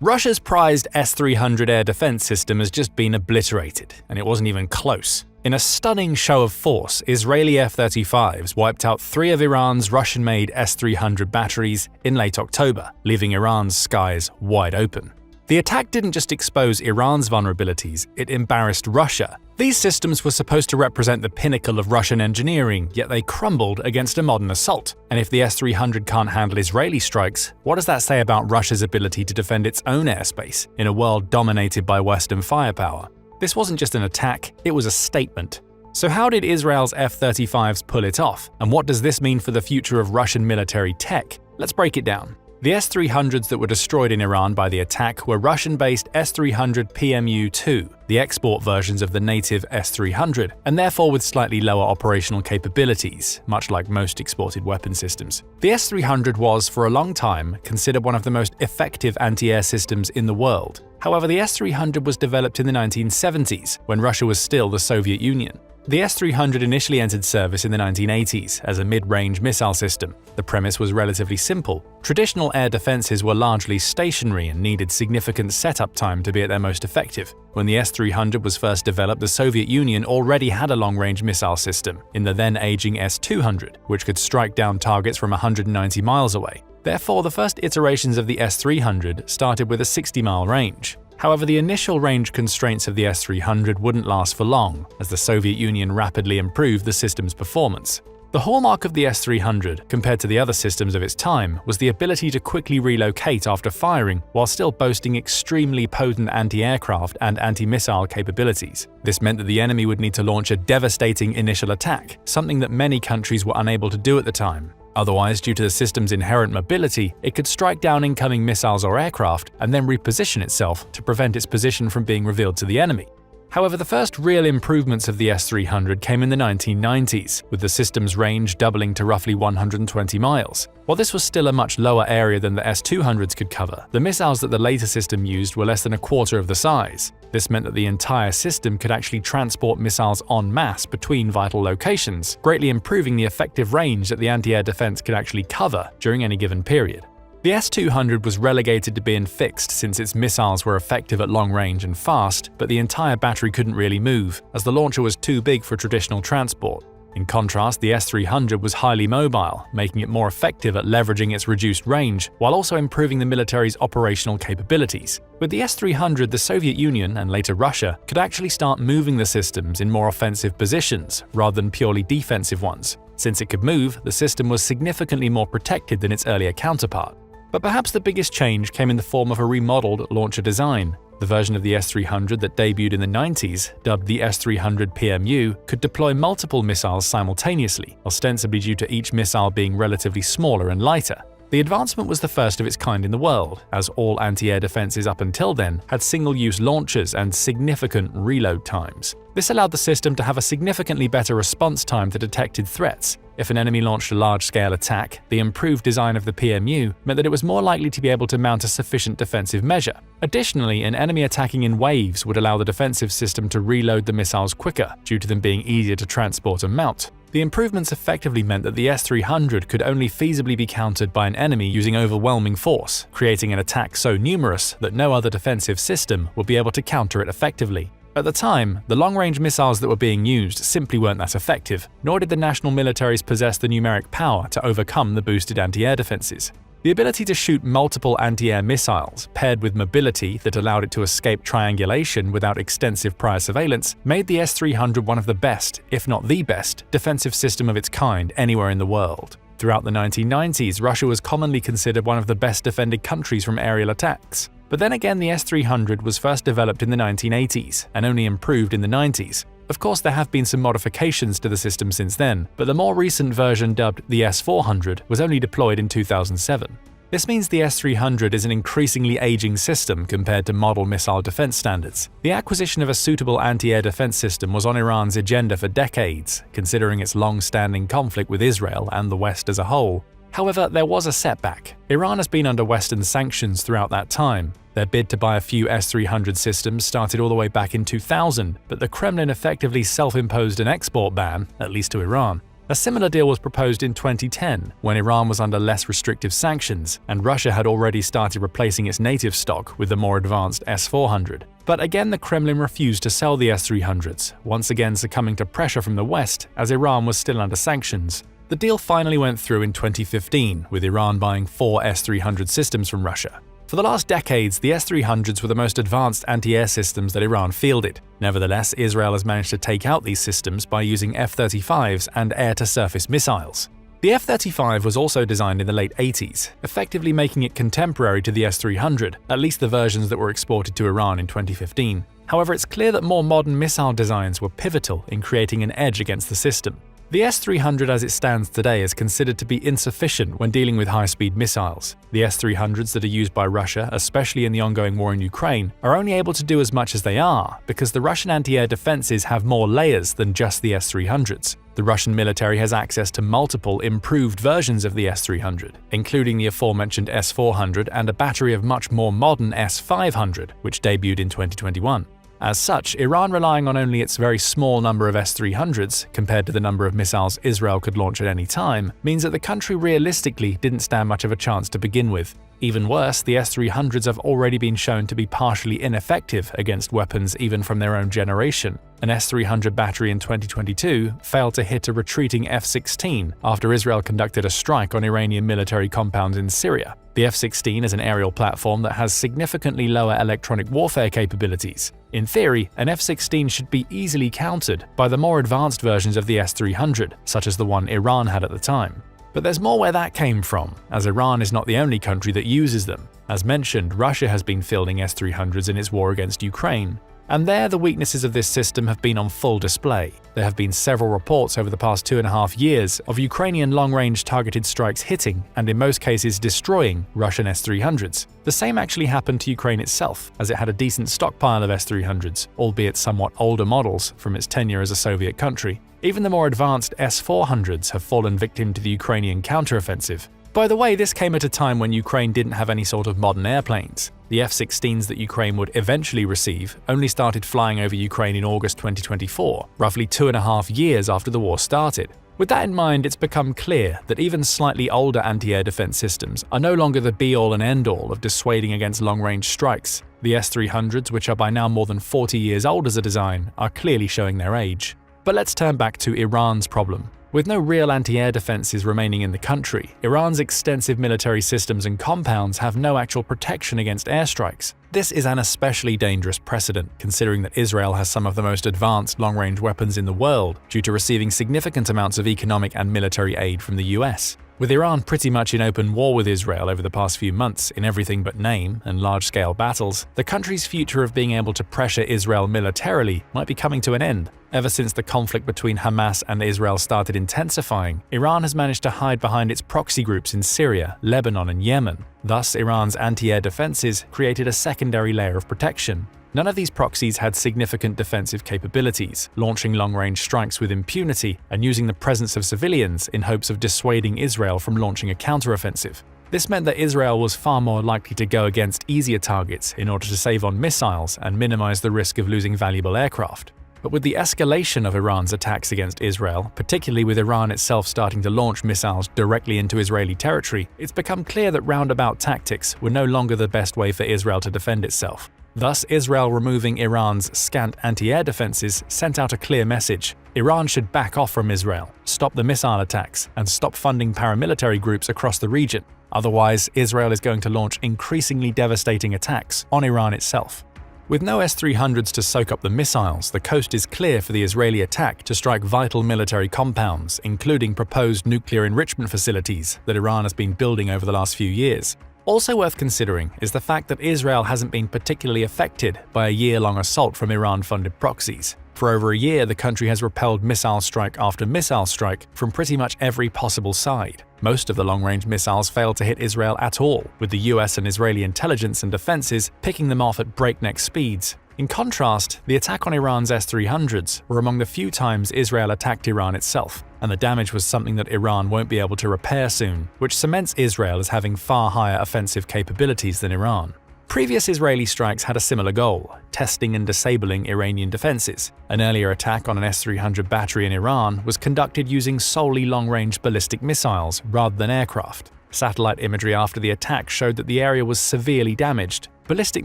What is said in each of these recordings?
Russia's prized S-300 air defense system has just been obliterated, and it wasn't even close. In a stunning show of force, Israeli F-35s wiped out 3 of Iran's Russian-made S-300 batteries in late October, leaving Iran's skies wide open. The attack didn't just expose Iran's vulnerabilities, it embarrassed Russia. These systems were supposed to represent the pinnacle of Russian engineering, yet they crumbled against a modern assault. And if the S-300 can't handle Israeli strikes, what does that say about Russia's ability to defend its own airspace in a world dominated by Western firepower? This wasn't just an attack, it was a statement. So how did Israel's F-35s pull it off? And what does this mean for the future of Russian military tech? Let's break it down. The S-300s that were destroyed in Iran by the attack were Russian-based S-300 PMU-2, the export versions of the native S-300, and therefore with slightly lower operational capabilities, much like most exported weapon systems. The S-300 was, for a long time, considered one of the most effective anti-air systems in the world. However, the S-300 was developed in the 1970s, when Russia was still the Soviet Union. The S-300 initially entered service in the 1980s as a mid-range missile system. The premise was relatively simple. Traditional air defenses were largely stationary and needed significant setup time to be at their most effective. When the S-300 was first developed, the Soviet Union already had a long-range missile system in the then-aging S-200, which could strike down targets from 190 miles away. Therefore, the first iterations of the S-300 started with a 60-mile range. However, the initial range constraints of the S-300 wouldn't last for long, as the Soviet Union rapidly improved the system's performance. The hallmark of the S-300, compared to the other systems of its time, was the ability to quickly relocate after firing while still boasting extremely potent anti-aircraft and anti-missile capabilities. This meant that the enemy would need to launch a devastating initial attack, something that many countries were unable to do at the time. Otherwise, due to the system's inherent mobility, it could strike down incoming missiles or aircraft and then reposition itself to prevent its position from being revealed to the enemy. However, the first real improvements of the S-300 came in the 1990s, with the system's range doubling to roughly 120 miles. While this was still a much lower area than the S-200s could cover, the missiles that the later system used were less than a quarter of the size. This meant that the entire system could actually transport missiles en masse between vital locations, greatly improving the effective range that the anti-air defense could actually cover during any given period. The S-200 was relegated to being fixed since its missiles were effective at long range and fast, but the entire battery couldn't really move, as the launcher was too big for traditional transport. In contrast, the S-300 was highly mobile, making it more effective at leveraging its reduced range, while also improving the military's operational capabilities. With the S-300, the Soviet Union, and later Russia, could actually start moving the systems in more offensive positions, rather than purely defensive ones. Since it could move, the system was significantly more protected than its earlier counterpart. But perhaps the biggest change came in the form of a remodeled launcher design. The version of the S-300 that debuted in the 90s, dubbed the S-300 PMU, could deploy multiple missiles simultaneously, ostensibly due to each missile being relatively smaller and lighter. The advancement was the first of its kind in the world, as all anti-air defenses up until then had single-use launchers and significant reload times. This allowed the system to have a significantly better response time to detected threats. If an enemy launched a large-scale attack, the improved design of the PMU meant that it was more likely to be able to mount a sufficient defensive measure. Additionally, an enemy attacking in waves would allow the defensive system to reload the missiles quicker, due to them being easier to transport and mount. The improvements effectively meant that the S-300 could only feasibly be countered by an enemy using overwhelming force, creating an attack so numerous that no other defensive system would be able to counter it effectively. At the time, the long-range missiles that were being used simply weren't that effective, nor did the national militaries possess the numeric power to overcome the boosted anti-air defenses. The ability to shoot multiple anti-air missiles, paired with mobility that allowed it to escape triangulation without extensive prior surveillance, made the S-300 one of the best, if not the best, defensive system of its kind anywhere in the world. Throughout the 1990s, Russia was commonly considered one of the best defended countries from aerial attacks. But then again, the S-300 was first developed in the 1980s and only improved in the 90s. Of course, there have been some modifications to the system since then, but the more recent version, dubbed the S-400, was only deployed in 2007. This means the S-300 is an increasingly aging system compared to model missile defense standards. The acquisition of a suitable anti-air defense system was on Iran's agenda for decades, considering its long-standing conflict with Israel and the West as a whole. However, there was a setback. Iran has been under Western sanctions throughout that time. Their bid to buy a few S-300 systems started all the way back in 2000, but the Kremlin effectively self-imposed an export ban, at least to Iran. A similar deal was proposed in 2010, when Iran was under less restrictive sanctions, and Russia had already started replacing its native stock with the more advanced S-400. But again, the Kremlin refused to sell the S-300s, once again succumbing to pressure from the West as Iran was still under sanctions. The deal finally went through in 2015, with Iran buying 4 S-300 systems from Russia. For the last decades, the S-300s were the most advanced anti-air systems that Iran fielded. Nevertheless, Israel has managed to take out these systems by using F-35s and air-to-surface missiles. The F-35 was also designed in the late 80s, effectively making it contemporary to the S-300, at least the versions that were exported to Iran in 2015. However, it's clear that more modern missile designs were pivotal in creating an edge against the system. The S-300 as it stands today is considered to be insufficient when dealing with high-speed missiles. The S-300s that are used by Russia, especially in the ongoing war in Ukraine, are only able to do as much as they are because the Russian anti-air defenses have more layers than just the S-300s. The Russian military has access to multiple improved versions of the S-300, including the aforementioned S-400 and a battery of much more modern S-500, which debuted in 2021. As such, Iran relying on only its very small number of S-300s, compared to the number of missiles Israel could launch at any time, means that the country realistically didn't stand much of a chance to begin with. Even worse, the S-300s have already been shown to be partially ineffective against weapons even from their own generation. An S-300 battery in 2022 failed to hit a retreating F-16 after Israel conducted a strike on Iranian military compounds in Syria. The F-16 is an aerial platform that has significantly lower electronic warfare capabilities. In theory, an F-16 should be easily countered by the more advanced versions of the S-300, such as the one Iran had at the time. But there's more where that came from, as Iran is not the only country that uses them. As mentioned, Russia has been fielding S-300s in its war against Ukraine. And there, the weaknesses of this system have been on full display. There have been several reports over the past 2.5 years of Ukrainian long-range targeted strikes hitting, and in most cases destroying, Russian S-300s. The same actually happened to Ukraine itself, as it had a decent stockpile of S-300s, albeit somewhat older models from its tenure as a Soviet country. Even the more advanced S-400s have fallen victim to the Ukrainian counteroffensive. By the way, this came at a time when Ukraine didn't have any sort of modern airplanes. The F-16s that Ukraine would eventually receive only started flying over Ukraine in August 2024, roughly 2.5 years after the war started. With that in mind, it's become clear that even slightly older anti-air defense systems are no longer the be-all and end-all of dissuading against long-range strikes. The S-300s, which are by now more than 40 years old as a design, are clearly showing their age. But let's turn back to Iran's problem. With no real anti-air defenses remaining in the country, Iran's extensive military systems and compounds have no actual protection against airstrikes. This is an especially dangerous precedent, considering that Israel has some of the most advanced long-range weapons in the world due to receiving significant amounts of economic and military aid from the US. With Iran pretty much in open war with Israel over the past few months in everything but name and large-scale battles, the country's future of being able to pressure Israel militarily might be coming to an end. Ever since the conflict between Hamas and Israel started intensifying, Iran has managed to hide behind its proxy groups in Syria, Lebanon, and Yemen. Thus, Iran's anti-air defenses created a secondary layer of protection. None of these proxies had significant defensive capabilities, launching long-range strikes with impunity and using the presence of civilians in hopes of dissuading Israel from launching a counteroffensive. This meant that Israel was far more likely to go against easier targets in order to save on missiles and minimize the risk of losing valuable aircraft. But with the escalation of Iran's attacks against Israel, particularly with Iran itself starting to launch missiles directly into Israeli territory, it's become clear that roundabout tactics were no longer the best way for Israel to defend itself. Thus, Israel removing Iran's scant anti-air defenses sent out a clear message. Iran should back off from Israel, stop the missile attacks, and stop funding paramilitary groups across the region. Otherwise, Israel is going to launch increasingly devastating attacks on Iran itself. With no S-300s to soak up the missiles, the coast is clear for the Israeli attack to strike vital military compounds, including proposed nuclear enrichment facilities that Iran has been building over the last few years. Also worth considering is the fact that Israel hasn't been particularly affected by a year-long assault from Iran-funded proxies. For over a year, the country has repelled missile strike after missile strike from pretty much every possible side. Most of the long-range missiles failed to hit Israel at all, with the US and Israeli intelligence and defenses picking them off at breakneck speeds. In contrast, the attack on Iran's S-300s were among the few times Israel attacked Iran itself, and the damage was something that Iran won't be able to repair soon, which cements Israel as having far higher offensive capabilities than Iran. Previous Israeli strikes had a similar goal, testing and disabling Iranian defenses. An earlier attack on an S-300 battery in Iran was conducted using solely long-range ballistic missiles rather than aircraft. Satellite imagery after the attack showed that the area was severely damaged. Ballistic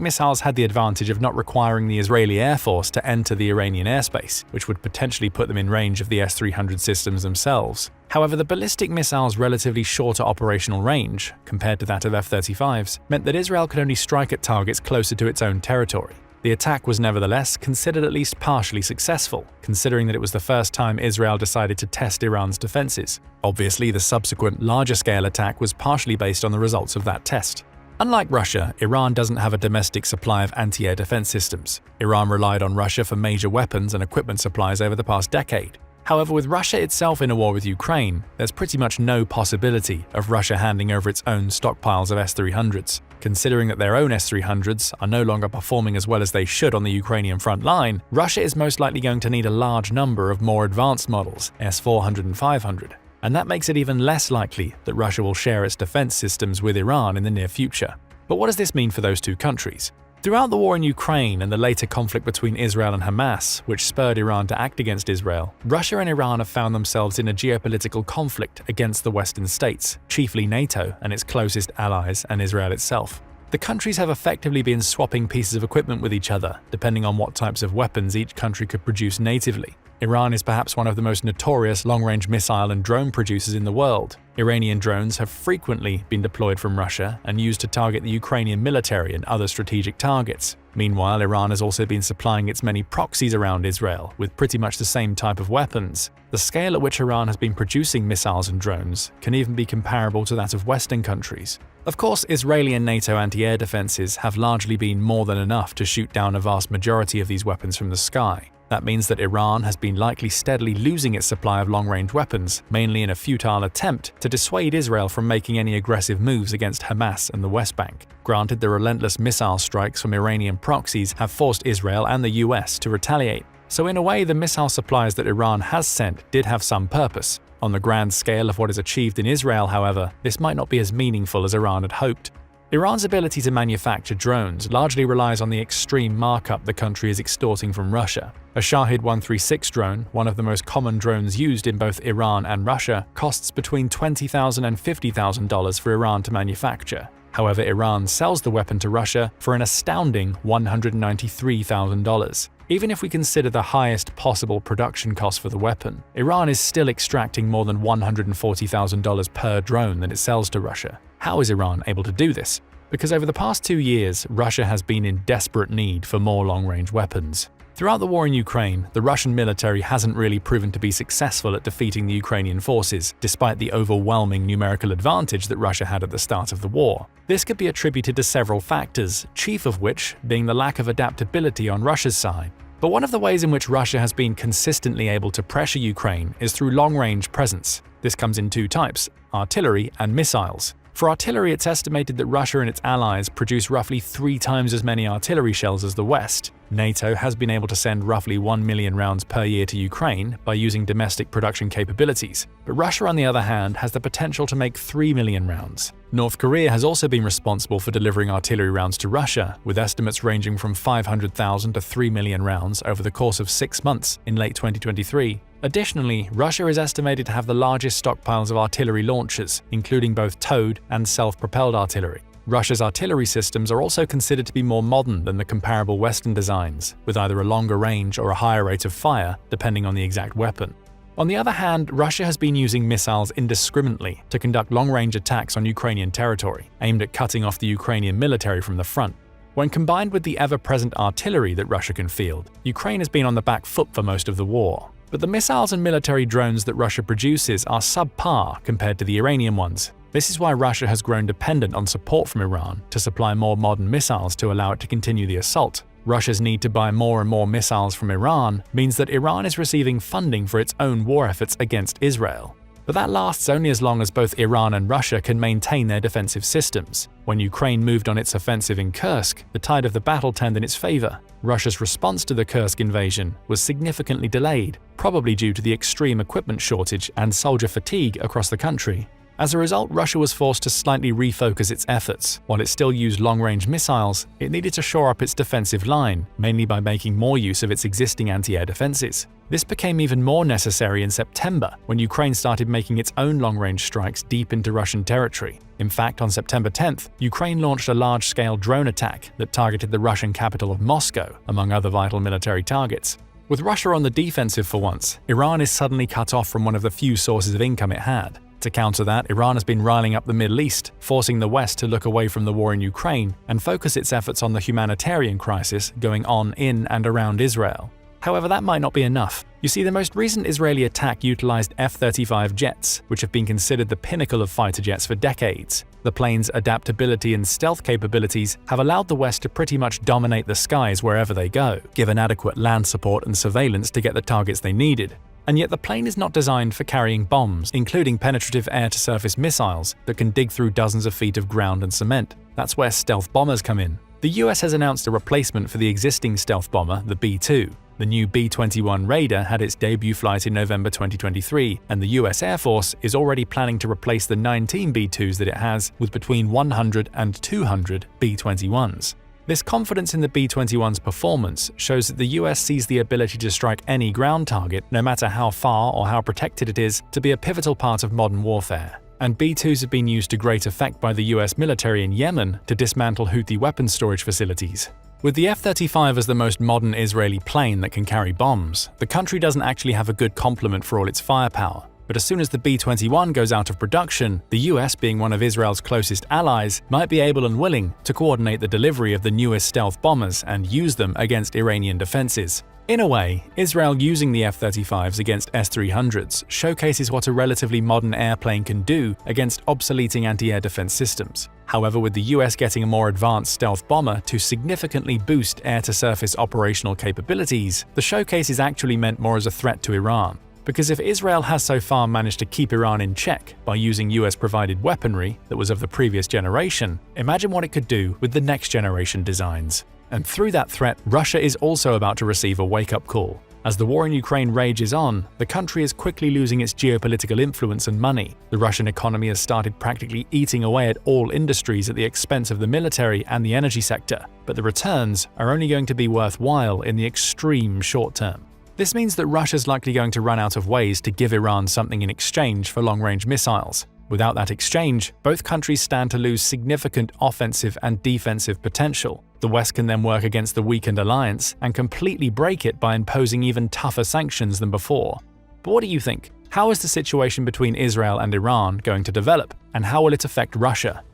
missiles had the advantage of not requiring the Israeli Air Force to enter the Iranian airspace, which would potentially put them in range of the S-300 systems themselves. However, the ballistic missile's relatively shorter operational range, compared to that of F-35s, meant that Israel could only strike at targets closer to its own territory. The attack was nevertheless considered at least partially successful, considering that it was the first time Israel decided to test Iran's defenses. Obviously, the subsequent larger-scale attack was partially based on the results of that test. Unlike Russia, Iran doesn't have a domestic supply of anti-air defense systems. Iran relied on Russia for major weapons and equipment supplies over the past decade. However, with Russia itself in a war with Ukraine, there's pretty much no possibility of Russia handing over its own stockpiles of S-300s. Considering that their own S-300s are no longer performing as well as they should on the Ukrainian front line, Russia is most likely going to need a large number of more advanced models, S-400 and 500. And that makes it even less likely that Russia will share its defense systems with Iran in the near future. But what does this mean for those two countries? Throughout the war in Ukraine and the later conflict between Israel and Hamas, which spurred Iran to act against Israel, Russia and Iran have found themselves in a geopolitical conflict against the Western states, chiefly NATO and its closest allies and Israel itself. The countries have effectively been swapping pieces of equipment with each other, depending on what types of weapons each country could produce natively. Iran is perhaps one of the most notorious long-range missile and drone producers in the world. Iranian drones have frequently been deployed from Russia and used to target the Ukrainian military and other strategic targets. Meanwhile, Iran has also been supplying its many proxies around Israel with pretty much the same type of weapons. The scale at which Iran has been producing missiles and drones can even be comparable to that of Western countries. Of course, Israeli and NATO anti-air defenses have largely been more than enough to shoot down a vast majority of these weapons from the sky. That means that Iran has been likely steadily losing its supply of long-range weapons, mainly in a futile attempt to dissuade Israel from making any aggressive moves against Hamas and the West Bank. Granted, the relentless missile strikes from Iranian proxies have forced Israel and the US to retaliate. So in a way, the missile supplies that Iran has sent did have some purpose. On the grand scale of what is achieved in Israel, however, this might not be as meaningful as Iran had hoped. Iran's ability to manufacture drones largely relies on the extreme markup the country is extorting from Russia. A Shahed 136 drone, one of the most common drones used in both Iran and Russia, costs between $20,000 and $50,000 for Iran to manufacture. However, Iran sells the weapon to Russia for an astounding $193,000. Even if we consider the highest possible production cost for the weapon, Iran is still extracting more than $140,000 per drone that it sells to Russia. How is Iran able to do this? Because over the past 2 years, Russia has been in desperate need for more long-range weapons. Throughout the war in Ukraine, the Russian military hasn't really proven to be successful at defeating the Ukrainian forces, despite the overwhelming numerical advantage that Russia had at the start of the war. This could be attributed to several factors, chief of which being the lack of adaptability on Russia's side. But one of the ways in which Russia has been consistently able to pressure Ukraine is through long-range presence. This comes in two types: artillery and missiles. For artillery, it's estimated that Russia and its allies produce roughly 3 times as many artillery shells as the West. NATO has been able to send roughly 1 million rounds per year to Ukraine by using domestic production capabilities, but Russia, on the other hand, has the potential to make 3 million rounds. North Korea has also been responsible for delivering artillery rounds to Russia, with estimates ranging from 500,000 to 3 million rounds over the course of 6 months in late 2023. Additionally, Russia is estimated to have the largest stockpiles of artillery launchers, including both towed and self-propelled artillery. Russia's artillery systems are also considered to be more modern than the comparable Western designs, with either a longer range or a higher rate of fire, depending on the exact weapon. On the other hand, Russia has been using missiles indiscriminately to conduct long-range attacks on Ukrainian territory, aimed at cutting off the Ukrainian military from the front. When combined with the ever-present artillery that Russia can field, Ukraine has been on the back foot for most of the war. But the missiles and military drones that Russia produces are subpar compared to the Iranian ones. This is why Russia has grown dependent on support from Iran to supply more modern missiles to allow it to continue the assault. Russia's need to buy more and more missiles from Iran means that Iran is receiving funding for its own war efforts against Israel. But that lasts only as long as both Iran and Russia can maintain their defensive systems. When Ukraine moved on its offensive in Kursk, the tide of the battle turned in its favor. Russia's response to the Kursk invasion was significantly delayed, probably due to the extreme equipment shortage and soldier fatigue across the country. As a result, Russia was forced to slightly refocus its efforts. While it still used long-range missiles, it needed to shore up its defensive line, mainly by making more use of its existing anti-air defenses. This became even more necessary in September, when Ukraine started making its own long-range strikes deep into Russian territory. In fact, on September 10th, Ukraine launched a large-scale drone attack that targeted the Russian capital of Moscow, among other vital military targets. With Russia on the defensive for once, Iran is suddenly cut off from one of the few sources of income it had. To counter that, Iran has been riling up the Middle East, forcing the West to look away from the war in Ukraine and focus its efforts on the humanitarian crisis going on in and around Israel. However, that might not be enough. You see, the most recent Israeli attack utilized F-35 jets, which have been considered the pinnacle of fighter jets for decades. The plane's adaptability and stealth capabilities have allowed the West to pretty much dominate the skies wherever they go, given adequate land support and surveillance to get the targets they needed. And yet the plane is not designed for carrying bombs, including penetrative air-to-surface missiles that can dig through dozens of feet of ground and cement. That's where stealth bombers come in. The US has announced a replacement for the existing stealth bomber, the B-2. The new B-21 Raider had its debut flight in November 2023, and the US Air Force is already planning to replace the 19 B-2s that it has with between 100 and 200 B-21s. This confidence in the B-21's performance shows that the US sees the ability to strike any ground target, no matter how far or how protected it is, to be a pivotal part of modern warfare. And B-2s have been used to great effect by the US military in Yemen to dismantle Houthi weapons storage facilities. With the F-35 as the most modern Israeli plane that can carry bombs, the country doesn't actually have a good complement for all its firepower. But as soon as the B-21 goes out of production, the US, being one of Israel's closest allies, might be able and willing to coordinate the delivery of the newest stealth bombers and use them against Iranian defenses. In a way, Israel using the F-35s against S-300s showcases what a relatively modern airplane can do against obsoleting anti-air defense systems. However, with the US getting a more advanced stealth bomber to significantly boost air-to-surface operational capabilities, the showcase is actually meant more as a threat to Iran. Because if Israel has so far managed to keep Iran in check by using US-provided weaponry that was of the previous generation, imagine what it could do with the next generation designs. And through that threat, Russia is also about to receive a wake-up call. As the war in Ukraine rages on, the country is quickly losing its geopolitical influence and money. The Russian economy has started practically eating away at all industries at the expense of the military and the energy sector, but the returns are only going to be worthwhile in the extreme short term. This means that Russia's likely going to run out of ways to give Iran something in exchange for long-range missiles. Without that exchange, both countries stand to lose significant offensive and defensive potential. The West can then work against the weakened alliance and completely break it by imposing even tougher sanctions than before. But what do you think? How is the situation between Israel and Iran going to develop, and how will it affect Russia?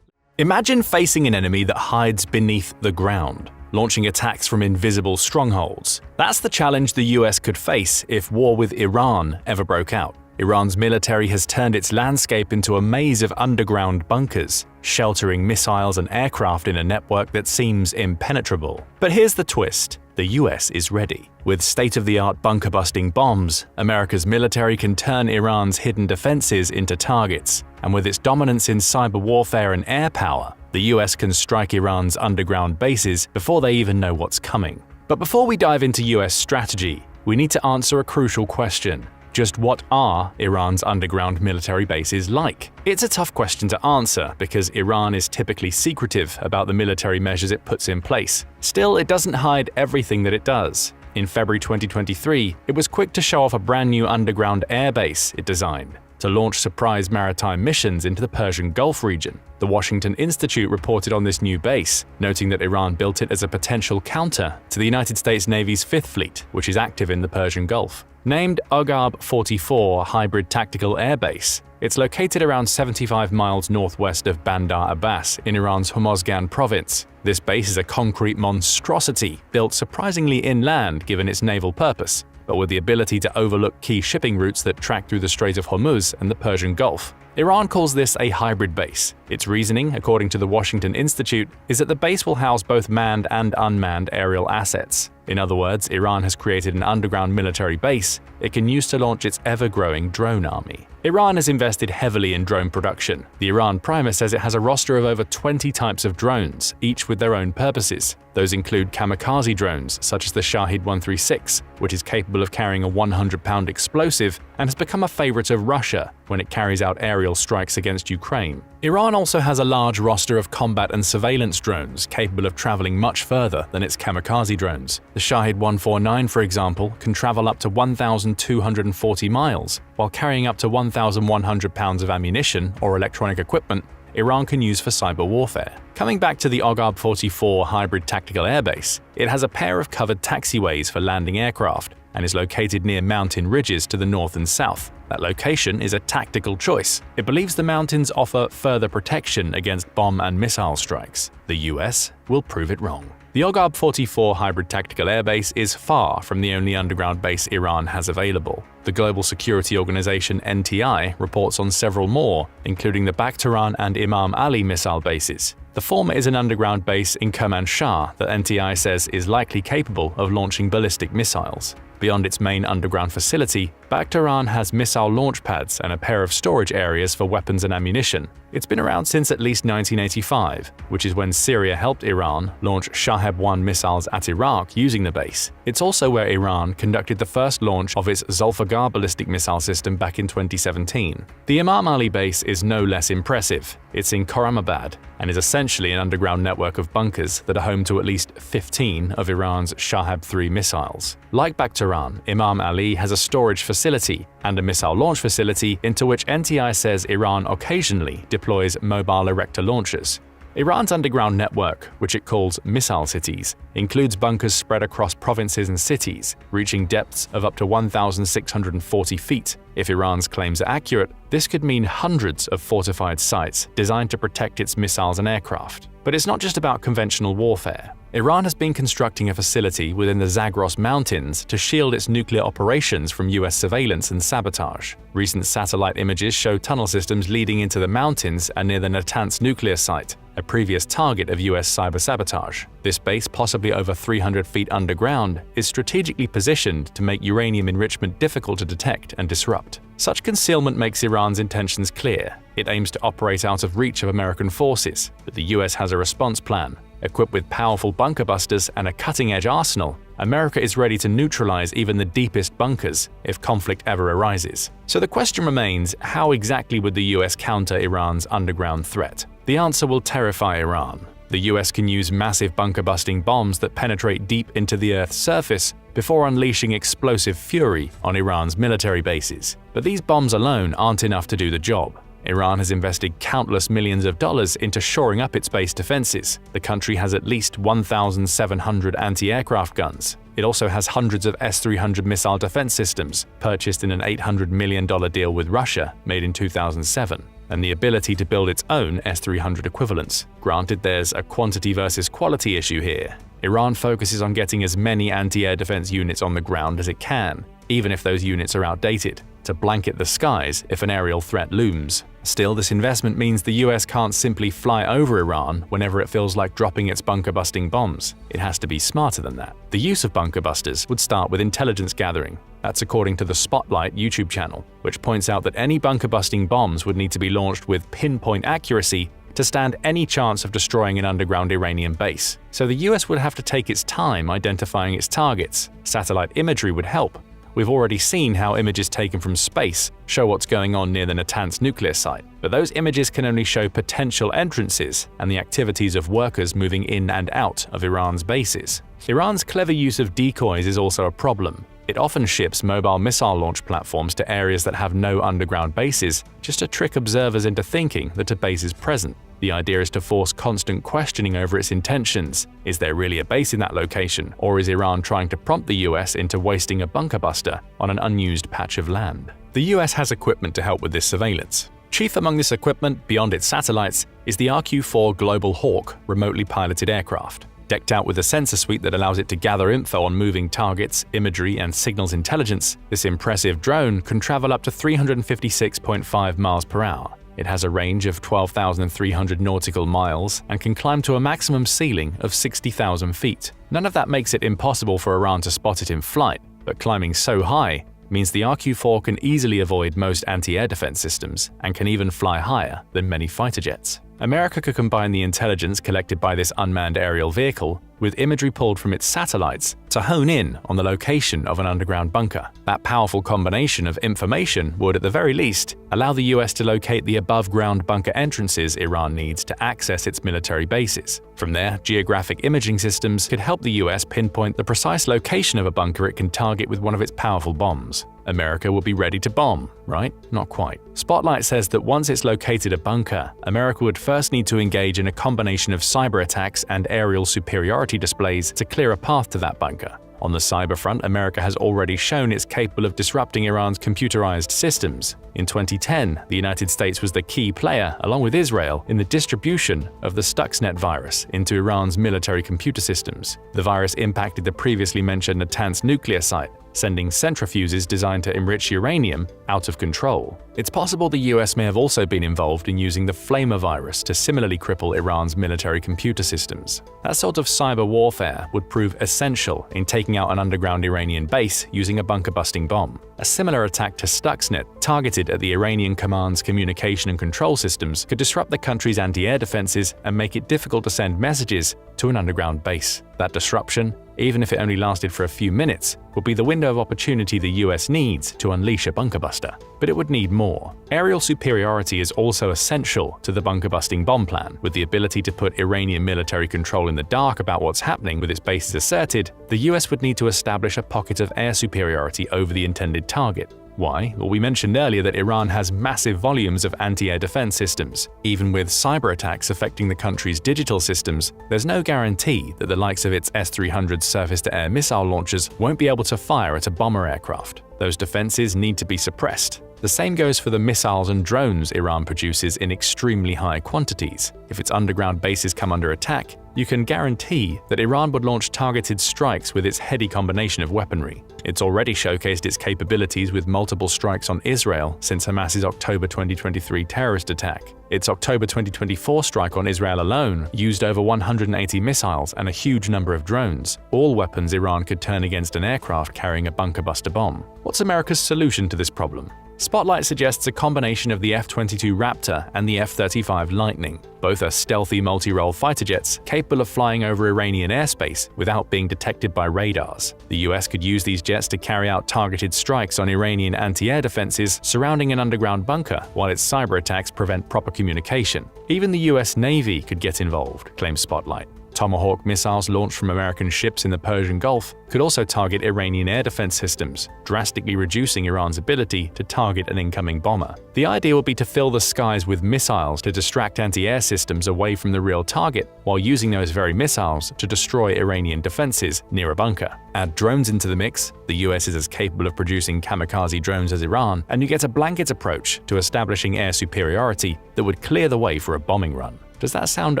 Imagine facing an enemy that hides beneath the ground, launching attacks from invisible strongholds. That's the challenge the US could face if war with Iran ever broke out. Iran's military has turned its landscape into a maze of underground bunkers, sheltering missiles and aircraft in a network that seems impenetrable. But here's the twist. The US is ready. With state-of-the-art bunker-busting bombs, America's military can turn Iran's hidden defenses into targets. And with its dominance in cyber warfare and air power, the US can strike Iran's underground bases before they even know what's coming. But before we dive into US strategy, we need to answer a crucial question. Just what are Iran's underground military bases like? It's a tough question to answer because Iran is typically secretive about the military measures it puts in place. Still, it doesn't hide everything that it does. In February 2023, it was quick to show off a brand new underground airbase it designed to launch surprise maritime missions into the Persian Gulf region. The Washington Institute reported on this new base, noting that Iran built it as a potential counter to the United States Navy's Fifth Fleet, which is active in the Persian Gulf. Named Ugab 44 Hybrid Tactical Air Base, it's located around 75 miles northwest of Bandar Abbas in Iran's Hormozgan province. This base is a concrete monstrosity, built surprisingly inland given its naval purpose, but with the ability to overlook key shipping routes that track through the Strait of Hormuz and the Persian Gulf. Iran calls this a hybrid base. Its reasoning, according to the Washington Institute, is that the base will house both manned and unmanned aerial assets. In other words, Iran has created an underground military base it can use to launch its ever-growing drone army. Iran has invested heavily in drone production. The Iran Primer says it has a roster of over 20 types of drones, each with their own purposes. Those include kamikaze drones, such as the Shahid 136, which is capable of carrying a 100-pound explosive and has become a favorite of Russia, when it carries out aerial strikes against Ukraine. Iran also has a large roster of combat and surveillance drones capable of traveling much further than its kamikaze drones. The Shahed 149, for example, can travel up to 1,240 miles, while carrying up to 1,100 pounds of ammunition or electronic equipment Iran can use for cyber warfare. Coming back to the Oghab-44 hybrid tactical airbase, it has a pair of covered taxiways for landing aircraft and is located near mountain ridges to the north and south. That location is a tactical choice. It believes the mountains offer further protection against bomb and missile strikes. The US will prove it wrong. The Oghab-44 hybrid tactical airbase is far from the only underground base Iran has available. The global security organization NTI reports on several more, including the Bakhtaran and Imam Ali missile bases. The former is an underground base in Kermanshah that NTI says is likely capable of launching ballistic missiles. Beyond its main underground facility, Bakhtaran has missile launch pads and a pair of storage areas for weapons and ammunition. It's been around since at least 1985, which is when Syria helped Iran launch Shahab-1 missiles at Iraq using the base. It's also where Iran conducted the first launch of its Zulfiqar ballistic missile system back in 2017. The Imam Ali base is no less impressive. It's in Khorramabad and is essentially an underground network of bunkers that are home to at least 15 of Iran's Shahab-3 missiles. Like Bakhtaran, Imam Ali has a storage facility and a missile launch facility into which NTI says Iran occasionally deploys mobile erector launchers. Iran's underground network, which it calls missile cities, includes bunkers spread across provinces and cities, reaching depths of up to 1,640 feet. If Iran's claims are accurate, this could mean hundreds of fortified sites designed to protect its missiles and aircraft. But it's not just about conventional warfare. Iran has been constructing a facility within the Zagros Mountains to shield its nuclear operations from US surveillance and sabotage. Recent satellite images show tunnel systems leading into the mountains and near the Natanz nuclear site, a previous target of US cyber sabotage. This base, possibly over 300 feet underground, is strategically positioned to make uranium enrichment difficult to detect and disrupt. Such concealment makes Iran's intentions clear. It aims to operate out of reach of American forces, but the US has a response plan. Equipped with powerful bunker busters and a cutting-edge arsenal, America is ready to neutralize even the deepest bunkers if conflict ever arises. So the question remains, how exactly would the US counter Iran's underground threat? The answer will terrify Iran. The US can use massive bunker-busting bombs that penetrate deep into the Earth's surface before unleashing explosive fury on Iran's military bases. But these bombs alone aren't enough to do the job. Iran has invested countless millions of dollars into shoring up its base defenses. The country has at least 1,700 anti-aircraft guns. It also has hundreds of S-300 missile defense systems, purchased in an $800 million deal with Russia, made in 2007, and the ability to build its own S-300 equivalents. Granted, there's a quantity versus quality issue here. Iran focuses on getting as many anti-air defense units on the ground as it can, even if those units are outdated, to blanket the skies if an aerial threat looms. Still, this investment means the US can't simply fly over Iran whenever it feels like dropping its bunker-busting bombs. It has to be smarter than that. The use of bunker busters would start with intelligence gathering. That's according to the Spotlight YouTube channel, which points out that any bunker-busting bombs would need to be launched with pinpoint accuracy to stand any chance of destroying an underground Iranian base. So the US would have to take its time identifying its targets. Satellite imagery would help. We've already seen how images taken from space show what's going on near the Natanz nuclear site, but those images can only show potential entrances and the activities of workers moving in and out of Iran's bases. Iran's clever use of decoys is also a problem. It often ships mobile missile launch platforms to areas that have no underground bases, just to trick observers into thinking that a base is present. The idea is to force constant questioning over its intentions. Is there really a base in that location, or is Iran trying to prompt the US into wasting a bunker buster on an unused patch of land? The US has equipment to help with this surveillance. Chief among this equipment, beyond its satellites, is the RQ-4 Global Hawk remotely piloted aircraft. Decked out with a sensor suite that allows it to gather info on moving targets, imagery, and signals intelligence, this impressive drone can travel up to 356.5 miles per hour. It has a range of 12,300 nautical miles and can climb to a maximum ceiling of 60,000 feet. None of that makes it impossible for Iran to spot it in flight, but climbing so high means the RQ-4 can easily avoid most anti-air defense systems and can even fly higher than many fighter jets. America could combine the intelligence collected by this unmanned aerial vehicle with imagery pulled from its satellites to hone in on the location of an underground bunker. That powerful combination of information would, at the very least, allow the US to locate the above-ground bunker entrances Iran needs to access its military bases. From there, geographic imaging systems could help the US pinpoint the precise location of a bunker it can target with one of its powerful bombs. America will be ready to bomb, right? Not quite. Spotlight says that once it's located a bunker, America would first need to engage in a combination of cyber attacks and aerial superiority displays to clear a path to that bunker. On the cyber front, America has already shown it's capable of disrupting Iran's computerized systems. In 2010, the United States was the key player, along with Israel, in the distribution of the Stuxnet virus into Iran's military computer systems. The virus impacted the previously mentioned Natanz nuclear site, sending centrifuges designed to enrich uranium out of control. It's possible the US may have also been involved in using the Flamer virus to similarly cripple Iran's military computer systems. That sort of cyber warfare would prove essential in taking out an underground Iranian base using a bunker-busting bomb. A similar attack to Stuxnet, targeted at the Iranian command's communication and control systems, could disrupt the country's anti-air defenses and make it difficult to send messages to an underground base. That disruption, even if it only lasted for a few minutes, would be the window of opportunity the US needs to unleash a bunker buster. But it would need more. Aerial superiority is also essential to the bunker-busting bomb plan. With the ability to put Iranian military control in the dark about what's happening with its bases asserted, the US would need to establish a pocket of air superiority over the intended target. Why? Well, we mentioned earlier that Iran has massive volumes of anti-air defense systems. Even with cyber attacks affecting the country's digital systems, there's no guarantee that the likes of its S-300 surface-to-air missile launchers won't be able to fire at a bomber aircraft. Those defenses need to be suppressed. The same goes for the missiles and drones Iran produces in extremely high quantities. If its underground bases come under attack, you can guarantee that Iran would launch targeted strikes with its heady combination of weaponry. It's already showcased its capabilities with multiple strikes on Israel since Hamas's October 2023 terrorist attack. Its October 2024 strike on Israel alone used over 180 missiles and a huge number of drones, all weapons Iran could turn against an aircraft carrying a bunker-buster bomb. What's America's solution to this problem? Spotlight suggests a combination of the F-22 Raptor and the F-35 Lightning. Both are stealthy multi-role fighter jets capable of flying over Iranian airspace without being detected by radars. The US could use these jets to carry out targeted strikes on Iranian anti-air defenses surrounding an underground bunker, while its cyber attacks prevent proper communication. Even the US Navy could get involved, claims Spotlight. Tomahawk missiles launched from American ships in the Persian Gulf could also target Iranian air defense systems, drastically reducing Iran's ability to target an incoming bomber. The idea would be to fill the skies with missiles to distract anti-air systems away from the real target, while using those very missiles to destroy Iranian defenses near a bunker. Add drones into the mix, the US is as capable of producing kamikaze drones as Iran, and you get a blanket approach to establishing air superiority that would clear the way for a bombing run. Does that sound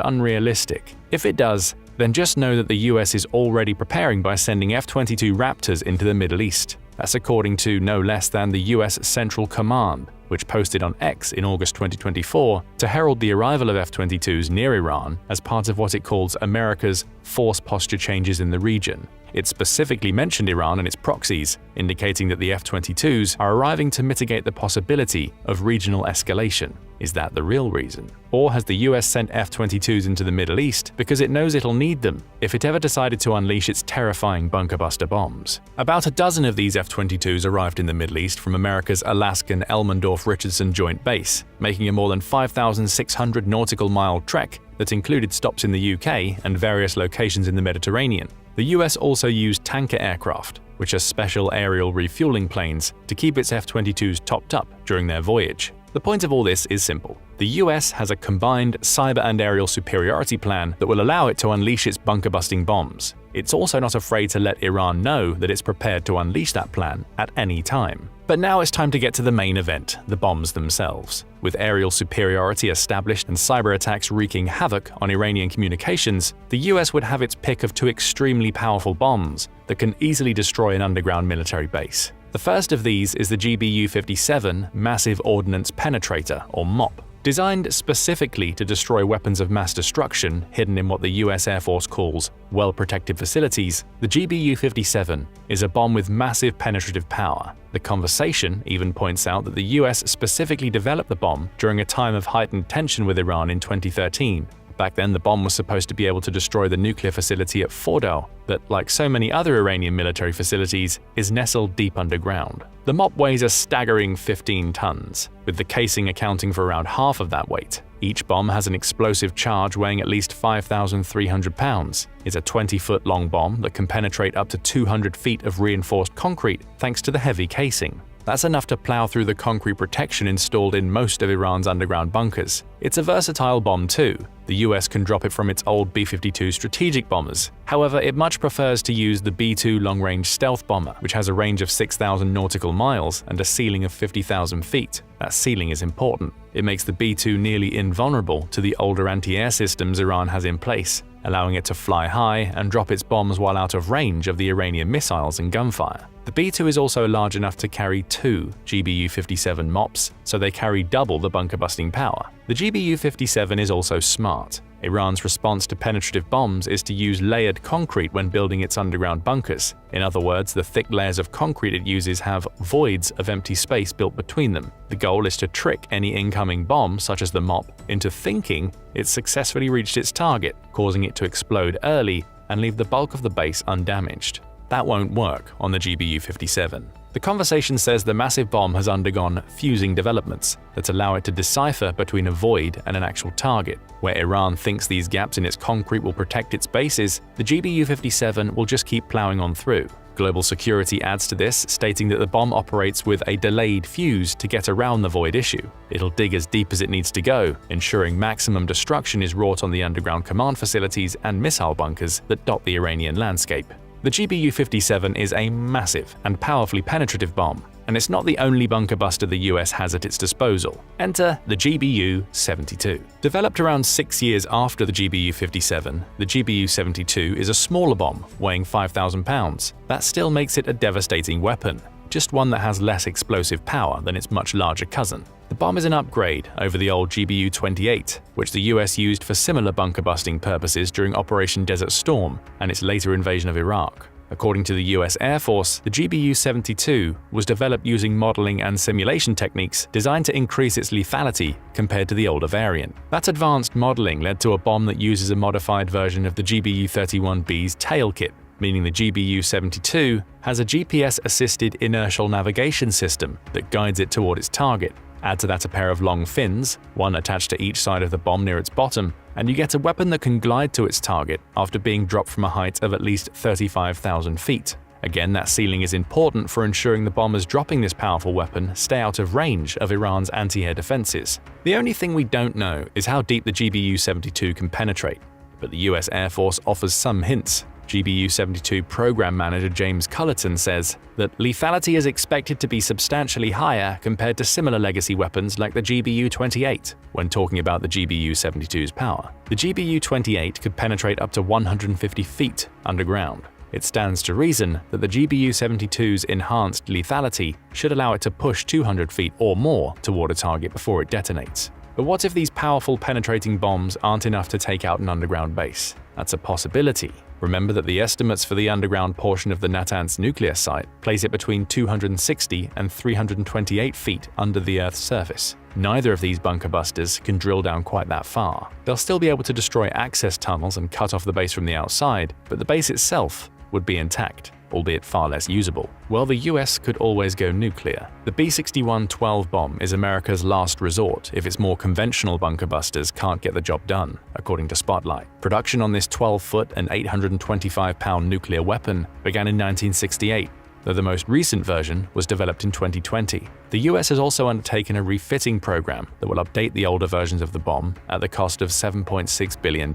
unrealistic? If it does, then just know that the US is already preparing by sending F-22 Raptors into the Middle East. That's according to no less than the US Central Command, which posted on X in August 2024 to herald the arrival of F-22s near Iran as part of what it calls America's force posture changes in the region. It specifically mentioned Iran and its proxies, indicating that the F-22s are arriving to mitigate the possibility of regional escalation. Is that the real reason? Or has the US sent F-22s into the Middle East because it knows it'll need them if it ever decided to unleash its terrifying bunker-buster bombs? About a dozen of these F-22s arrived in the Middle East from America's Alaskan Elmendorf-Richardson Joint Base, making a more than 5,600 nautical mile trek that included stops in the UK and various locations in the Mediterranean. The US also used tanker aircraft, which are special aerial refueling planes, to keep its F-22s topped up during their voyage. The point of all this is simple. The US has a combined cyber and aerial superiority plan that will allow it to unleash its bunker-busting bombs. It's also not afraid to let Iran know that it's prepared to unleash that plan at any time. But now it's time to get to the main event, the bombs themselves. With aerial superiority established and cyber attacks wreaking havoc on Iranian communications, the US would have its pick of two extremely powerful bombs that can easily destroy an underground military base. The first of these is the GBU-57 Massive Ordnance Penetrator, or MOP. Designed specifically to destroy weapons of mass destruction hidden in what the US Air Force calls well-protected facilities, the GBU-57 is a bomb with massive penetrative power. The Conversation even points out that the US specifically developed the bomb during a time of heightened tension with Iran in 2013, Back then, the bomb was supposed to be able to destroy the nuclear facility at Fordow, that, like so many other Iranian military facilities, is nestled deep underground. The MOP weighs a staggering 15 tons, with the casing accounting for around half of that weight. Each bomb has an explosive charge weighing at least 5,300 pounds. It's a 20-foot-long bomb that can penetrate up to 200 feet of reinforced concrete thanks to the heavy casing. That's enough to plow through the concrete protection installed in most of Iran's underground bunkers. It's a versatile bomb too. The US can drop it from its old B-52 strategic bombers. However, it much prefers to use the B-2 long-range stealth bomber, which has a range of 6,000 nautical miles and a ceiling of 50,000 feet. That ceiling is important. It makes the B-2 nearly invulnerable to the older anti-air systems Iran has in place, allowing it to fly high and drop its bombs while out of range of the Iranian missiles and gunfire. The B-2 is also large enough to carry 2 GBU-57 MOPs, so they carry double the bunker-busting power. The GBU-57 is also smart. Iran's response to penetrative bombs is to use layered concrete when building its underground bunkers. In other words, the thick layers of concrete it uses have voids of empty space built between them. The goal is to trick any incoming bomb, such as the MOP, into thinking it's successfully reached its target, causing it to explode early and leave the bulk of the base undamaged. That won't work on the GBU-57. The conversation says the massive bomb has undergone fusing developments that allow it to decipher between a void and an actual target. Where Iran thinks these gaps in its concrete will protect its bases, the GBU-57 will just keep plowing on through. Global Security adds to this, stating that the bomb operates with a delayed fuse to get around the void issue. It'll dig as deep as it needs to go, ensuring maximum destruction is wrought on the underground command facilities and missile bunkers that dot the Iranian landscape. The GBU-57 is a massive and powerfully penetrative bomb, and it's not the only bunker buster the US has at its disposal. Enter the GBU-72. Developed around 6 years after the GBU-57, the GBU-72 is a smaller bomb, weighing 5,000 pounds. That still makes it a devastating weapon, just one that has less explosive power than its much larger cousin. The bomb is an upgrade over the old GBU-28, which the US used for similar bunker-busting purposes during Operation Desert Storm and its later invasion of Iraq. According to the US Air Force, the GBU-72 was developed using modeling and simulation techniques designed to increase its lethality compared to the older variant. That advanced modeling led to a bomb that uses a modified version of the GBU-31B's tail kit, meaning the GBU-72 has a GPS-assisted inertial navigation system that guides it toward its target. Add to that a pair of long fins, one attached to each side of the bomb near its bottom, and you get a weapon that can glide to its target after being dropped from a height of at least 35,000 feet. Again, that ceiling is important for ensuring the bombers dropping this powerful weapon stay out of range of Iran's anti-air defenses. The only thing we don't know is how deep the GBU-72 can penetrate, but the US Air Force offers some hints. GBU-72 Program Manager James Cullerton says that lethality is expected to be substantially higher compared to similar legacy weapons like the GBU-28 when talking about the GBU-72's power. The GBU-28 could penetrate up to 150 feet underground. It stands to reason that the GBU-72's enhanced lethality should allow it to push 200 feet or more toward a target before it detonates. But what if these powerful penetrating bombs aren't enough to take out an underground base? That's a possibility. Remember that the estimates for the underground portion of the Natanz nuclear site place it between 260 and 328 feet under the Earth's surface. Neither of these bunker busters can drill down quite that far. They'll still be able to destroy access tunnels and cut off the base from the outside, but the base itself would be intact, albeit far less usable. Well, the US could always go nuclear. The B-61-12 bomb is America's last resort if its more conventional bunker busters can't get the job done, according to Spotlight. Production on this 12-foot and 825-pound nuclear weapon began in 1968, though the most recent version was developed in 2020. The US has also undertaken a refitting program that will update the older versions of the bomb at the cost of $7.6 billion.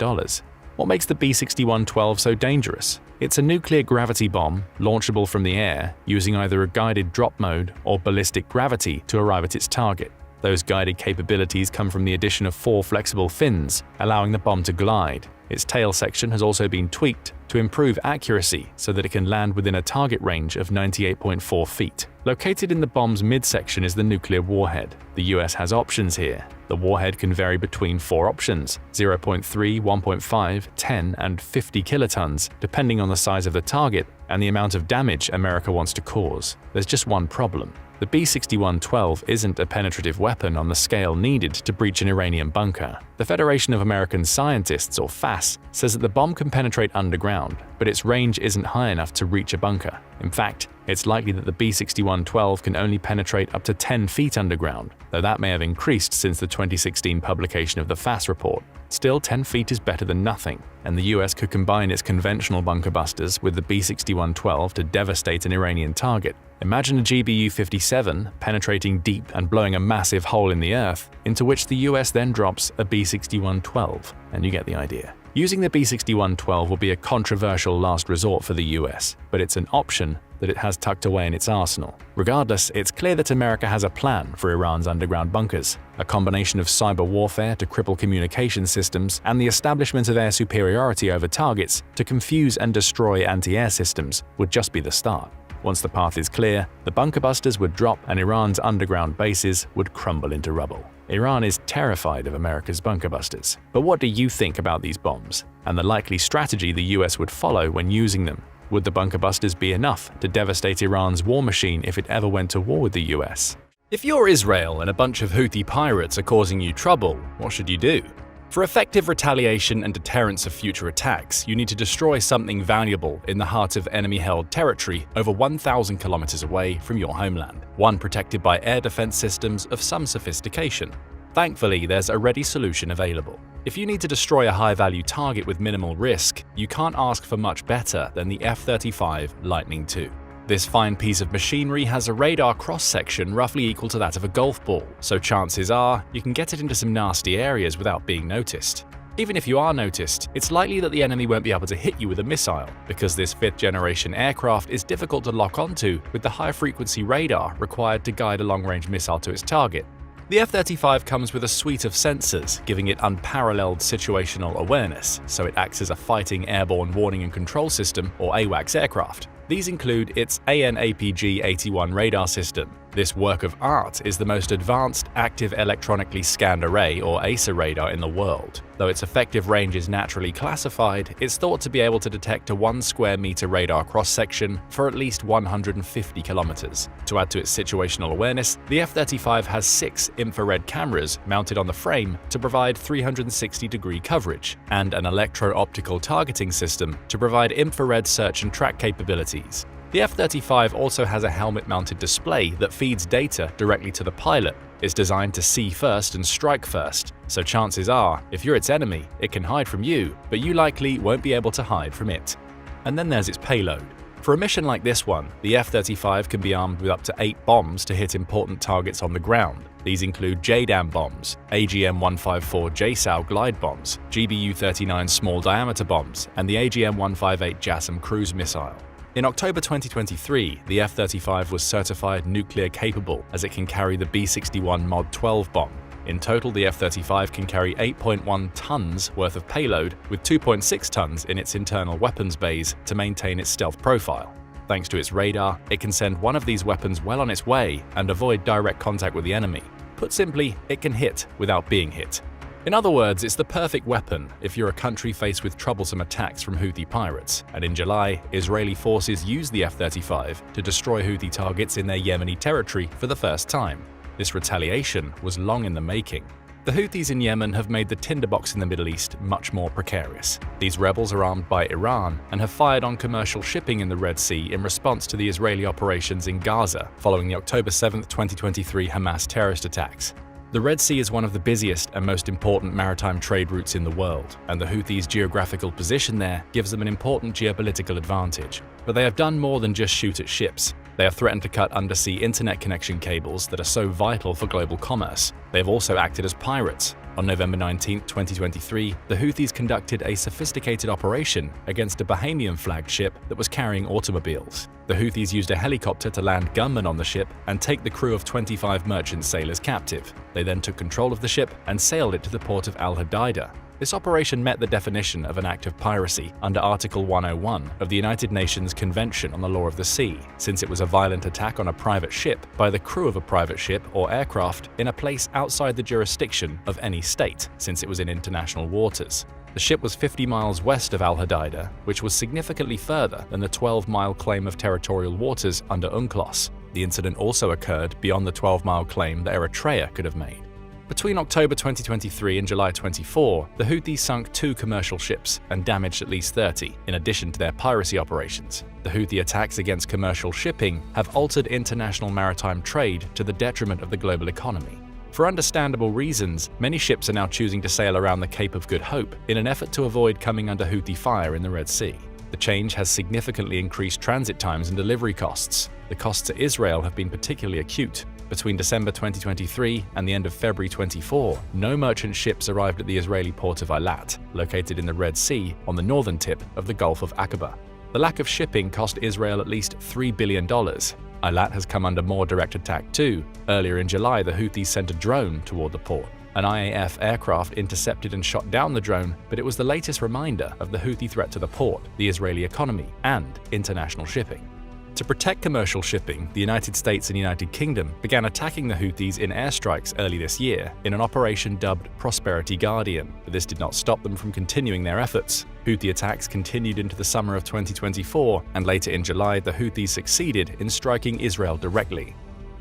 What makes the B-61-12 so dangerous? It's a nuclear gravity bomb, launchable from the air, using either a guided drop mode or ballistic gravity to arrive at its target. Those guided capabilities come from the addition of 4 flexible fins, allowing the bomb to glide. Its tail section has also been tweaked to improve accuracy so that it can land within a target range of 98.4 feet. Located in the bomb's midsection is the nuclear warhead. The US has options here. The warhead can vary between 4 options: 0.3, 1.5, 10, and 50 kilotons, depending on the size of the target and the amount of damage America wants to cause. There's just one problem. The B-6112 isn't a penetrative weapon on the scale needed to breach an Iranian bunker. The Federation of American Scientists, or FAS, says that the bomb can penetrate underground, but its range isn't high enough to reach a bunker. In fact, it's likely that the B-6112 can only penetrate up to 10 feet underground, though that may have increased since the 2016 publication of the FAS report. Still, 10 feet is better than nothing, and the US could combine its conventional bunker busters with the B-6112 to devastate an Iranian target. Imagine a GBU-57 penetrating deep and blowing a massive hole in the earth, into which the US then drops a B-6112, and you get the idea. Using the B-6112 will be a controversial last resort for the US, but it's an option that it has tucked away in its arsenal. Regardless, it's clear that America has a plan for Iran's underground bunkers. A combination of cyber warfare to cripple communication systems and the establishment of air superiority over targets to confuse and destroy anti-air systems would just be the start. Once the path is clear, the bunker busters would drop and Iran's underground bases would crumble into rubble. Iran is terrified of America's bunker busters. But what do you think about these bombs, and the likely strategy the US would follow when using them? Would the bunker busters be enough to devastate Iran's war machine if it ever went to war with the US? If you're Israel and a bunch of Houthi pirates are causing you trouble, what should you do? For effective retaliation and deterrence of future attacks, you need to destroy something valuable in the heart of enemy-held territory over 1,000 kilometers away from your homeland, one protected by air defense systems of some sophistication. Thankfully, there's a ready solution available. If you need to destroy a high-value target with minimal risk, you can't ask for much better than the F-35 Lightning II. This fine piece of machinery has a radar cross-section roughly equal to that of a golf ball, so chances are you can get it into some nasty areas without being noticed. Even if you are noticed, it's likely that the enemy won't be able to hit you with a missile, because this 5th-generation aircraft is difficult to lock onto with the high-frequency radar required to guide a long-range missile to its target. The F-35 comes with a suite of sensors, giving it unparalleled situational awareness, so it acts as a fighting airborne warning and control system, or AWACS aircraft. These include its AN/APG-81 radar system. This work of art is the most advanced active electronically scanned array, or AESA radar, in the world. Though its effective range is naturally classified, it's thought to be able to detect a 1 square meter radar cross-section for at least 150 kilometers. To add to its situational awareness, the F-35 has 6 infrared cameras mounted on the frame to provide 360-degree coverage, and an electro-optical targeting system to provide infrared search and track capabilities. The F-35 also has a helmet-mounted display that feeds data directly to the pilot. It's designed to see first and strike first, so chances are, if you're its enemy, it can hide from you, but you likely won't be able to hide from it. And then there's its payload. For a mission like this one, the F-35 can be armed with up to 8 bombs to hit important targets on the ground. These include JDAM bombs, AGM-154 JSOW glide bombs, GBU-39 small-diameter bombs, and the AGM-158 JASSM cruise missile. In October 2023, the F-35 was certified nuclear capable as it can carry the B-61 Mod 12 bomb. In total, the F-35 can carry 8.1 tons worth of payload, with 2.6 tons in its internal weapons bays to maintain its stealth profile. Thanks to its radar, it can send one of these weapons well on its way and avoid direct contact with the enemy. Put simply, it can hit without being hit. In other words, it's the perfect weapon if you're a country faced with troublesome attacks from Houthi pirates, and in July, Israeli forces used the F-35 to destroy Houthi targets in their Yemeni territory for the first time. This retaliation was long in the making. The Houthis in Yemen have made the tinderbox in the Middle East much more precarious. These rebels are armed by Iran and have fired on commercial shipping in the Red Sea in response to the Israeli operations in Gaza following the October 7, 2023 Hamas terrorist attacks. The Red Sea is one of the busiest and most important maritime trade routes in the world, and the Houthis' geographical position there gives them an important geopolitical advantage. But they have done more than just shoot at ships. They have threatened to cut undersea internet connection cables that are so vital for global commerce. They have also acted as pirates. On November 19, 2023, the Houthis conducted a sophisticated operation against a Bahamian-flagged ship that was carrying automobiles. The Houthis used a helicopter to land gunmen on the ship and take the crew of 25 merchant sailors captive. They then took control of the ship and sailed it to the port of Al-Hodeidah. This operation met the definition of an act of piracy under Article 101 of the United Nations Convention on the Law of the Sea, since it was a violent attack on a private ship by the crew of a private ship or aircraft in a place outside the jurisdiction of any state, since it was in international waters. The ship was 50 miles west of Al-Hodeidah, which was significantly further than the 12-mile claim of territorial waters under UNCLOS. The incident also occurred beyond the 12-mile claim that Eritrea could have made. Between October 2023 and July 24, the Houthis sunk 2 commercial ships and damaged at least 30, in addition to their piracy operations. The Houthi attacks against commercial shipping have altered international maritime trade to the detriment of the global economy. For understandable reasons, many ships are now choosing to sail around the Cape of Good Hope in an effort to avoid coming under Houthi fire in the Red Sea. The change has significantly increased transit times and delivery costs. The costs to Israel have been particularly acute. Between December 2023 and the end of February 24, no merchant ships arrived at the Israeli port of Eilat, located in the Red Sea on the northern tip of the Gulf of Aqaba. The lack of shipping cost Israel at least $3 billion. Eilat has come under more direct attack too. Earlier in July, the Houthis sent a drone toward the port. An IAF aircraft intercepted and shot down the drone, but it was the latest reminder of the Houthi threat to the port, the Israeli economy, and international shipping. To protect commercial shipping, the United States and United Kingdom began attacking the Houthis in airstrikes early this year in an operation dubbed Prosperity Guardian, but this did not stop them from continuing their efforts. Houthi attacks continued into the summer of 2024, and later in July, the Houthis succeeded in striking Israel directly.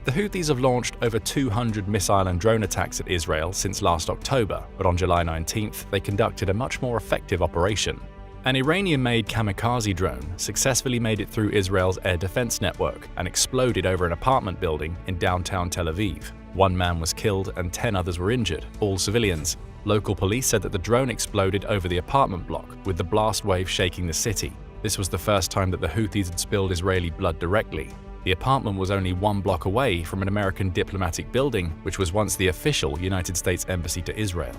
The Houthis have launched over 200 missile and drone attacks at Israel since last October, but on July 19th, they conducted a much more effective operation. An Iranian-made kamikaze drone successfully made it through Israel's air defense network and exploded over an apartment building in downtown Tel Aviv. 1 man was killed and 10 others were injured, all civilians. Local police said that the drone exploded over the apartment block, with the blast wave shaking the city. This was the first time that the Houthis had spilled Israeli blood directly. The apartment was only 1 block away from an American diplomatic building, which was once the official United States embassy to Israel.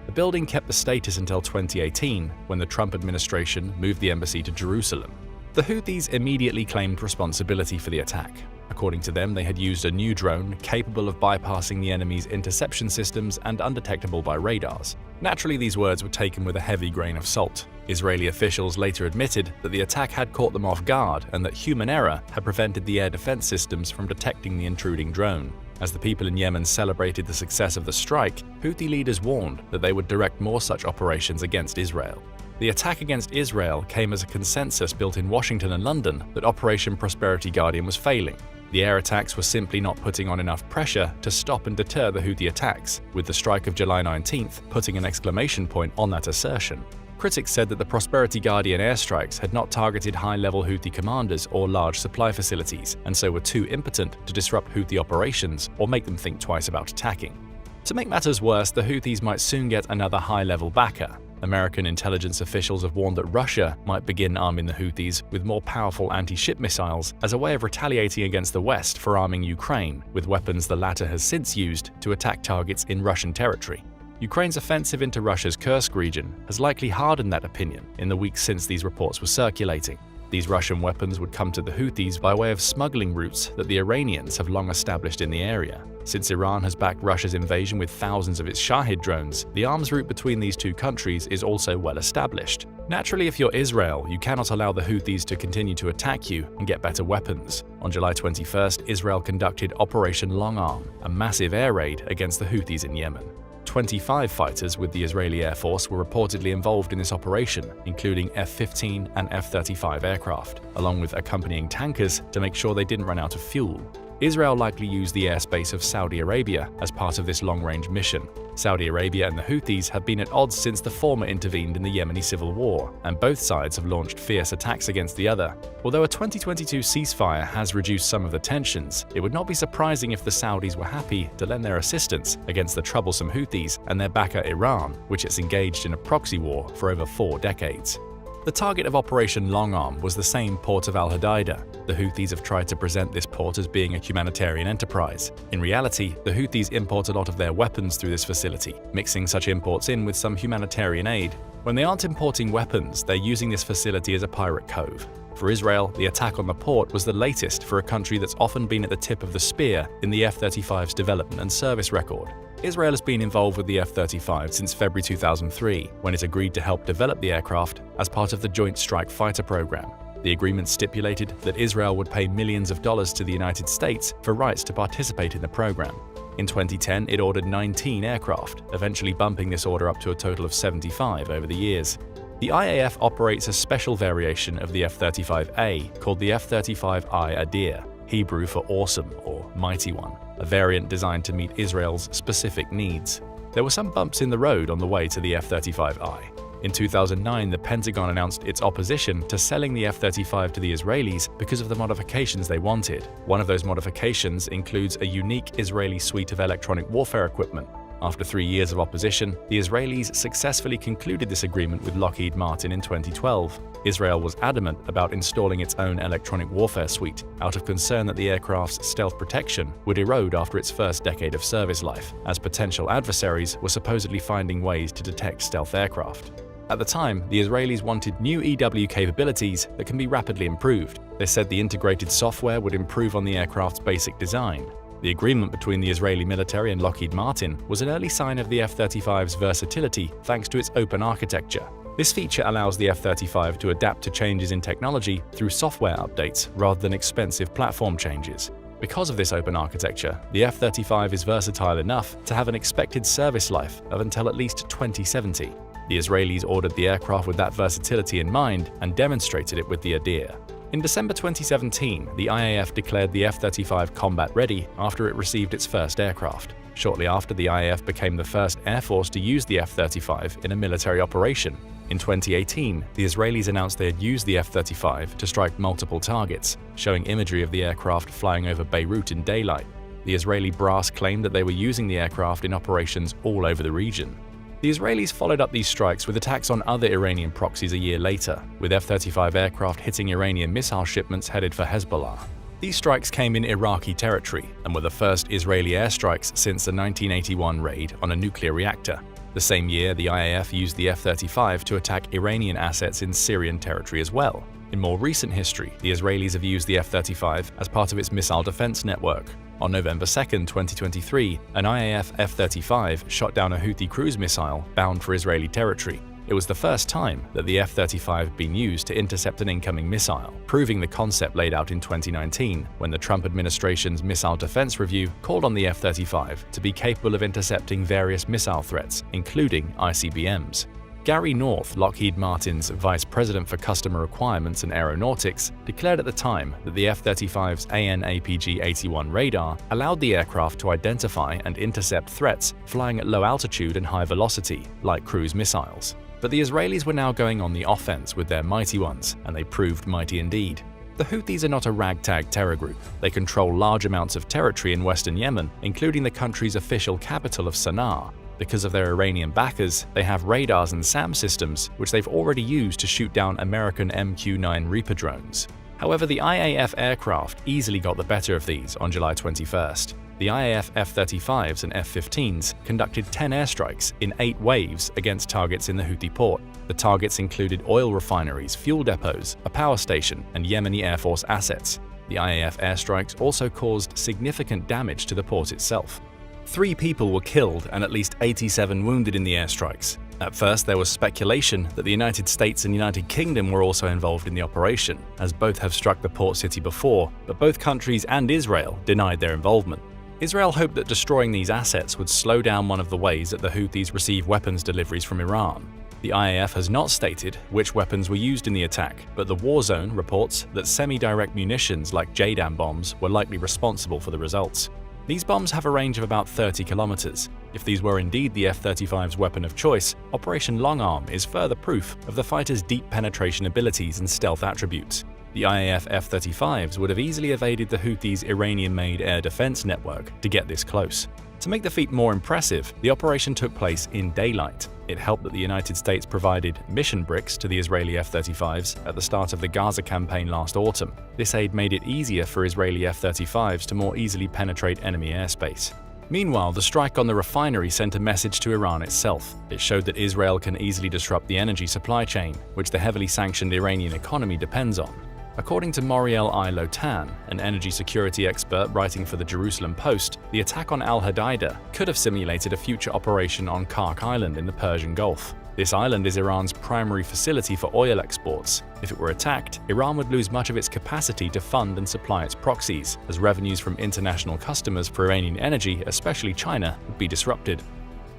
The building kept the status until 2018, when the Trump administration moved the embassy to Jerusalem. The Houthis immediately claimed responsibility for the attack. According to them, they had used a new drone capable of bypassing the enemy's interception systems and undetectable by radars. Naturally, these words were taken with a heavy grain of salt. Israeli officials later admitted that the attack had caught them off guard and that human error had prevented the air defense systems from detecting the intruding drone. As the people in Yemen celebrated the success of the strike, Houthi leaders warned that they would direct more such operations against Israel. The attack against Israel came as a consensus built in Washington and London that Operation Prosperity Guardian was failing. The air attacks were simply not putting on enough pressure to stop and deter the Houthi attacks, with the strike of July 19th putting an exclamation point on that assertion. Critics said that the Prosperity Guardian airstrikes had not targeted high-level Houthi commanders or large supply facilities, and so were too impotent to disrupt Houthi operations or make them think twice about attacking. To make matters worse, the Houthis might soon get another high-level backer. American intelligence officials have warned that Russia might begin arming the Houthis with more powerful anti-ship missiles as a way of retaliating against the West for arming Ukraine with weapons the latter has since used to attack targets in Russian territory. Ukraine's offensive into Russia's Kursk region has likely hardened that opinion in the weeks since these reports were circulating. These Russian weapons would come to the Houthis by way of smuggling routes that the Iranians have long established in the area. Since Iran has backed Russia's invasion with thousands of its Shahid drones, the arms route between these two countries is also well established. Naturally, if you're Israel, you cannot allow the Houthis to continue to attack you and get better weapons. On July 21st, Israel conducted Operation Long Arm, a massive air raid against the Houthis in Yemen. 25 fighters with the Israeli Air Force were reportedly involved in this operation, including F-15 and F-35 aircraft, along with accompanying tankers to make sure they didn't run out of fuel. Israel likely used the airspace of Saudi Arabia as part of this long-range mission. Saudi Arabia and the Houthis have been at odds since the former intervened in the Yemeni civil war, and both sides have launched fierce attacks against the other. Although a 2022 ceasefire has reduced some of the tensions, it would not be surprising if the Saudis were happy to lend their assistance against the troublesome Houthis and their backer Iran, which has engaged in a proxy war for over 4 decades. The target of Operation Long Arm was the same port of Al Hodeida. The Houthis have tried to present this port as being a humanitarian enterprise. In reality, the Houthis import a lot of their weapons through this facility, mixing such imports in with some humanitarian aid. When they aren't importing weapons, they're using this facility as a pirate cove. For Israel, the attack on the port was the latest for a country that's often been at the tip of the spear in the F-35's development and service record. Israel has been involved with the F-35 since February 2003, when it agreed to help develop the aircraft as part of the Joint Strike Fighter program. The agreement stipulated that Israel would pay millions of dollars to the United States for rights to participate in the program. In 2010, it ordered 19 aircraft, eventually bumping this order up to a total of 75 over the years. The IAF operates a special variation of the F-35A called the F-35I Adir. Hebrew for awesome or mighty one, a variant designed to meet Israel's specific needs. There were some bumps in the road on the way to the F-35I. In 2009, the Pentagon announced its opposition to selling the F-35 to the Israelis because of the modifications they wanted. One of those modifications includes a unique Israeli suite of electronic warfare equipment. After 3 years of opposition, the Israelis successfully concluded this agreement with Lockheed Martin in 2012. Israel was adamant about installing its own electronic warfare suite, out of concern that the aircraft's stealth protection would erode after its first decade of service life, as potential adversaries were supposedly finding ways to detect stealth aircraft. At the time, the Israelis wanted new EW capabilities that can be rapidly improved. They said the integrated software would improve on the aircraft's basic design. The agreement between the Israeli military and Lockheed Martin was an early sign of the F-35's versatility thanks to its open architecture. This feature allows the F-35 to adapt to changes in technology through software updates rather than expensive platform changes. Because of this open architecture, the F-35 is versatile enough to have an expected service life of until at least 2070. The Israelis ordered the aircraft with that versatility in mind and demonstrated it with the Adir. In December 2017, the IAF declared the F-35 combat-ready after it received its first aircraft. Shortly after, the IAF became the first air force to use the F-35 in a military operation. In 2018, the Israelis announced they had used the F-35 to strike multiple targets, showing imagery of the aircraft flying over Beirut in daylight. The Israeli brass claimed that they were using the aircraft in operations all over the region. The Israelis followed up these strikes with attacks on other Iranian proxies a year later, with F-35 aircraft hitting Iranian missile shipments headed for Hezbollah. These strikes came in Iraqi territory and were the first Israeli airstrikes since the 1981 raid on a nuclear reactor. The same year, the IAF used the F-35 to attack Iranian assets in Syrian territory as well. In more recent history, the Israelis have used the F-35 as part of its missile defense network. On November 2, 2023, an IAF F-35 shot down a Houthi cruise missile bound for Israeli territory. It was the first time that the F-35 had been used to intercept an incoming missile, proving the concept laid out in 2019 when the Trump administration's Missile Defense Review called on the F-35 to be capable of intercepting various missile threats, including ICBMs. Gary North, Lockheed Martin's Vice President for Customer Requirements and Aeronautics, declared at the time that the F-35's AN/APG-81 radar allowed the aircraft to identify and intercept threats flying at low altitude and high velocity, like cruise missiles. But the Israelis were now going on the offense with their mighty ones, and they proved mighty indeed. The Houthis are not a ragtag terror group. They control large amounts of territory in western Yemen, including the country's official capital of Sana'a. Because of their Iranian backers, they have radars and SAM systems, which they've already used to shoot down American MQ-9 Reaper drones. However, the IAF aircraft easily got the better of these on July 21st. The IAF F-35s and F-15s conducted 10 airstrikes in 8 waves against targets in the Houthi port. The targets included oil refineries, fuel depots, a power station, and Yemeni Air Force assets. The IAF airstrikes also caused significant damage to the port itself. 3 people were killed and at least 87 wounded in the airstrikes. At first, there was speculation that the United States and United Kingdom were also involved in the operation, as both have struck the port city before, but both countries and Israel denied their involvement. Israel hoped that destroying these assets would slow down one of the ways that the Houthis receive weapons deliveries from Iran. The IAF has not stated which weapons were used in the attack, but the War Zone reports that semi-direct munitions like JDAM bombs were likely responsible for the results. These bombs have a range of about 30 kilometers. If these were indeed the F-35's weapon of choice, Operation Long Arm is further proof of the fighter's deep penetration abilities and stealth attributes. The IAF F-35s would have easily evaded the Houthis' Iranian-made air defense network to get this close. To make the feat more impressive, the operation took place in daylight. It helped that the United States provided mission bricks to the Israeli F-35s at the start of the Gaza campaign last autumn. This aid made it easier for Israeli F-35s to more easily penetrate enemy airspace. Meanwhile, the strike on the refinery sent a message to Iran itself. It showed that Israel can easily disrupt the energy supply chain, which the heavily sanctioned Iranian economy depends on. According to Moriel I. Lotan, an energy security expert writing for the Jerusalem Post, the attack on Al Hodeidah could have simulated a future operation on Kark Island in the Persian Gulf. This island is Iran's primary facility for oil exports. If it were attacked, Iran would lose much of its capacity to fund and supply its proxies, as revenues from international customers for Iranian energy, especially China, would be disrupted.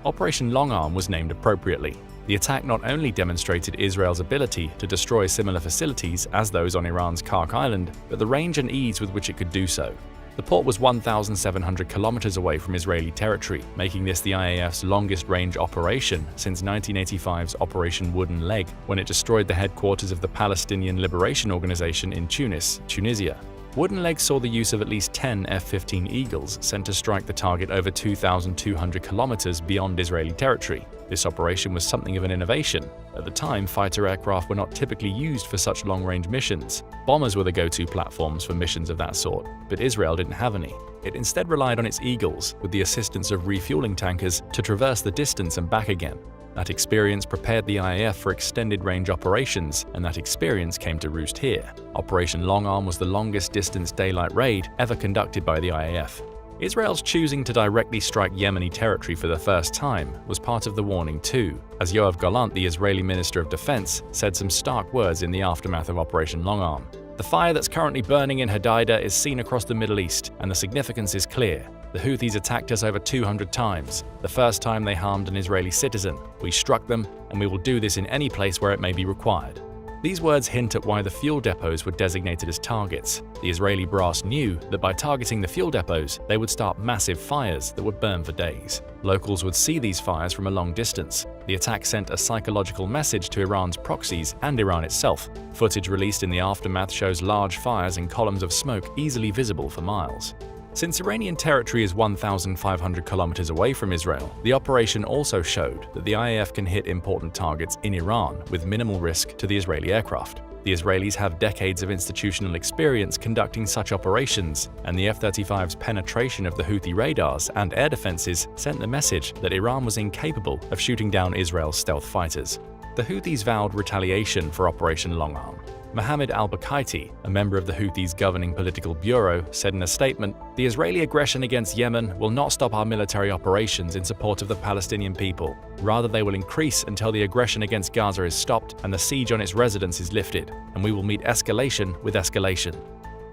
Operation Long Arm was named appropriately. The attack not only demonstrated Israel's ability to destroy similar facilities as those on Iran's Kark Island, but the range and ease with which it could do so. The port was 1,700 kilometers away from Israeli territory, making this the IAF's longest-range operation since 1985's Operation Wooden Leg, when it destroyed the headquarters of the Palestinian Liberation Organization in Tunis, Tunisia. Wooden Leg saw the use of at least 10 F-15 Eagles sent to strike the target over 2,200 kilometers beyond Israeli territory. This operation was something of an innovation. At the time, fighter aircraft were not typically used for such long-range missions. Bombers were the go-to platforms for missions of that sort, but Israel didn't have any. It instead relied on its Eagles, with the assistance of refueling tankers, to traverse the distance and back again. That experience prepared the IAF for extended-range operations, and that experience came to roost here. Operation Long Arm was the longest-distance daylight raid ever conducted by the IAF. Israel's choosing to directly strike Yemeni territory for the first time was part of the warning too, as Yoav Gallant, the Israeli Minister of Defense, said some stark words in the aftermath of Operation Long Arm. The fire that's currently burning in Hodeidah is seen across the Middle East, and the significance is clear. The Houthis attacked us over 200 times. The first time they harmed an Israeli citizen. We struck them, and we will do this in any place where it may be required. These words hint at why the fuel depots were designated as targets. The Israeli brass knew that by targeting the fuel depots, they would start massive fires that would burn for days. Locals would see these fires from a long distance. The attack sent a psychological message to Iran's proxies and Iran itself. Footage released in the aftermath shows large fires and columns of smoke easily visible for miles. Since Iranian territory is 1,500 kilometers away from Israel, the operation also showed that the IAF can hit important targets in Iran with minimal risk to the Israeli aircraft. The Israelis have decades of institutional experience conducting such operations, and the F-35's penetration of the Houthi radars and air defenses sent the message that Iran was incapable of shooting down Israel's stealth fighters. The Houthis vowed retaliation for Operation Long Arm. Mohammed al-Bakaiti, a member of the Houthis' governing political bureau, said in a statement, "The Israeli aggression against Yemen will not stop our military operations in support of the Palestinian people. Rather, they will increase until the aggression against Gaza is stopped and the siege on its residents is lifted, and we will meet escalation with escalation."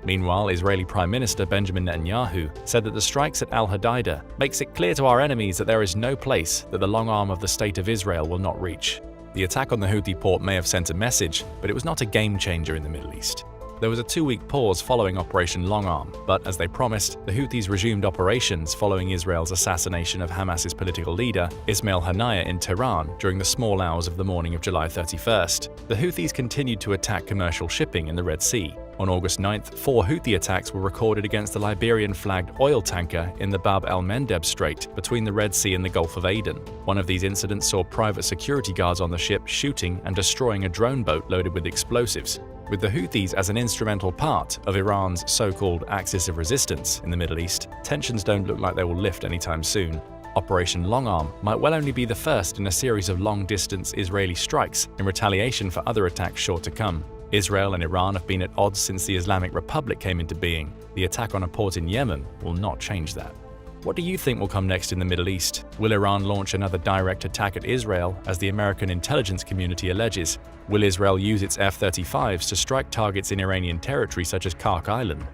Meanwhile, Israeli Prime Minister Benjamin Netanyahu said that the strikes at al-Hodeidah makes it clear to our enemies that there is no place that the long arm of the State of Israel will not reach. The attack on the Houthi port may have sent a message, but it was not a game-changer in the Middle East. There was a 2-week pause following Operation Long Arm, but as they promised, the Houthis resumed operations following Israel's assassination of Hamas's political leader, Ismail Haniyeh, in Tehran during the small hours of the morning of July 31st. The Houthis continued to attack commercial shipping in the Red Sea. On August 9th, 4 Houthi attacks were recorded against the Liberian-flagged oil tanker in the Bab el-Mandeb Strait between the Red Sea and the Gulf of Aden. One of these incidents saw private security guards on the ship shooting and destroying a drone boat loaded with explosives. With the Houthis as an instrumental part of Iran's so-called axis of resistance in the Middle East, tensions don't look like they will lift anytime soon. Operation Long Arm might well only be the first in a series of long-distance Israeli strikes in retaliation for other attacks sure to come. Israel and Iran have been at odds since the Islamic Republic came into being. The attack on a port in Yemen will not change that. What do you think will come next in the Middle East? Will Iran launch another direct attack at Israel, as the American intelligence community alleges? Will Israel use its F-35s to strike targets in Iranian territory such as Kark Island?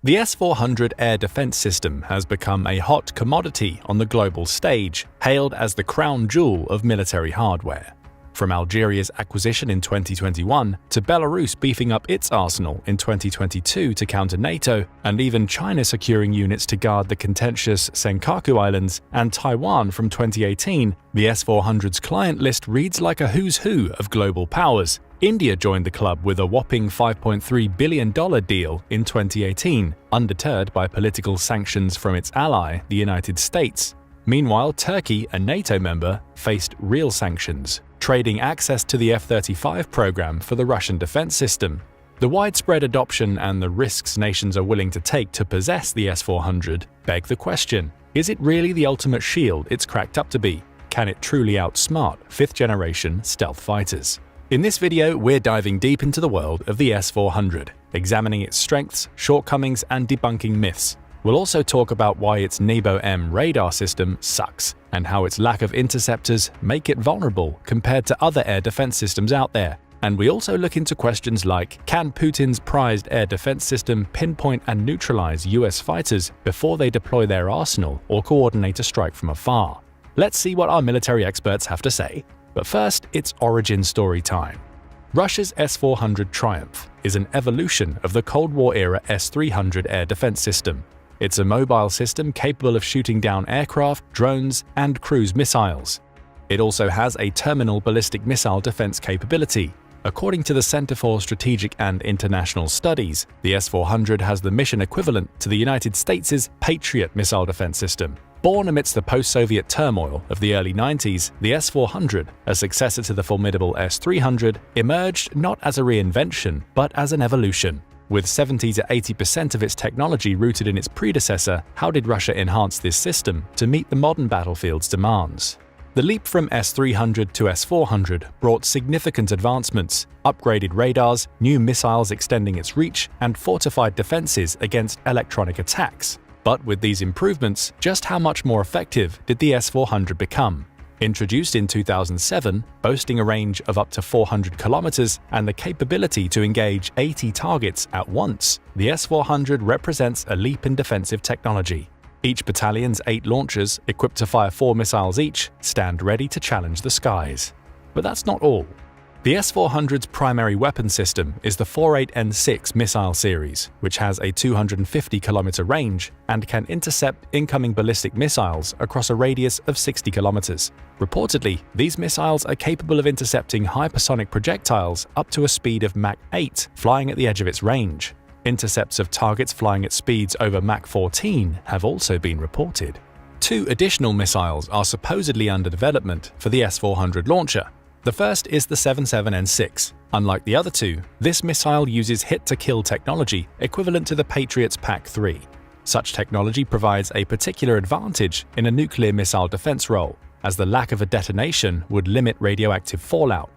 The S-400 air defense system has become a hot commodity on the global stage, hailed as the crown jewel of military hardware. From Algeria's acquisition in 2021 to Belarus beefing up its arsenal in 2022 to counter NATO, and even China securing units to guard the contentious Senkaku Islands and Taiwan from 2018, the S-400's client list reads like a who's who of global powers. India joined the club with a whopping $5.3 billion deal in 2018, undeterred by political sanctions from its ally, the United States. Meanwhile, Turkey, a NATO member, faced real sanctions, trading access to the F-35 program for the Russian defense system. The widespread adoption and the risks nations are willing to take to possess the S-400 beg the question, is it really the ultimate shield it's cracked up to be? Can it truly outsmart 5th-generation stealth fighters? In this video, we're diving deep into the world of the S-400, examining its strengths, shortcomings, and debunking myths. We'll also talk about why its Nabo-M radar system sucks, and how its lack of interceptors make it vulnerable compared to other air defense systems out there. And we also look into questions like, can Putin's prized air defense system pinpoint and neutralize US fighters before they deploy their arsenal or coordinate a strike from afar? Let's see what our military experts have to say. But first, it's origin story time. Russia's S-400 Triumph is an evolution of the Cold War-era S-300 air defense system. It's a mobile system capable of shooting down aircraft, drones, and cruise missiles. It also has a terminal ballistic missile defense capability. According to the Center for Strategic and International Studies, the S-400 has the mission equivalent to the United States' Patriot missile defense system. Born amidst the post-Soviet turmoil of the early 90s, the S-400, a successor to the formidable S-300, emerged not as a reinvention, but as an evolution. With 70 to 80% of its technology rooted in its predecessor, how did Russia enhance this system to meet the modern battlefield's demands? The leap from S-300 to S-400 brought significant advancements, upgraded radars, new missiles extending its reach, and fortified defenses against electronic attacks. But with these improvements, just how much more effective did the S-400 become? Introduced in 2007, boasting a range of up to 400 kilometers and the capability to engage 80 targets at once, the S-400 represents a leap in defensive technology. Each battalion's 8 launchers, equipped to fire 4 missiles each, stand ready to challenge the skies. But that's not all. The S-400's primary weapon system is the 48N6 missile series, which has a 250-kilometer range and can intercept incoming ballistic missiles across a radius of 60 kilometers. Reportedly, these missiles are capable of intercepting hypersonic projectiles up to a speed of Mach 8, flying at the edge of its range. Intercepts of targets flying at speeds over Mach 14 have also been reported. 2 additional missiles are supposedly under development for the S-400 launcher. The first is the 77N6. Unlike the other 2, this missile uses hit-to-kill technology equivalent to the Patriot's PAC-3. Such technology provides a particular advantage in a nuclear missile defense role, as the lack of a detonation would limit radioactive fallout.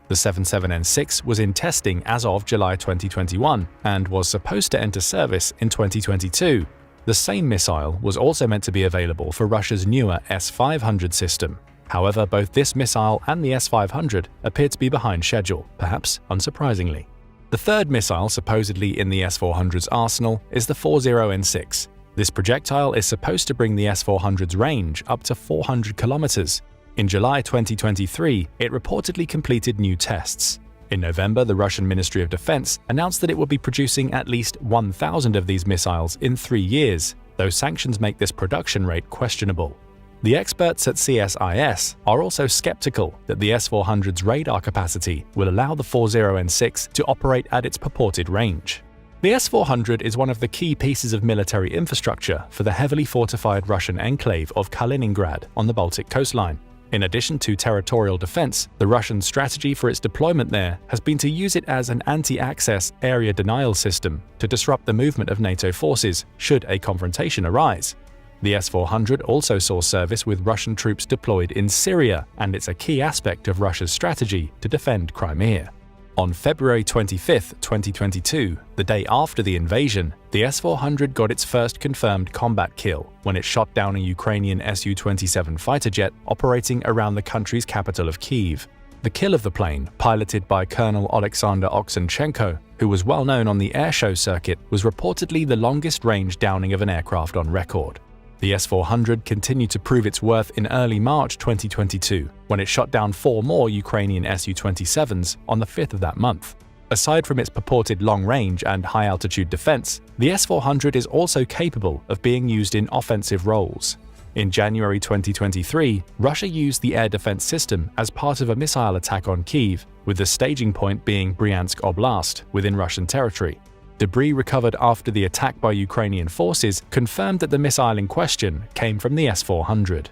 The 77N6 was in testing as of July 2021 and was supposed to enter service in 2022. The same missile was also meant to be available for Russia's newer S-500 system. However, both this missile and the S-500 appear to be behind schedule, perhaps unsurprisingly. The third missile supposedly in the S-400's arsenal is the 40N6. This projectile is supposed to bring the S-400's range up to 400 kilometers. In July 2023, it reportedly completed new tests. In November, the Russian Ministry of Defense announced that it would be producing at least 1,000 of these missiles in 3 years, though sanctions make this production rate questionable. The experts at CSIS are also skeptical that the S-400's radar capacity will allow the 40N6 to operate at its purported range. The S-400 is one of the key pieces of military infrastructure for the heavily fortified Russian enclave of Kaliningrad on the Baltic coastline. In addition to territorial defense, the Russian strategy for its deployment there has been to use it as an anti-access area denial system to disrupt the movement of NATO forces should a confrontation arise. The S-400 also saw service with Russian troops deployed in Syria, and it's a key aspect of Russia's strategy to defend Crimea. On February 25, 2022, the day after the invasion, the S-400 got its first confirmed combat kill when it shot down a Ukrainian Su-27 fighter jet operating around the country's capital of Kyiv. The kill of the plane, piloted by Colonel Alexander Oksenchenko, who was well known on the airshow circuit, was reportedly the longest-range downing of an aircraft on record. The S-400 continued to prove its worth in early March 2022, when it shot down 4 more Ukrainian Su-27s on the 5th of that month. Aside from its purported long-range and high-altitude defense, the S-400 is also capable of being used in offensive roles. In January 2023, Russia used the air defense system as part of a missile attack on Kyiv, with the staging point being Bryansk Oblast within Russian territory. Debris recovered after the attack by Ukrainian forces confirmed that the missile in question came from the S-400.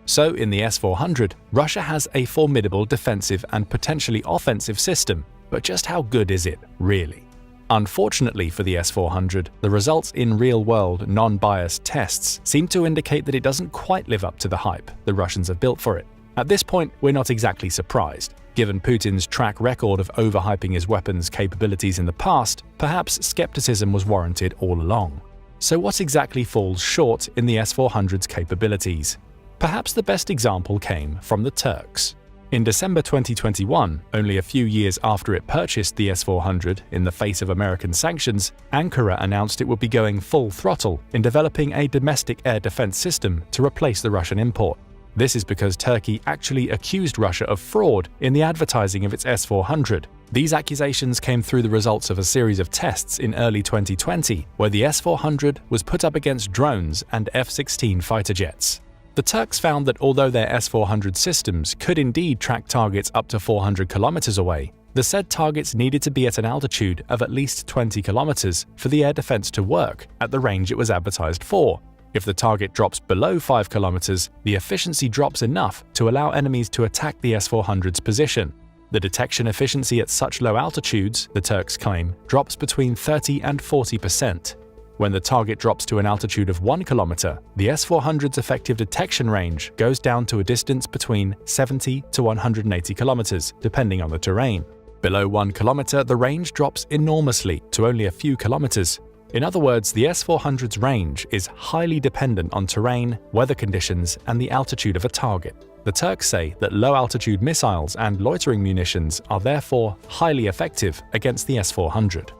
So in the S-400, Russia has a formidable defensive and potentially offensive system, but just how good is it, really? Unfortunately for the S-400, the results in real-world, non-biased tests seem to indicate that it doesn't quite live up to the hype the Russians have built for it. At this point, we're not exactly surprised. Given Putin's track record of overhyping his weapons' capabilities in the past, perhaps skepticism was warranted all along. So what exactly falls short in the S-400's capabilities? Perhaps the best example came from the Turks. In December 2021, only a few years after it purchased the S-400 in the face of American sanctions, Ankara announced it would be going full throttle in developing a domestic air defense system to replace the Russian import. This is because Turkey actually accused Russia of fraud in the advertising of its S-400. These accusations came through the results of a series of tests in early 2020, where the S-400 was put up against drones and F-16 fighter jets. The Turks found that although their S-400 systems could indeed track targets up to 400 kilometers away, the said targets needed to be at an altitude of at least 20 kilometers for the air defense to work at the range it was advertised for. If the target drops below 5 kilometers, the efficiency drops enough to allow enemies to attack the S-400's position. The detection efficiency at such low altitudes, the Turks claim, drops between 30 and 40%. When the target drops to an altitude of 1 kilometer, the S-400's effective detection range goes down to a distance between 70 to 180 kilometers, depending on the terrain. Below 1 kilometer, the range drops enormously to only a few kilometers. In other words, the S-400's range is highly dependent on terrain, weather conditions, and the altitude of a target. The Turks say that low-altitude missiles and loitering munitions are therefore highly effective against the S-400.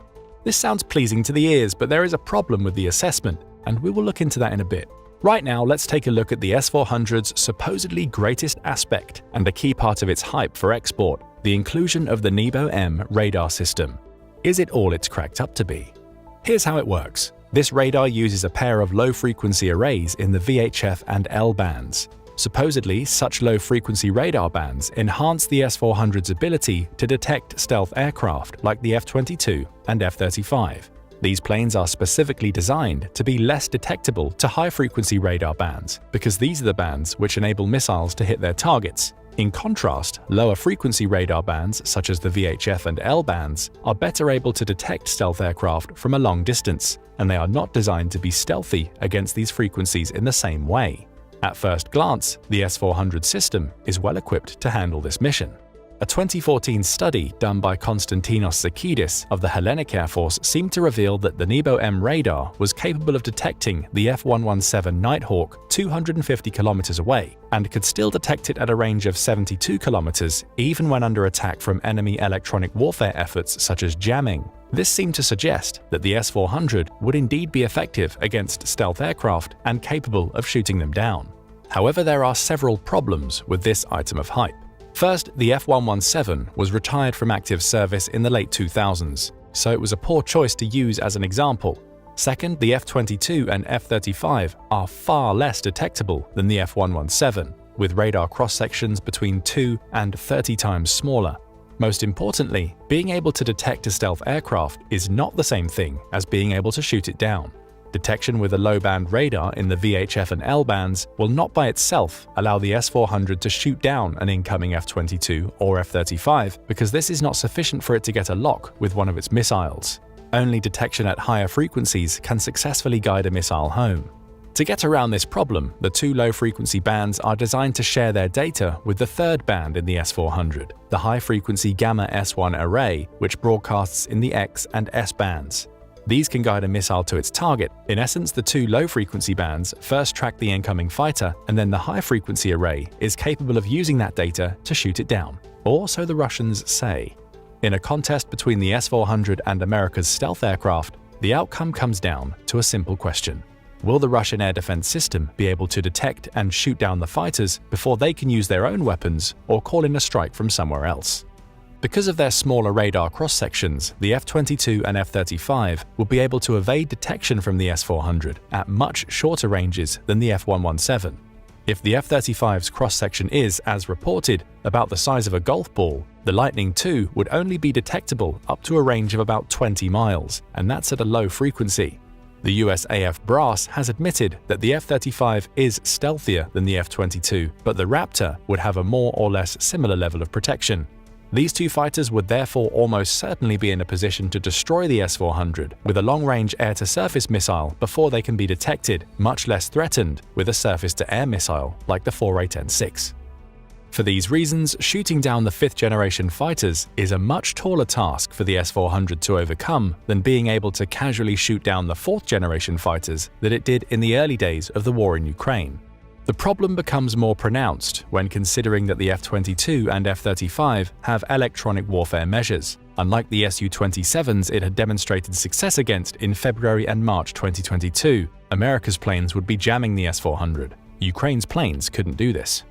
This sounds pleasing to the ears, but there is a problem with the assessment, and we will look into that in a bit. Right now, let's take a look at the S-400's supposedly greatest aspect and a key part of its hype for export, the inclusion of the NEBO-M radar system. Is it all it's cracked up to be? Here's how it works. This radar uses a pair of low-frequency arrays in the VHF and L bands. Supposedly, such low-frequency radar bands enhance the S-400's ability to detect stealth aircraft like the F-22 and F-35. These planes are specifically designed to be less detectable to high-frequency radar bands because these are the bands which enable missiles to hit their targets. In contrast, lower-frequency radar bands, such as the VHF and L bands, are better able to detect stealth aircraft from a long distance, and they are not designed to be stealthy against these frequencies in the same way. At first glance, the S-400 system is well equipped to handle this mission. A 2014 study done by Konstantinos Zakidis of the Hellenic Air Force seemed to reveal that the NEBO-M radar was capable of detecting the F-117 Nighthawk 250 kilometers away and could still detect it at a range of 72 kilometers even when under attack from enemy electronic warfare efforts such as jamming. This seemed to suggest that the S-400 would indeed be effective against stealth aircraft and capable of shooting them down. However, there are several problems with this item of hype. First, the F-117 was retired from active service in the late 2000s, so it was a poor choice to use as an example. Second, the F-22 and F-35 are far less detectable than the F-117, with radar cross-sections between 2 and 30 times smaller. Most importantly, being able to detect a stealth aircraft is not the same thing as being able to shoot it down. Detection with a low-band radar in the VHF and L bands will not by itself allow the S-400 to shoot down an incoming F-22 or F-35 because this is not sufficient for it to get a lock with one of its missiles. Only detection at higher frequencies can successfully guide a missile home. To get around this problem, the two low-frequency bands are designed to share their data with the third band in the S-400, the high-frequency Gamma S1 array, which broadcasts in the X and S bands. These can guide a missile to its target. In essence, the two low-frequency bands first track the incoming fighter, and then the high-frequency array is capable of using that data to shoot it down, or so the Russians say. In a contest between the S-400 and America's stealth aircraft, the outcome comes down to a simple question. Will the Russian air defense system be able to detect and shoot down the fighters before they can use their own weapons or call in a strike from somewhere else? Because of their smaller radar cross-sections, the F-22 and F-35 will be able to evade detection from the S-400 at much shorter ranges than the F-117. If the F-35's cross-section is, as reported, about the size of a golf ball, the Lightning II would only be detectable up to a range of about 20 miles, and that's at a low frequency. The USAF brass has admitted that the F-35 is stealthier than the F-22, but the Raptor would have a more or less similar level of protection. These two fighters would therefore almost certainly be in a position to destroy the S-400 with a long-range air-to-surface missile before they can be detected, much less threatened with a surface-to-air missile like the 4A-10-6. For these reasons, shooting down the fifth-generation fighters is a much taller task for the S-400 to overcome than being able to casually shoot down the fourth-generation fighters that it did in the early days of the war in Ukraine. The problem becomes more pronounced when considering that the F-22 and F-35 have electronic warfare measures. Unlike the Su-27s it had demonstrated success against in February and March 2022, America's planes would be jamming the S-400. Ukraine's planes couldn't do this.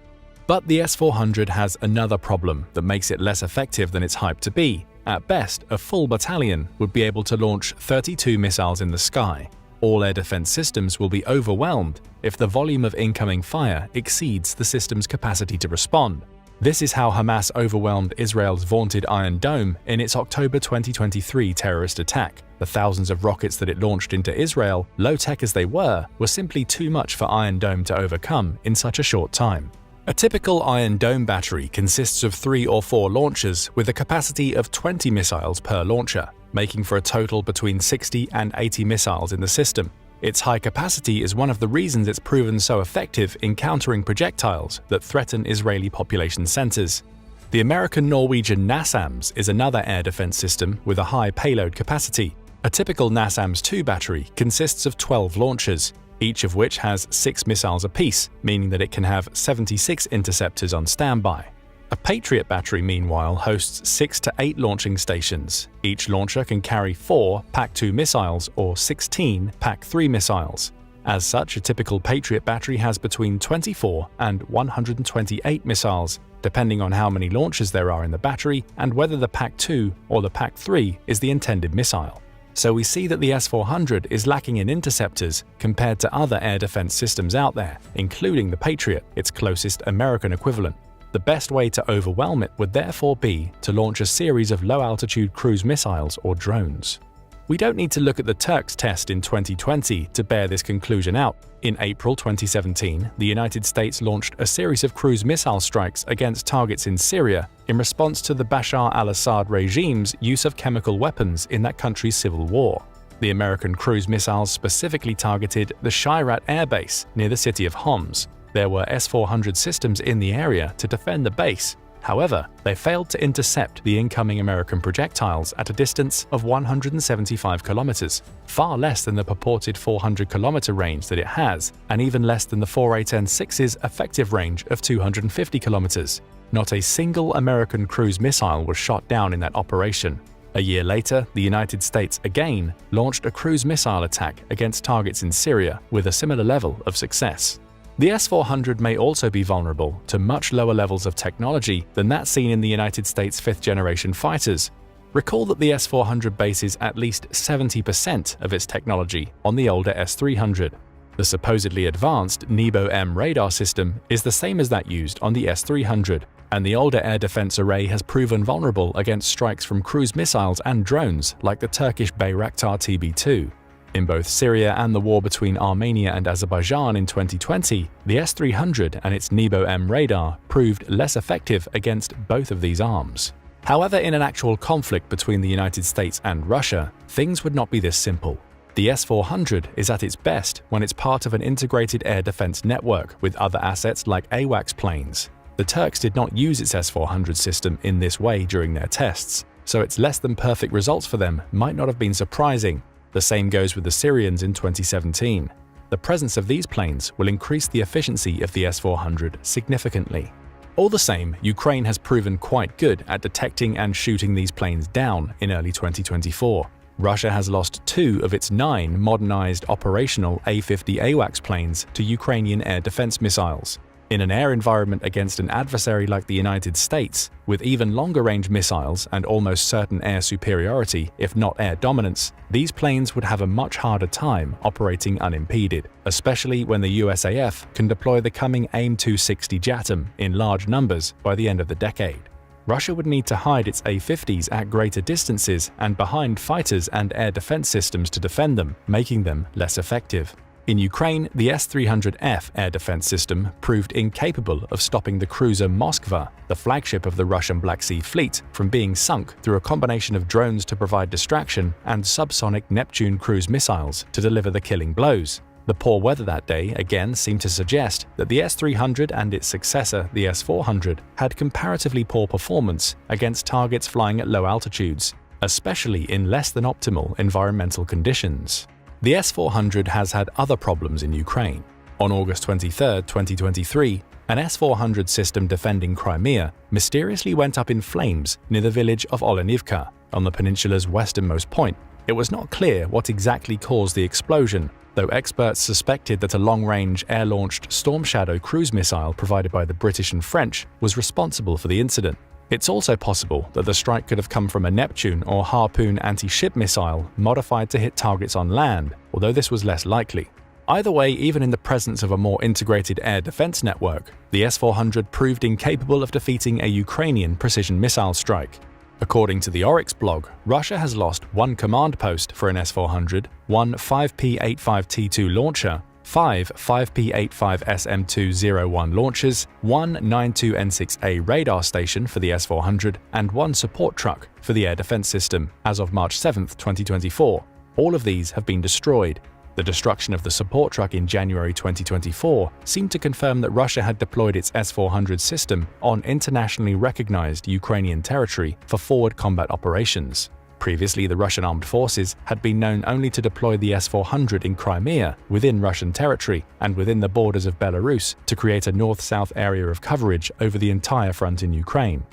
But the S-400 has another problem that makes it less effective than it's hyped to be. At best, a full battalion would be able to launch 32 missiles in the sky. All air defense systems will be overwhelmed if the volume of incoming fire exceeds the system's capacity to respond. This is how Hamas overwhelmed Israel's vaunted Iron Dome in its October 2023 terrorist attack. The thousands of rockets that it launched into Israel, low-tech as they were simply too much for Iron Dome to overcome in such a short time. A typical Iron Dome battery consists of 3 or 4 launchers with a capacity of 20 missiles per launcher, making for a total between 60 and 80 missiles in the system. Its high capacity is one of the reasons it's proven so effective in countering projectiles that threaten Israeli population centers. The American-Norwegian NASAMS is another air defense system with a high payload capacity. A typical NASAMS-2 battery consists of 12 launchers, each of which has 6 missiles apiece, meaning that it can have 76 interceptors on standby. A Patriot battery, meanwhile, hosts 6 to 8 launching stations. Each launcher can carry 4 PAC-2 missiles or 16 PAC-3 missiles. As such, a typical Patriot battery has between 24 and 128 missiles, depending on how many launchers there are in the battery and whether the PAC-2 or the PAC-3 is the intended missile. So we see that the S-400 is lacking in interceptors compared to other air defense systems out there, including the Patriot, its closest American equivalent. The best way to overwhelm it would therefore be to launch a series of low-altitude cruise missiles or drones. We don't need to look at the Turks' test in 2020 to bear this conclusion out. In April 2017, the United States launched a series of cruise missile strikes against targets in Syria in response to the Bashar al-Assad regime's use of chemical weapons in that country's civil war. The American cruise missiles specifically targeted the Shayrat Air Base near the city of Homs. There were S-400 systems in the area to defend the base. However, they failed to intercept the incoming American projectiles at a distance of 175 kilometers, far less than the purported 400-kilometer range that it has, and even less than the 4A-10-6's effective range of 250 kilometers. Not a single American cruise missile was shot down in that operation. A year later, the United States again launched a cruise missile attack against targets in Syria with a similar level of success. The S-400 may also be vulnerable to much lower levels of technology than that seen in the United States' 5th-generation fighters. Recall that the S-400 bases at least 70% of its technology on the older S-300. The supposedly advanced NEBO-M radar system is the same as that used on the S-300, and the older air defense array has proven vulnerable against strikes from cruise missiles and drones like the Turkish Bayraktar TB2. In both Syria and the war between Armenia and Azerbaijan in 2020, the S-300 and its NEBO-M radar proved less effective against both of these arms. However, in an actual conflict between the United States and Russia, things would not be this simple. The S-400 is at its best when it's part of an integrated air defense network with other assets like AWACS planes. The Turks did not use its S-400 system in this way during their tests, so its less than perfect results for them might not have been surprising. The same goes with the Syrians in 2017. The presence of these planes will increase the efficiency of the S-400 significantly. All the same, Ukraine has proven quite good at detecting and shooting these planes down in early 2024. Russia has lost 2 of its 9 modernized operational A-50 AWACS planes to Ukrainian air defense missiles. In an air environment against an adversary like the United States, with even longer-range missiles and almost certain air superiority, if not air dominance, these planes would have a much harder time operating unimpeded, especially when the USAF can deploy the coming AIM-260 JATM in large numbers by the end of the decade. Russia would need to hide its A-50s at greater distances and behind fighters and air defense systems to defend them, making them less effective. In Ukraine, the S-300F air defense system proved incapable of stopping the cruiser Moskva, the flagship of the Russian Black Sea Fleet, from being sunk through a combination of drones to provide distraction and subsonic Neptune cruise missiles to deliver the killing blows. The poor weather that day again seemed to suggest that the S-300 and its successor, the S-400, had comparatively poor performance against targets flying at low altitudes, especially in less than optimal environmental conditions. The S-400 has had other problems in Ukraine. On August 23, 2023, an S-400 system defending Crimea mysteriously went up in flames near the village of Olenivka, on the peninsula's westernmost point. It was not clear what exactly caused the explosion, though experts suspected that a long-range air-launched Storm Shadow cruise missile provided by the British and French was responsible for the incident. It's also possible that the strike could have come from a Neptune or Harpoon anti-ship missile modified to hit targets on land, although this was less likely. Either way, even in the presence of a more integrated air defense network, the S-400 proved incapable of defeating a Ukrainian precision missile strike. According to the Oryx blog, Russia has lost one command post for an S-400, one 5P-85T2 launcher, 5 5P-85SM201 launchers, one 92N6A radar station for the S-400, and one support truck for the air defense system as of March 7, 2024. All of these have been destroyed. The destruction of the support truck in January 2024 seemed to confirm that Russia had deployed its S-400 system on internationally recognized Ukrainian territory for forward combat operations. Previously, the Russian armed forces had been known only to deploy the S-400 in Crimea within Russian territory and within the borders of Belarus to create a north-south area of coverage over the entire front in Ukraine.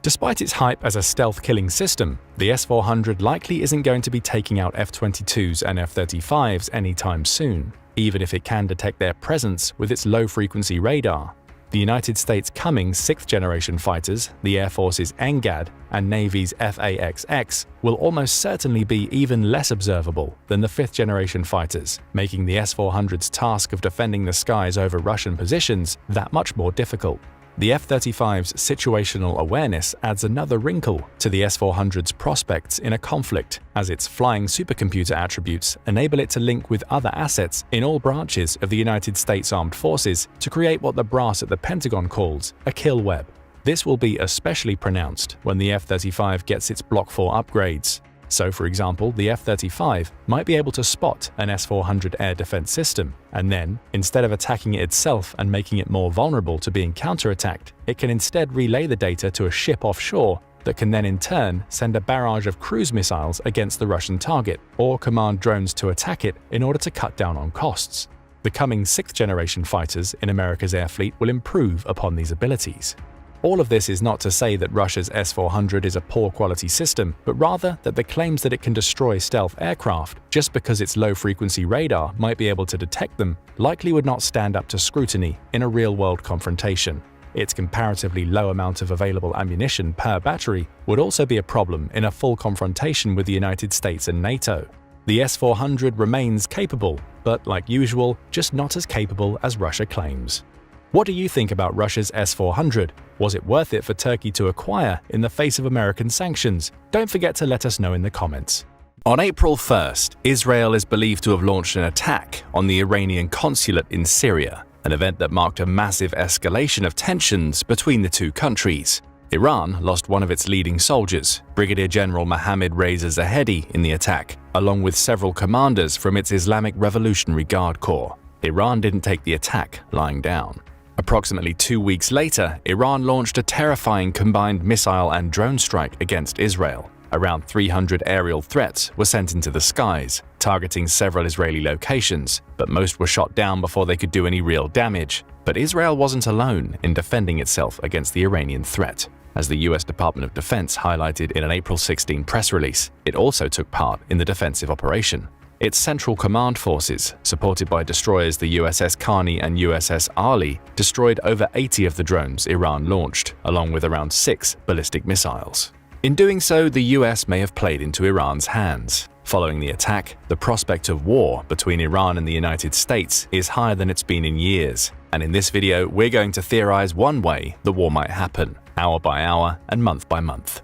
Despite its hype as a stealth-killing system, the S-400 likely isn't going to be taking out F-22s and F-35s anytime soon, even if it can detect their presence with its low-frequency radar. The United States' coming 6th-generation fighters, the Air Force's NGAD and Navy's F/A-XX, will almost certainly be even less observable than the 5th-generation fighters, making the S-400's task of defending the skies over Russian positions that much more difficult. The F-35's situational awareness adds another wrinkle to the S-400's prospects in a conflict, as its flying supercomputer attributes enable it to link with other assets in all branches of the United States Armed Forces to create what the brass at the Pentagon calls a kill web. This will be especially pronounced when the F-35 gets its Block 4 upgrades. So, for example, the F-35 might be able to spot an S-400 air defense system, and then, instead of attacking it itself and making it more vulnerable to being counterattacked, it can instead relay the data to a ship offshore that can then in turn send a barrage of cruise missiles against the Russian target, or command drones to attack it in order to cut down on costs. The coming 6th-generation fighters in America's air fleet will improve upon these abilities. All of this is not to say that Russia's S-400 is a poor-quality system, but rather that the claims that it can destroy stealth aircraft just because its low-frequency radar might be able to detect them likely would not stand up to scrutiny in a real-world confrontation. Its comparatively low amount of available ammunition per battery would also be a problem in a full confrontation with the United States and NATO. The S-400 remains capable, but like usual, just not as capable as Russia claims. What do you think about Russia's S-400? Was it worth it for Turkey to acquire in the face of American sanctions? Don't forget to let us know in the comments. On April 1st, Israel is believed to have launched an attack on the Iranian consulate in Syria, an event that marked a massive escalation of tensions between the two countries. Iran lost one of its leading soldiers, Brigadier General Mohammad Reza Zahedi, in the attack, along with several commanders from its Islamic Revolutionary Guard Corps. Iran didn't take the attack lying down. Approximately 2 weeks later, Iran launched a terrifying combined missile and drone strike against Israel. Around 300 aerial threats were sent into the skies, targeting several Israeli locations, but most were shot down before they could do any real damage. But Israel wasn't alone in defending itself against the Iranian threat. As the US Department of Defense highlighted in an April 16 press release, it also took part in the defensive operation. Its Central Command forces, supported by destroyers the USS Karni and USS Ali, destroyed over 80 of the drones Iran launched, along with around 6 ballistic missiles. In doing so, the US may have played into Iran's hands. Following the attack, the prospect of war between Iran and the United States is higher than it's been in years. And in this video, we're going to theorize one way the war might happen, hour by hour and month by month.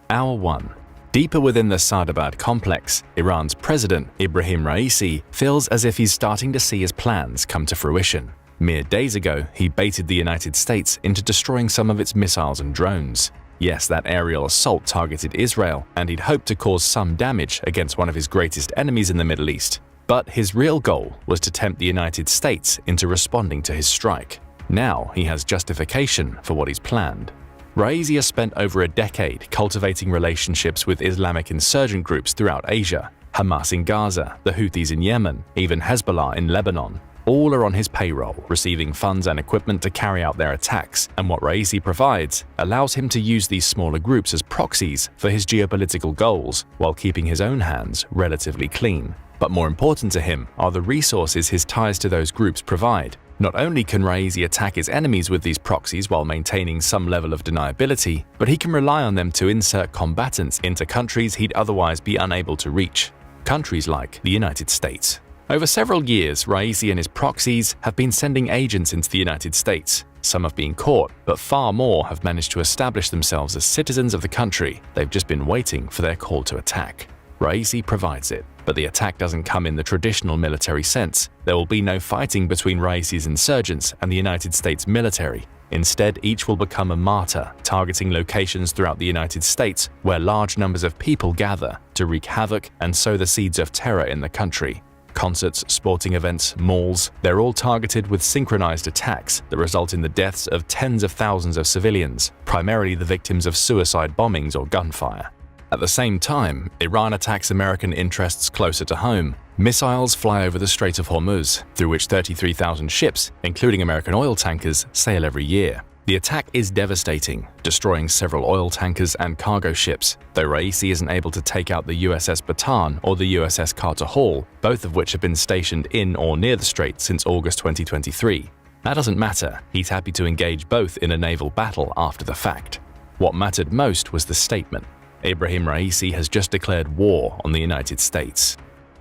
Hour 1. Deeper within the Sadabad complex, Iran's president, Ibrahim Raisi, feels as if he's starting to see his plans come to fruition. Mere days ago, he baited the United States into destroying some of its missiles and drones. Yes, that aerial assault targeted Israel, and he'd hoped to cause some damage against one of his greatest enemies in the Middle East. But his real goal was to tempt the United States into responding to his strike. Now he has justification for what he's planned. Raisi has spent over a decade cultivating relationships with Islamic insurgent groups throughout Asia, Hamas in Gaza, the Houthis in Yemen, even Hezbollah in Lebanon. All are on his payroll, receiving funds and equipment to carry out their attacks, and what Raisi provides allows him to use these smaller groups as proxies for his geopolitical goals while keeping his own hands relatively clean. But more important to him are the resources his ties to those groups provide. Not only can Raisi attack his enemies with these proxies while maintaining some level of deniability, but he can rely on them to insert combatants into countries he'd otherwise be unable to reach. Countries like the United States. Over several years, Raisi and his proxies have been sending agents into the United States. Some have been caught, but far more have managed to establish themselves as citizens of the country. They've just been waiting for their call to attack. Raisi provides it, but the attack doesn't come in the traditional military sense. There will be no fighting between Raisi's insurgents and the United States military. Instead, each will become a martyr, targeting locations throughout the United States where large numbers of people gather to wreak havoc and sow the seeds of terror in the country. Concerts, sporting events, malls, they're all targeted with synchronized attacks that result in the deaths of tens of thousands of civilians, primarily the victims of suicide bombings or gunfire. At the same time, Iran attacks American interests closer to home. Missiles fly over the Strait of Hormuz, through which 33,000 ships, including American oil tankers, sail every year. The attack is devastating, destroying several oil tankers and cargo ships, though Raisi isn't able to take out the USS Bataan or the USS Carter Hall, both of which have been stationed in or near the strait since August 2023. That doesn't matter, he's happy to engage both in a naval battle after the fact. What mattered most was the statement. Ebrahim Raisi has just declared war on the United States.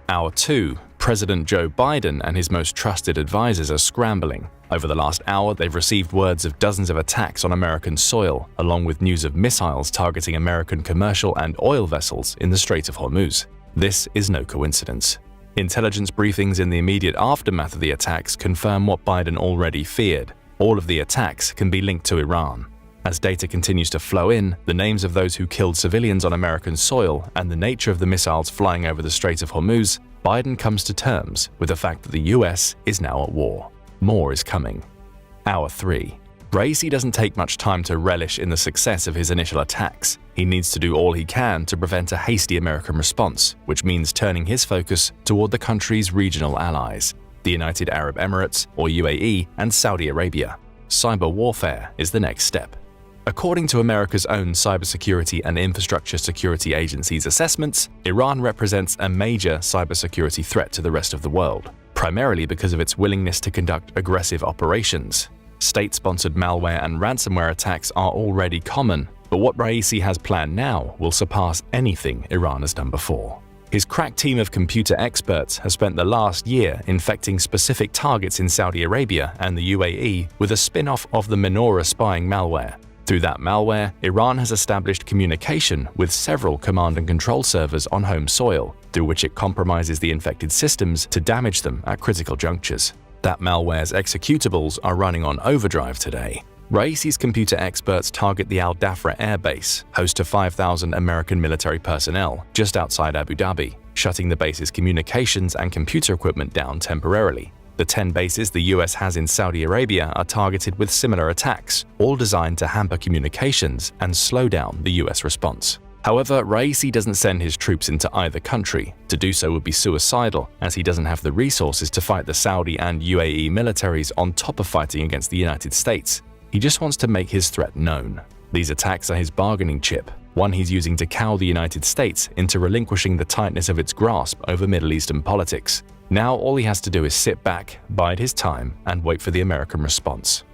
Hour 2. President Joe Biden and his most trusted advisors are scrambling. Over the last hour, they've received words of dozens of attacks on American soil, along with news of missiles targeting American commercial and oil vessels in the Strait of Hormuz. This is no coincidence. Intelligence briefings in the immediate aftermath of the attacks confirm what Biden already feared. All of the attacks can be linked to Iran. As data continues to flow in, the names of those who killed civilians on American soil and the nature of the missiles flying over the Strait of Hormuz, Biden comes to terms with the fact that the US is now at war. More is coming. Hour 3. Raisi doesn't take much time to relish in the success of his initial attacks. He needs to do all he can to prevent a hasty American response, which means turning his focus toward the country's regional allies, the United Arab Emirates, or UAE, and Saudi Arabia. Cyber warfare is the next step. According to America's own Cybersecurity and Infrastructure Security Agency's assessments, Iran represents a major cybersecurity threat to the rest of the world, primarily because of its willingness to conduct aggressive operations. State-sponsored malware and ransomware attacks are already common, but what Raisi has planned now will surpass anything Iran has done before. His crack team of computer experts has spent the last year infecting specific targets in Saudi Arabia and the UAE with a spin-off of the Menorah spying malware. Through that malware, Iran has established communication with several command and control servers on home soil, through which it compromises the infected systems to damage them at critical junctures. That malware's executables are running on overdrive today. Raisi's computer experts target the Al Dhafra Air Base, host to 5,000 American military personnel, just outside Abu Dhabi, shutting the base's communications and computer equipment down temporarily. The 10 bases the US has in Saudi Arabia are targeted with similar attacks, all designed to hamper communications and slow down the US response. However, Raisi doesn't send his troops into either country. To do so would be suicidal, as he doesn't have the resources to fight the Saudi and UAE militaries on top of fighting against the United States. He just wants to make his threat known. These attacks are his bargaining chip, one he's using to cow the United States into relinquishing the tightness of its grasp over Middle Eastern politics. Now all he has to do is sit back, bide his time, and wait for the American response.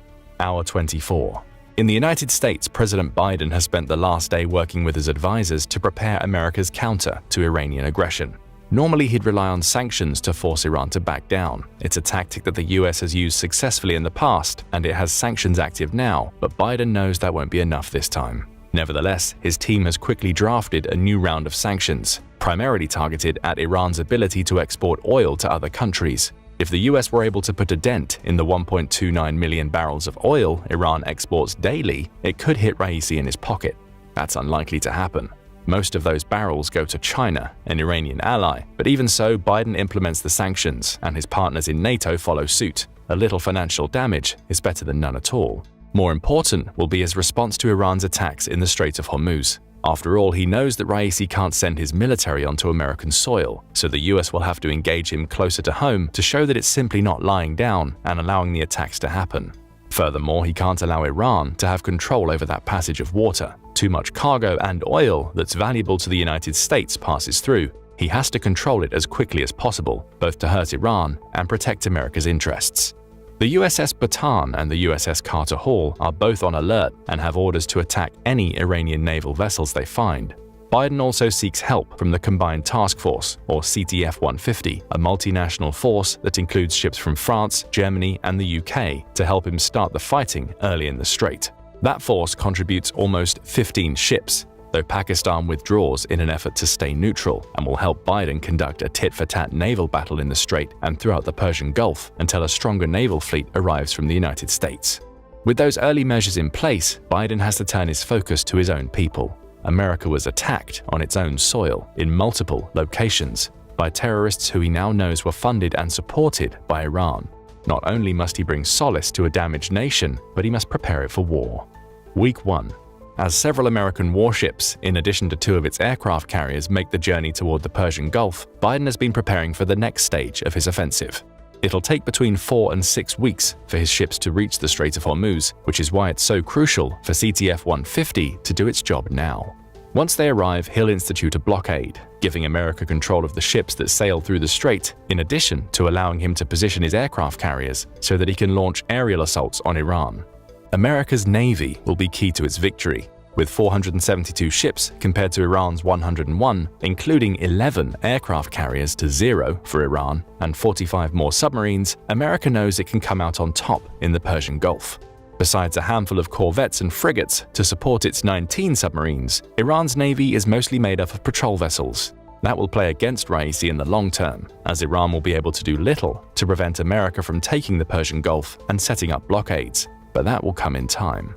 Hour 24. In the United States, President Biden has spent the last day working with his advisors to prepare America's counter to Iranian aggression. Normally, he'd rely on sanctions to force Iran to back down. It's a tactic that the US has used successfully in the past, and it has sanctions active now, but Biden knows that won't be enough this time. Nevertheless, his team has quickly drafted a new round of sanctions, primarily targeted at Iran's ability to export oil to other countries. If the US were able to put a dent in the 1.29 million barrels of oil Iran exports daily, it could hit Raisi in his pocket. That's unlikely to happen. Most of those barrels go to China, an Iranian ally, but even so, Biden implements the sanctions, and his partners in NATO follow suit. A little financial damage is better than none at all. More important will be his response to Iran's attacks in the Strait of Hormuz. After all, he knows that Raisi can't send his military onto American soil, so the US will have to engage him closer to home to show that it's simply not lying down and allowing the attacks to happen. Furthermore, he can't allow Iran to have control over that passage of water. Too much cargo and oil that's valuable to the United States passes through. He has to control it as quickly as possible, both to hurt Iran and protect America's interests. The USS Bataan and the USS Carter Hall are both on alert and have orders to attack any Iranian naval vessels they find. Biden also seeks help from the Combined Task Force, or CTF-150, a multinational force that includes ships from France, Germany, and the UK to help him start the fighting early in the strait. That force contributes almost 15 ships, though Pakistan withdraws in an effort to stay neutral and will help Biden conduct a tit-for-tat naval battle in the strait and throughout the Persian Gulf until a stronger naval fleet arrives from the United States. With those early measures in place, Biden has to turn his focus to his own people. America was attacked on its own soil in multiple locations by terrorists who he now knows were funded and supported by Iran. Not only must he bring solace to a damaged nation, but he must prepare it for war. Week 1. As several American warships, in addition to 2 of its aircraft carriers, make the journey toward the Persian Gulf, Biden has been preparing for the next stage of his offensive. It'll take between 4 and 6 weeks for his ships to reach the Strait of Hormuz, which is why it's so crucial for CTF-150 to do its job now. Once they arrive, he'll institute a blockade, giving America control of the ships that sail through the strait, in addition to allowing him to position his aircraft carriers so that he can launch aerial assaults on Iran. America's Navy will be key to its victory, with 472 ships compared to Iran's 101, including 11 aircraft carriers to 0 for Iran and 45 more submarines. America knows it can come out on top in the Persian Gulf. Besides a handful of corvettes and frigates to support its 19 submarines, Iran's navy is mostly made up of patrol vessels. That will play against Raisi in the long term, as Iran will be able to do little to prevent America from taking the Persian Gulf and setting up blockades. But that will come in time.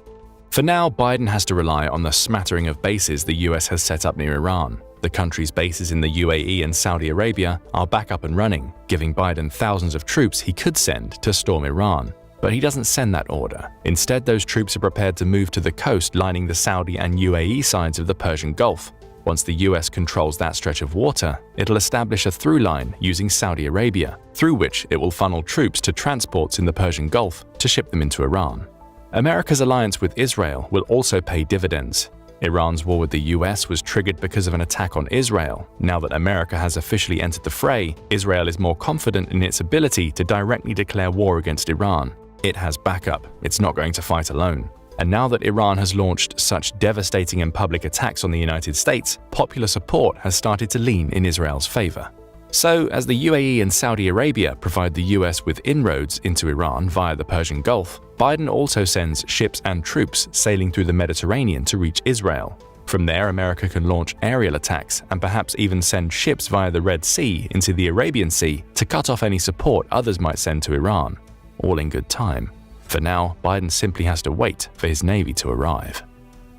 For now, Biden has to rely on the smattering of bases the US has set up near Iran. The country's bases in the UAE and Saudi Arabia are back up and running, giving Biden thousands of troops he could send to storm Iran. But he doesn't send that order. Instead, those troops are prepared to move to the coast lining the Saudi and UAE sides of the Persian Gulf. Once the US controls that stretch of water, it'll establish a through line using Saudi Arabia, through which it will funnel troops to transports in the Persian Gulf to ship them into Iran. America's alliance with Israel will also pay dividends. Iran's war with the US was triggered because of an attack on Israel. Now that America has officially entered the fray, Israel is more confident in its ability to directly declare war against Iran. It has backup. It's not going to fight alone. And now that Iran has launched such devastating and public attacks on the United States, popular support has started to lean in Israel's favor. So, as the UAE and Saudi Arabia provide the US with inroads into Iran via the Persian Gulf, Biden also sends ships and troops sailing through the Mediterranean to reach Israel. From there, America can launch aerial attacks and perhaps even send ships via the Red Sea into the Arabian Sea to cut off any support others might send to Iran. All in good time. For now, Biden simply has to wait for his navy to arrive.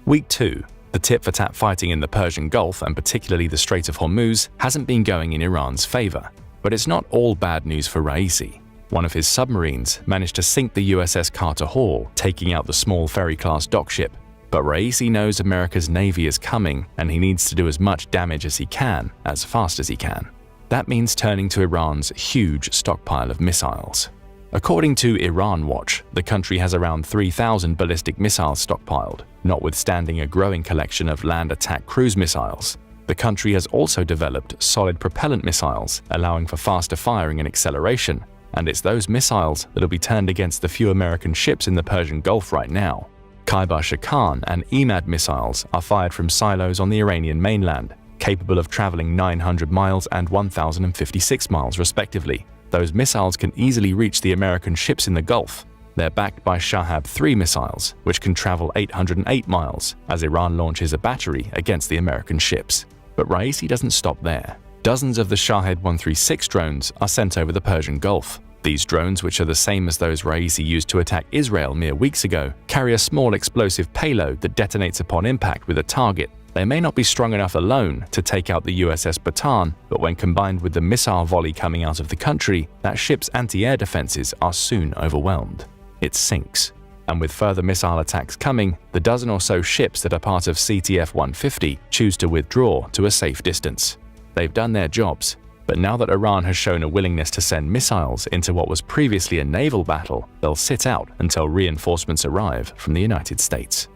Week 2. The tit-for-tat fighting in the Persian Gulf, and particularly the Strait of Hormuz, hasn't been going in Iran's favor. But it's not all bad news for Raisi. One of his submarines managed to sink the USS Carter Hall, taking out the small ferry-class dockship. But Raisi knows America's navy is coming, and he needs to do as much damage as he can, as fast as he can. That means turning to Iran's huge stockpile of missiles. According to Iran Watch, the country has around 3,000 ballistic missiles stockpiled, notwithstanding a growing collection of land attack cruise missiles. The country has also developed solid propellant missiles, allowing for faster firing and acceleration, and it's those missiles that'll be turned against the few American ships in the Persian Gulf right now. Khyber Shekan and Emad missiles are fired from silos on the Iranian mainland, capable of traveling 900 miles and 1,056 miles respectively. Those missiles can easily reach the American ships in the Gulf. They're backed by Shahab-3 missiles, which can travel 808 miles, as Iran launches a battery against the American ships. But Raisi doesn't stop there. Dozens of the Shahed-136 drones are sent over the Persian Gulf. These drones, which are the same as those Raisi used to attack Israel mere weeks ago, carry a small explosive payload that detonates upon impact with a target. They may not be strong enough alone to take out the USS Bataan, but when combined with the missile volley coming out of the country, that ship's anti-air defenses are soon overwhelmed. It sinks. And with further missile attacks coming, the dozen or so ships that are part of CTF-150 choose to withdraw to a safe distance. They've done their jobs, but now that Iran has shown a willingness to send missiles into what was previously a naval battle, they'll sit out until reinforcements arrive from the United States.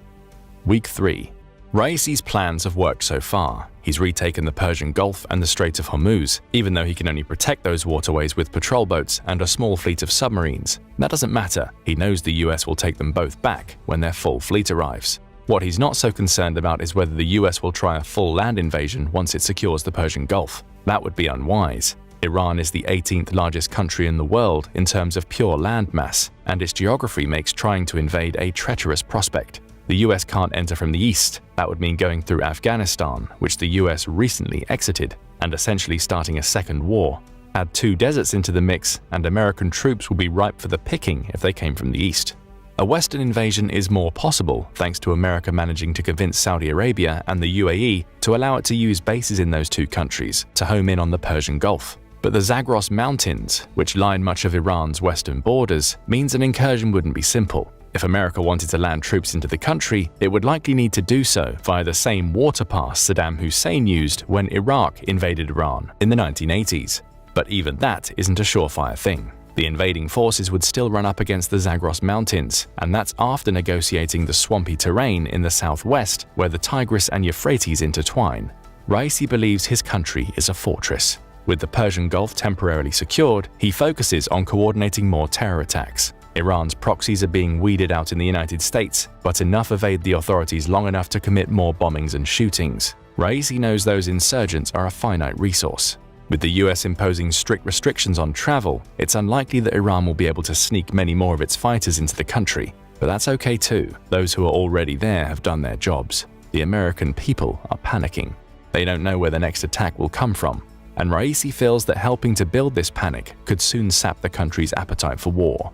Week 3. Raisi's plans have worked so far. He's retaken the Persian Gulf and the Strait of Hormuz, even though he can only protect those waterways with patrol boats and a small fleet of submarines. That doesn't matter. He knows the US will take them both back when their full fleet arrives. What he's not so concerned about is whether the US will try a full land invasion once it secures the Persian Gulf. That would be unwise. Iran is the 18th largest country in the world in terms of pure land mass, and its geography makes trying to invade a treacherous prospect. The US can't enter from the east. That would mean going through Afghanistan, which the US recently exited, and essentially starting a second war. Add 2 deserts into the mix, and American troops will be ripe for the picking if they came from the east. A Western invasion is more possible thanks to America managing to convince Saudi Arabia and the UAE to allow it to use bases in those 2 countries to home in on the Persian Gulf. But the Zagros Mountains, which line much of Iran's western borders, means an incursion wouldn't be simple. If America wanted to land troops into the country, it would likely need to do so via the same water pass Saddam Hussein used when Iraq invaded Iran in the 1980s. But even that isn't a surefire thing. The invading forces would still run up against the Zagros Mountains, and that's after negotiating the swampy terrain in the southwest where the Tigris and Euphrates intertwine. Raisi believes his country is a fortress. With the Persian Gulf temporarily secured, he focuses on coordinating more terror attacks. Iran's proxies are being weeded out in the United States, but enough evade the authorities long enough to commit more bombings and shootings. Raisi knows those insurgents are a finite resource. With the US imposing strict restrictions on travel, it's unlikely that Iran will be able to sneak many more of its fighters into the country. But that's okay too. Those who are already there have done their jobs. The American people are panicking. They don't know where the next attack will come from. And Raisi feels that helping to build this panic could soon sap the country's appetite for war.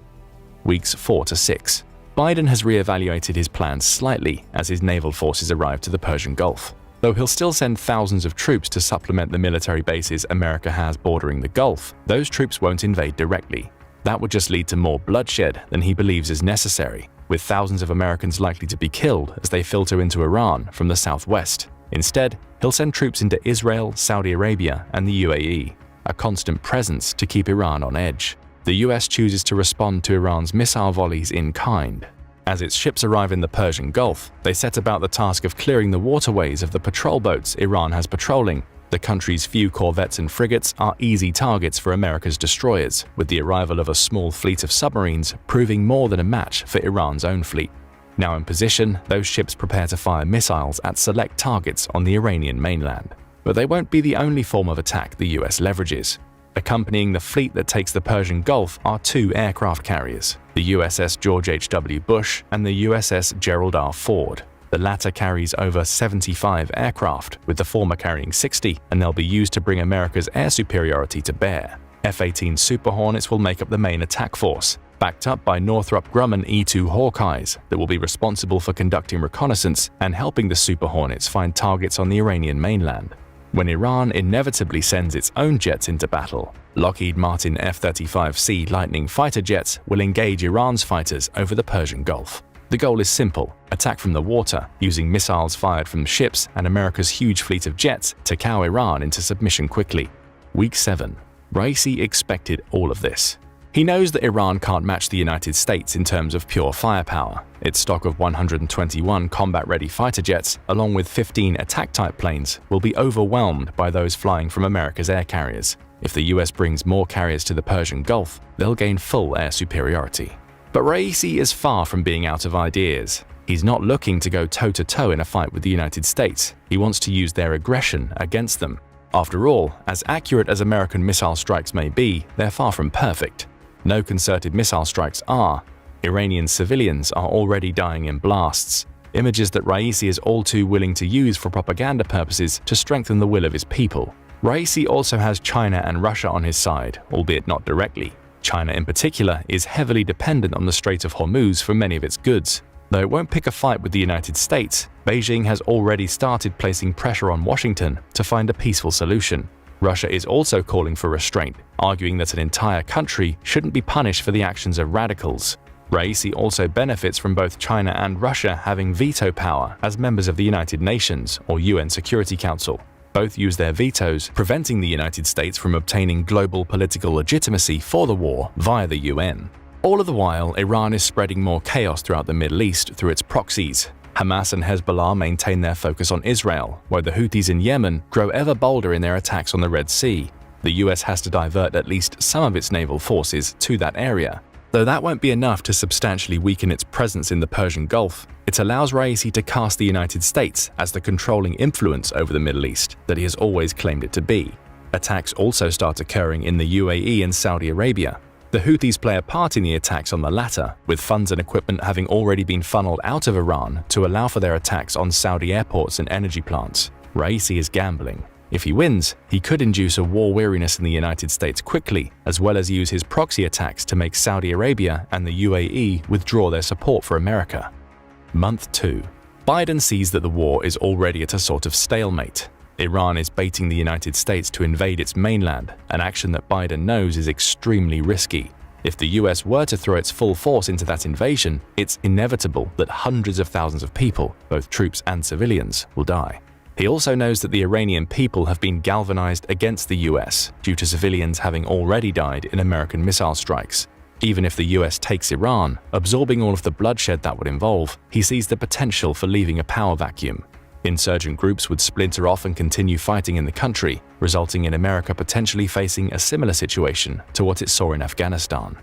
Weeks 4 to 6. Biden has re-evaluated his plans slightly as his naval forces arrive to the Persian Gulf. Though he'll still send thousands of troops to supplement the military bases America has bordering the Gulf, those troops won't invade directly. That would just lead to more bloodshed than he believes is necessary, with thousands of Americans likely to be killed as they filter into Iran from the southwest. Instead, he'll send troops into Israel, Saudi Arabia, and the UAE, a constant presence to keep Iran on edge. The US chooses to respond to Iran's missile volleys in kind. As its ships arrive in the Persian Gulf, they set about the task of clearing the waterways of the patrol boats Iran has patrolling. The country's few corvettes and frigates are easy targets for America's destroyers, with the arrival of a small fleet of submarines proving more than a match for Iran's own fleet. Now in position, those ships prepare to fire missiles at select targets on the Iranian mainland. But they won't be the only form of attack the US leverages. Accompanying the fleet that takes the Persian Gulf are 2 aircraft carriers, the USS George H.W. Bush and the USS Gerald R. Ford. The latter carries over 75 aircraft, with the former carrying 60, and they'll be used to bring America's air superiority to bear. F-18 Super Hornets will make up the main attack force, backed up by Northrop Grumman E-2 Hawkeyes that will be responsible for conducting reconnaissance and helping the Super Hornets find targets on the Iranian mainland. When Iran inevitably sends its own jets into battle, Lockheed Martin F-35C Lightning fighter jets will engage Iran's fighters over the Persian Gulf. The goal is simple: attack from the water, using missiles fired from ships and America's huge fleet of jets to cow Iran into submission quickly. Week 7. Raisi expected all of this. He knows that Iran can't match the United States in terms of pure firepower. Its stock of 121 combat-ready fighter jets, along with 15 attack-type planes, will be overwhelmed by those flying from America's air carriers. If the US brings more carriers to the Persian Gulf, they'll gain full air superiority. But Raisi is far from being out of ideas. He's not looking to go toe-to-toe in a fight with the United States. He wants to use their aggression against them. After all, as accurate as American missile strikes may be, they're far from perfect. No concerted missile strikes are. Iranian civilians are already dying in blasts, images that Raisi is all too willing to use for propaganda purposes to strengthen the will of his people. Raisi also has China and Russia on his side, albeit not directly. China in particular is heavily dependent on the Strait of Hormuz for many of its goods. Though it won't pick a fight with the United States, Beijing has already started placing pressure on Washington to find a peaceful solution. Russia is also calling for restraint, arguing that an entire country shouldn't be punished for the actions of radicals. Raisi also benefits from both China and Russia having veto power as members of the United Nations or UN Security Council. Both use their vetoes, preventing the United States from obtaining global political legitimacy for the war via the UN. All of the while, Iran is spreading more chaos throughout the Middle East through its proxies. Hamas and Hezbollah maintain their focus on Israel, while the Houthis in Yemen grow ever bolder in their attacks on the Red Sea. The US has to divert at least some of its naval forces to that area. Though that won't be enough to substantially weaken its presence in the Persian Gulf, it allows Raisi to cast the United States as the controlling influence over the Middle East that he has always claimed it to be. Attacks also start occurring in the UAE and Saudi Arabia. The Houthis play a part in the attacks on the latter, with funds and equipment having already been funneled out of Iran to allow for their attacks on Saudi airports and energy plants. Raisi is gambling. If he wins, he could induce a war weariness in the United States quickly, as well as use his proxy attacks to make Saudi Arabia and the UAE withdraw their support for America. Month 2. Biden sees that the war is already at a sort of stalemate. Iran is baiting the United States to invade its mainland, an action that Biden knows is extremely risky. If the US were to throw its full force into that invasion, it's inevitable that hundreds of thousands of people, both troops and civilians, will die. He also knows that the Iranian people have been galvanized against the US due to civilians having already died in American missile strikes. Even if the US takes Iran, absorbing all of the bloodshed that would involve, he sees the potential for leaving a power vacuum. Insurgent groups would splinter off and continue fighting in the country, resulting in America potentially facing a similar situation to what it saw in Afghanistan.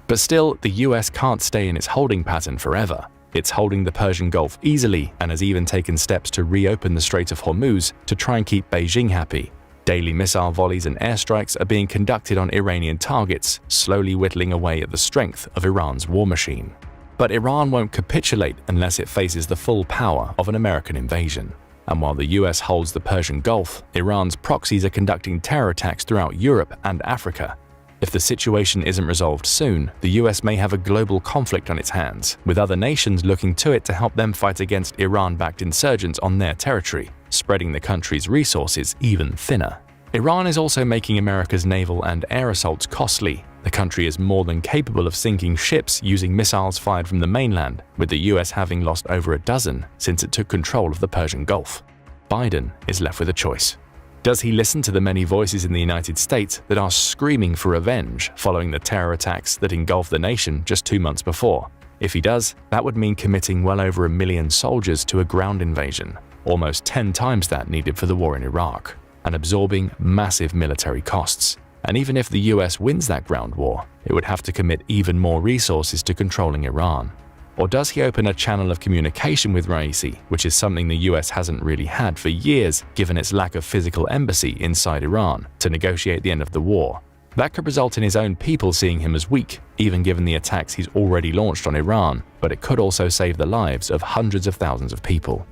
But still, the US can't stay in its holding pattern forever. It's holding the Persian Gulf easily and has even taken steps to reopen the Strait of Hormuz to try and keep Beijing happy. Daily missile volleys and airstrikes are being conducted on Iranian targets, slowly whittling away at the strength of Iran's war machine. But Iran won't capitulate unless it faces the full power of an American invasion. And while the US holds the Persian Gulf, Iran's proxies are conducting terror attacks throughout Europe and Africa. If the situation isn't resolved soon, the US may have a global conflict on its hands, with other nations looking to it to help them fight against Iran-backed insurgents on their territory, spreading the country's resources even thinner. Iran is also making America's naval and air assaults costly. The country is more than capable of sinking ships using missiles fired from the mainland, with the US having lost over a dozen since it took control of the Persian Gulf. Biden is left with a choice. Does he listen to the many voices in the United States that are screaming for revenge following the terror attacks that engulfed the nation just 2 months before? If he does, that would mean committing well over 1 million soldiers to a ground invasion, almost 10 times that needed for the war in Iraq, and absorbing massive military costs. And even if the US wins that ground war, it would have to commit even more resources to controlling Iran. Or does he open a channel of communication with Raisi, which is something the US hasn't really had for years given its lack of physical embassy inside Iran, to negotiate the end of the war? That could result in his own people seeing him as weak, even given the attacks he's already launched on Iran, but it could also save the lives of hundreds of thousands of people.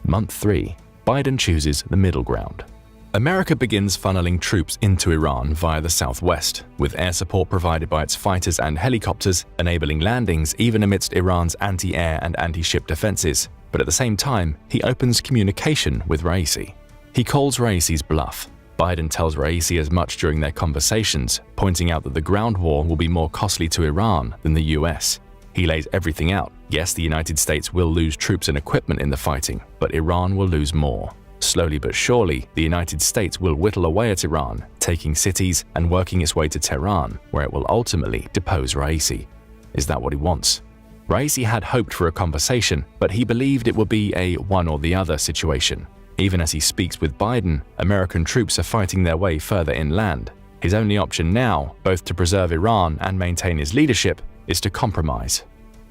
Month 3. Biden chooses the middle ground. America begins funneling troops into Iran via the southwest, with air support provided by its fighters and helicopters, enabling landings even amidst Iran's anti-air and anti-ship defenses. But at the same time, he opens communication with Raisi. He calls Raisi's bluff. Biden tells Raisi as much during their conversations, pointing out that the ground war will be more costly to Iran than the US. He lays everything out. Yes, the United States will lose troops and equipment in the fighting, but Iran will lose more. Slowly but surely, the United States will whittle away at Iran, taking cities and working its way to Tehran, where it will ultimately depose Raisi. Is that what he wants? Raisi had hoped for a conversation, but he believed it would be a one or the other situation. Even as he speaks with Biden, American troops are fighting their way further inland. His only option now, both to preserve Iran and maintain his leadership, is to compromise.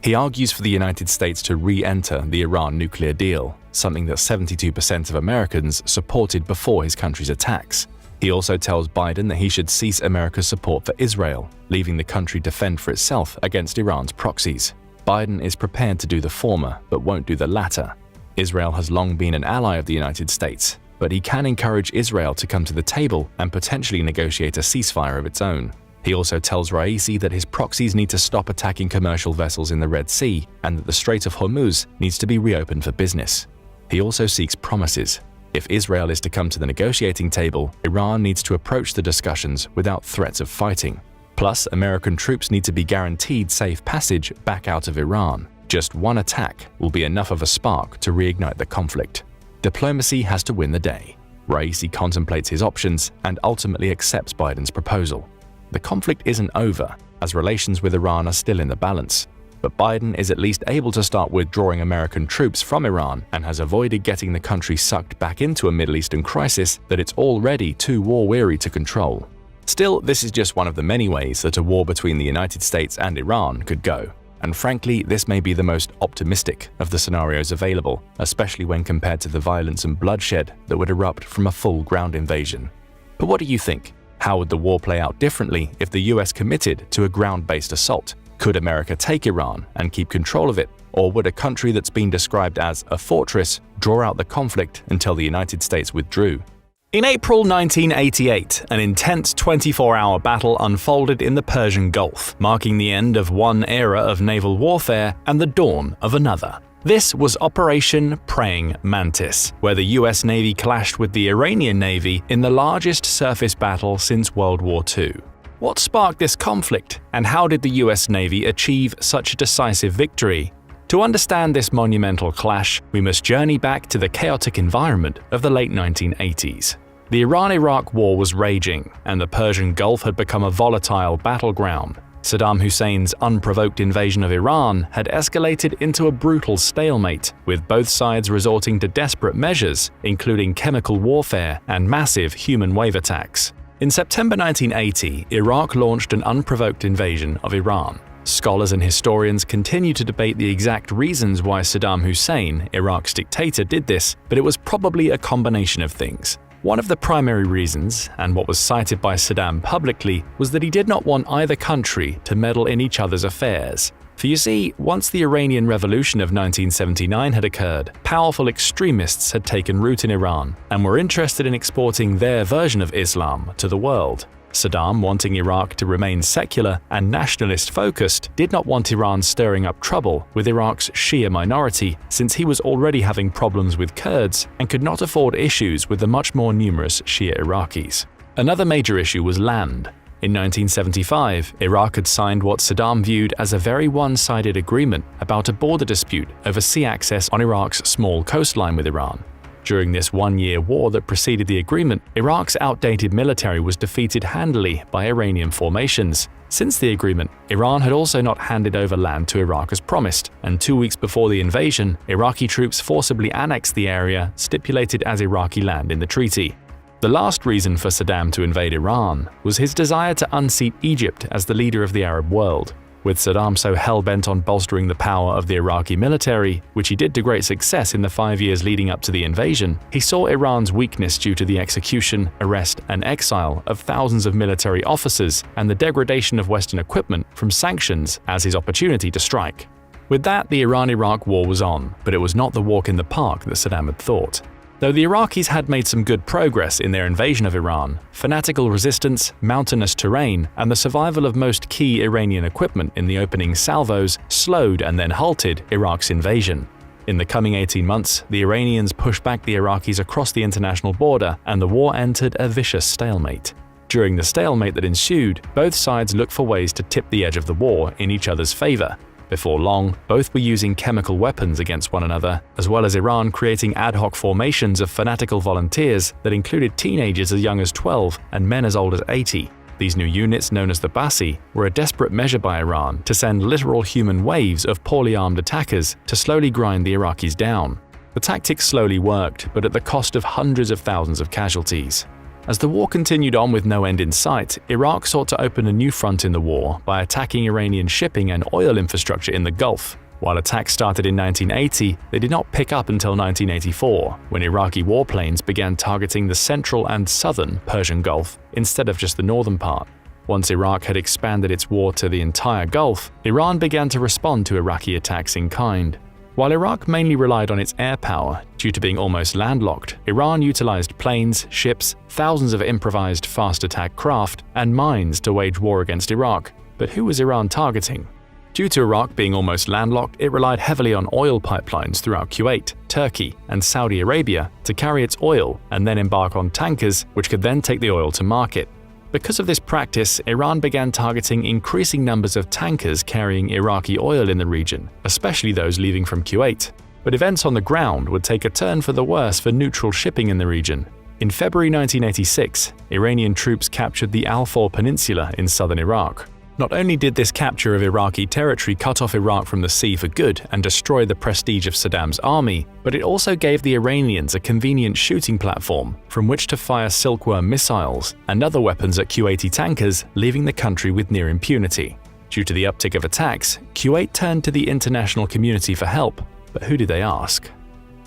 He argues for the United States to re-enter the Iran nuclear deal, something that 72% of Americans supported before his country's attacks. He also tells Biden that he should cease America's support for Israel, leaving the country to fend for itself against Iran's proxies. Biden is prepared to do the former, but won't do the latter. Israel has long been an ally of the United States, but he can encourage Israel to come to the table and potentially negotiate a ceasefire of its own. He also tells Raisi that his proxies need to stop attacking commercial vessels in the Red Sea and that the Strait of Hormuz needs to be reopened for business. He also seeks promises. If Israel is to come to the negotiating table, Iran needs to approach the discussions without threats of fighting. Plus, American troops need to be guaranteed safe passage back out of Iran. Just one attack will be enough of a spark to reignite the conflict. Diplomacy has to win the day. Raisi contemplates his options and ultimately accepts Biden's proposal. The conflict isn't over, as relations with Iran are still in the balance. But Biden is at least able to start withdrawing American troops from Iran and has avoided getting the country sucked back into a Middle Eastern crisis that it's already too war-weary to control. Still, this is just one of the many ways that a war between the United States and Iran could go. And frankly, this may be the most optimistic of the scenarios available, especially when compared to the violence and bloodshed that would erupt from a full ground invasion. But what do you think? How would the war play out differently if the US committed to a ground-based assault? Could America take Iran and keep control of it? Or would a country that's been described as a fortress draw out the conflict until the United States withdrew? In April 1988, an intense 24-hour battle unfolded in the Persian Gulf, marking the end of one era of naval warfare and the dawn of another. This was Operation Praying Mantis, where the US Navy clashed with the Iranian Navy in the largest surface battle since World War II. What sparked this conflict, and how did the US Navy achieve such a decisive victory? To understand this monumental clash, we must journey back to the chaotic environment of the late 1980s. The Iran-Iraq War was raging, and the Persian Gulf had become a volatile battleground. Saddam Hussein's unprovoked invasion of Iran had escalated into a brutal stalemate, with both sides resorting to desperate measures, including chemical warfare and massive human wave attacks. In September 1980, Iraq launched an unprovoked invasion of Iran. Scholars and historians continue to debate the exact reasons why Saddam Hussein, Iraq's dictator, did this, but it was probably a combination of things. One of the primary reasons, and what was cited by Saddam publicly, was that he did not want either country to meddle in each other's affairs. For you see, once the Iranian Revolution of 1979 had occurred, powerful extremists had taken root in Iran and were interested in exporting their version of Islam to the world. Saddam, wanting Iraq to remain secular and nationalist-focused, did not want Iran stirring up trouble with Iraq's Shia minority, since he was already having problems with Kurds and could not afford issues with the much more numerous Shia Iraqis. Another major issue was land. In 1975, Iraq had signed what Saddam viewed as a very one-sided agreement about a border dispute over sea access on Iraq's small coastline with Iran. During this one-year war that preceded the agreement, Iraq's outdated military was defeated handily by Iranian formations. Since the agreement, Iran had also not handed over land to Iraq as promised, and 2 weeks before the invasion, Iraqi troops forcibly annexed the area stipulated as Iraqi land in the treaty. The last reason for Saddam to invade Iran was his desire to unseat Egypt as the leader of the Arab world. With Saddam so hell-bent on bolstering the power of the Iraqi military, which he did to great success in the 5 years leading up to the invasion, he saw Iran's weakness due to the execution, arrest, and exile of thousands of military officers and the degradation of Western equipment from sanctions as his opportunity to strike. With that, the Iran-Iraq war was on, but it was not the walk in the park that Saddam had thought. Though the Iraqis had made some good progress in their invasion of Iran, fanatical resistance, mountainous terrain, and the survival of most key Iranian equipment in the opening salvos slowed and then halted Iraq's invasion. In the coming 18 months, the Iranians pushed back the Iraqis across the international border, and the war entered a vicious stalemate. During the stalemate that ensued, both sides looked for ways to tip the edge of the war in each other's favor. Before long, both were using chemical weapons against one another, as well as Iran creating ad hoc formations of fanatical volunteers that included teenagers as young as 12 and men as old as 80. These new units, known as the Ba'athi, were a desperate measure by Iran to send literal human waves of poorly armed attackers to slowly grind the Iraqis down. The tactics slowly worked, but at the cost of hundreds of thousands of casualties. As the war continued on with no end in sight, Iraq sought to open a new front in the war by attacking Iranian shipping and oil infrastructure in the Gulf. While attacks started in 1980, they did not pick up until 1984, when Iraqi warplanes began targeting the central and southern Persian Gulf instead of just the northern part. Once Iraq had expanded its war to the entire Gulf, Iran began to respond to Iraqi attacks in kind. While Iraq mainly relied on its air power due to being almost landlocked, Iran utilized planes, ships, thousands of improvised fast attack craft, and mines to wage war against Iraq. But who was Iran targeting? Due to Iraq being almost landlocked, it relied heavily on oil pipelines throughout Kuwait, Turkey, and Saudi Arabia to carry its oil and then embark on tankers which could then take the oil to market. Because of this practice, Iran began targeting increasing numbers of tankers carrying Iraqi oil in the region, especially those leaving from Kuwait. But events on the ground would take a turn for the worse for neutral shipping in the region. In February 1986, Iranian troops captured the Al-Faw Peninsula in southern Iraq. Not only did this capture of Iraqi territory cut off Iraq from the sea for good and destroy the prestige of Saddam's army, but it also gave the Iranians a convenient shooting platform from which to fire Silkworm missiles and other weapons at Kuwaiti tankers, leaving the country with near impunity. Due to the uptick of attacks, Kuwait turned to the international community for help, but who did they ask?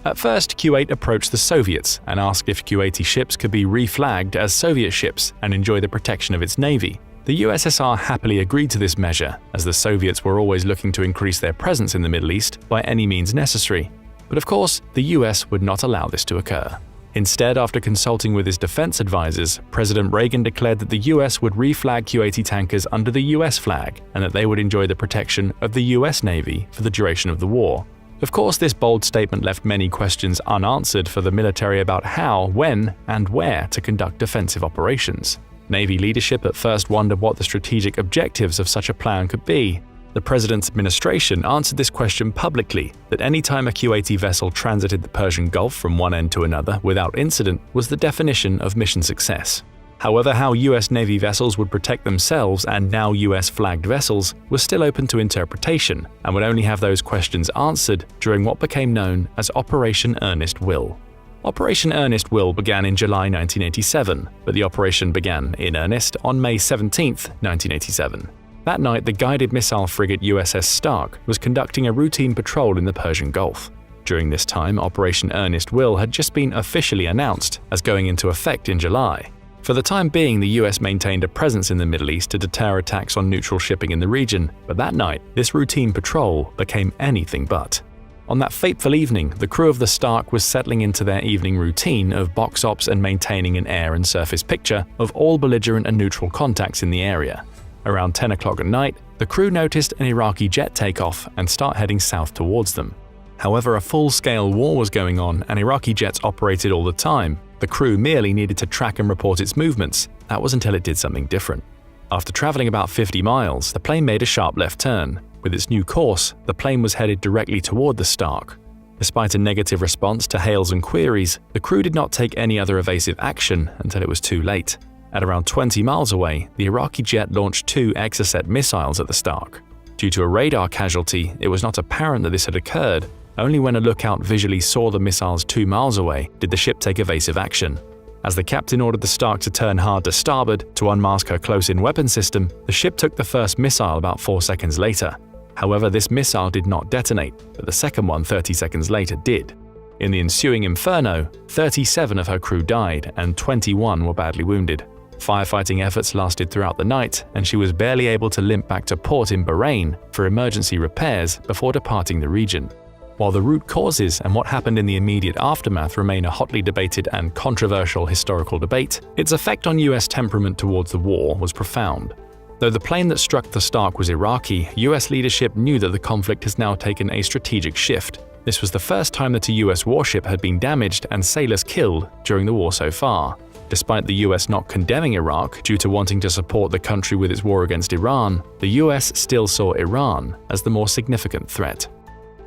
At first, Kuwait approached the Soviets and asked if Kuwaiti ships could be reflagged as Soviet ships and enjoy the protection of its navy. The USSR happily agreed to this measure, as the Soviets were always looking to increase their presence in the Middle East by any means necessary. But of course, the US would not allow this to occur. Instead, after consulting with his defense advisors, President Reagan declared that the US would reflag Kuwaiti tankers under the US flag and that they would enjoy the protection of the US Navy for the duration of the war. Of course, this bold statement left many questions unanswered for the military about how, when, and where to conduct defensive operations. Navy leadership at first wondered what the strategic objectives of such a plan could be. The president's administration answered this question publicly, that any time a Kuwaiti vessel transited the Persian Gulf from one end to another without incident was the definition of mission success. However, how US Navy vessels would protect themselves and now US-flagged vessels was still open to interpretation and would only have those questions answered during what became known as Operation Earnest Will. Operation Earnest Will began in July 1987, but the operation began in earnest on May 17, 1987. That night, the guided missile frigate USS Stark was conducting a routine patrol in the Persian Gulf. During this time, Operation Earnest Will had just been officially announced as going into effect in July. For the time being, the US maintained a presence in the Middle East to deter attacks on neutral shipping in the region, but that night, this routine patrol became anything but. On that fateful evening, the crew of the Stark was settling into their evening routine of box ops and maintaining an air and surface picture of all belligerent and neutral contacts in the area. Around 10 o'clock at night, the crew noticed an Iraqi jet take off and start heading south towards them. However, a full-scale war was going on and Iraqi jets operated all the time. The crew merely needed to track and report its movements. That was until it did something different. After traveling about 50 miles, the plane made a sharp left turn. With its new course, the plane was headed directly toward the Stark. Despite a negative response to hails and queries, the crew did not take any other evasive action until it was too late. At around 20 miles away, the Iraqi jet launched 2 Exocet missiles at the Stark. Due to a radar casualty, it was not apparent that this had occurred. Only when a lookout visually saw the missiles 2 miles away did the ship take evasive action. As the captain ordered the Stark to turn hard to starboard to unmask her close-in weapon system, the ship took the first missile about 4 seconds later. However, this missile did not detonate, but the second one 30 seconds later did. In the ensuing inferno, 37 of her crew died and 21 were badly wounded. Firefighting efforts lasted throughout the night, and she was barely able to limp back to port in Bahrain for emergency repairs before departing the region. While the root causes and what happened in the immediate aftermath remain a hotly debated and controversial historical debate, its effect on US temperament towards the war was profound. Though the plane that struck the Stark was Iraqi, US leadership knew that the conflict has now taken a strategic shift. This was the first time that a US warship had been damaged and sailors killed during the war so far. Despite the US not condemning Iraq due to wanting to support the country with its war against Iran, the US still saw Iran as the more significant threat.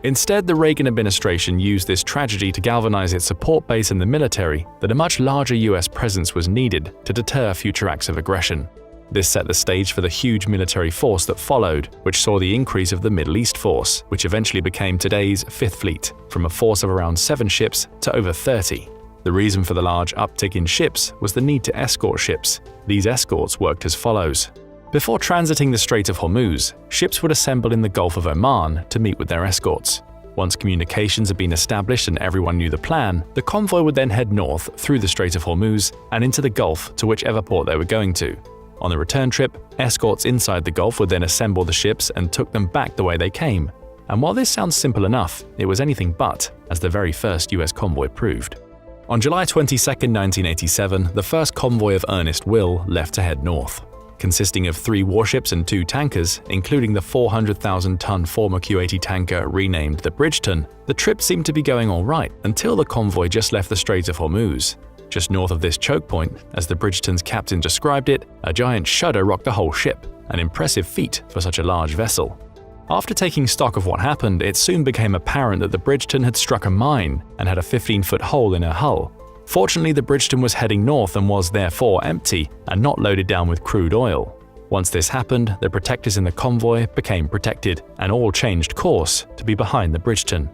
Instead, the Reagan administration used this tragedy to galvanize its support base in the military that a much larger US presence was needed to deter future acts of aggression. This set the stage for the huge military force that followed, which saw the increase of the Middle East Force, which eventually became today's Fifth Fleet, from a force of around 7 ships to over 30. The reason for the large uptick in ships was the need to escort ships. These escorts worked as follows. Before transiting the Strait of Hormuz, ships would assemble in the Gulf of Oman to meet with their escorts. Once communications had been established and everyone knew the plan, the convoy would then head north through the Strait of Hormuz and into the Gulf to whichever port they were going to. On the return trip, escorts inside the Gulf would then assemble the ships and took them back the way they came. And while this sounds simple enough, it was anything but, as the very first US convoy proved. On July 22, 1987, the first convoy of Earnest Will left to head north. Consisting of 3 warships and 2 tankers, including the 400,000-ton former Kuwaiti tanker renamed the Bridgeton, the trip seemed to be going all right until the convoy just left the Strait of Hormuz. Just north of this choke point, as the Bridgeton's captain described it, a giant shudder rocked the whole ship, an impressive feat for such a large vessel. After taking stock of what happened, it soon became apparent that the Bridgeton had struck a mine and had a 15-foot hole in her hull. Fortunately, the Bridgeton was heading north and was therefore empty and not loaded down with crude oil. Once this happened, the protectors in the convoy became protected, and all changed course to be behind the Bridgeton.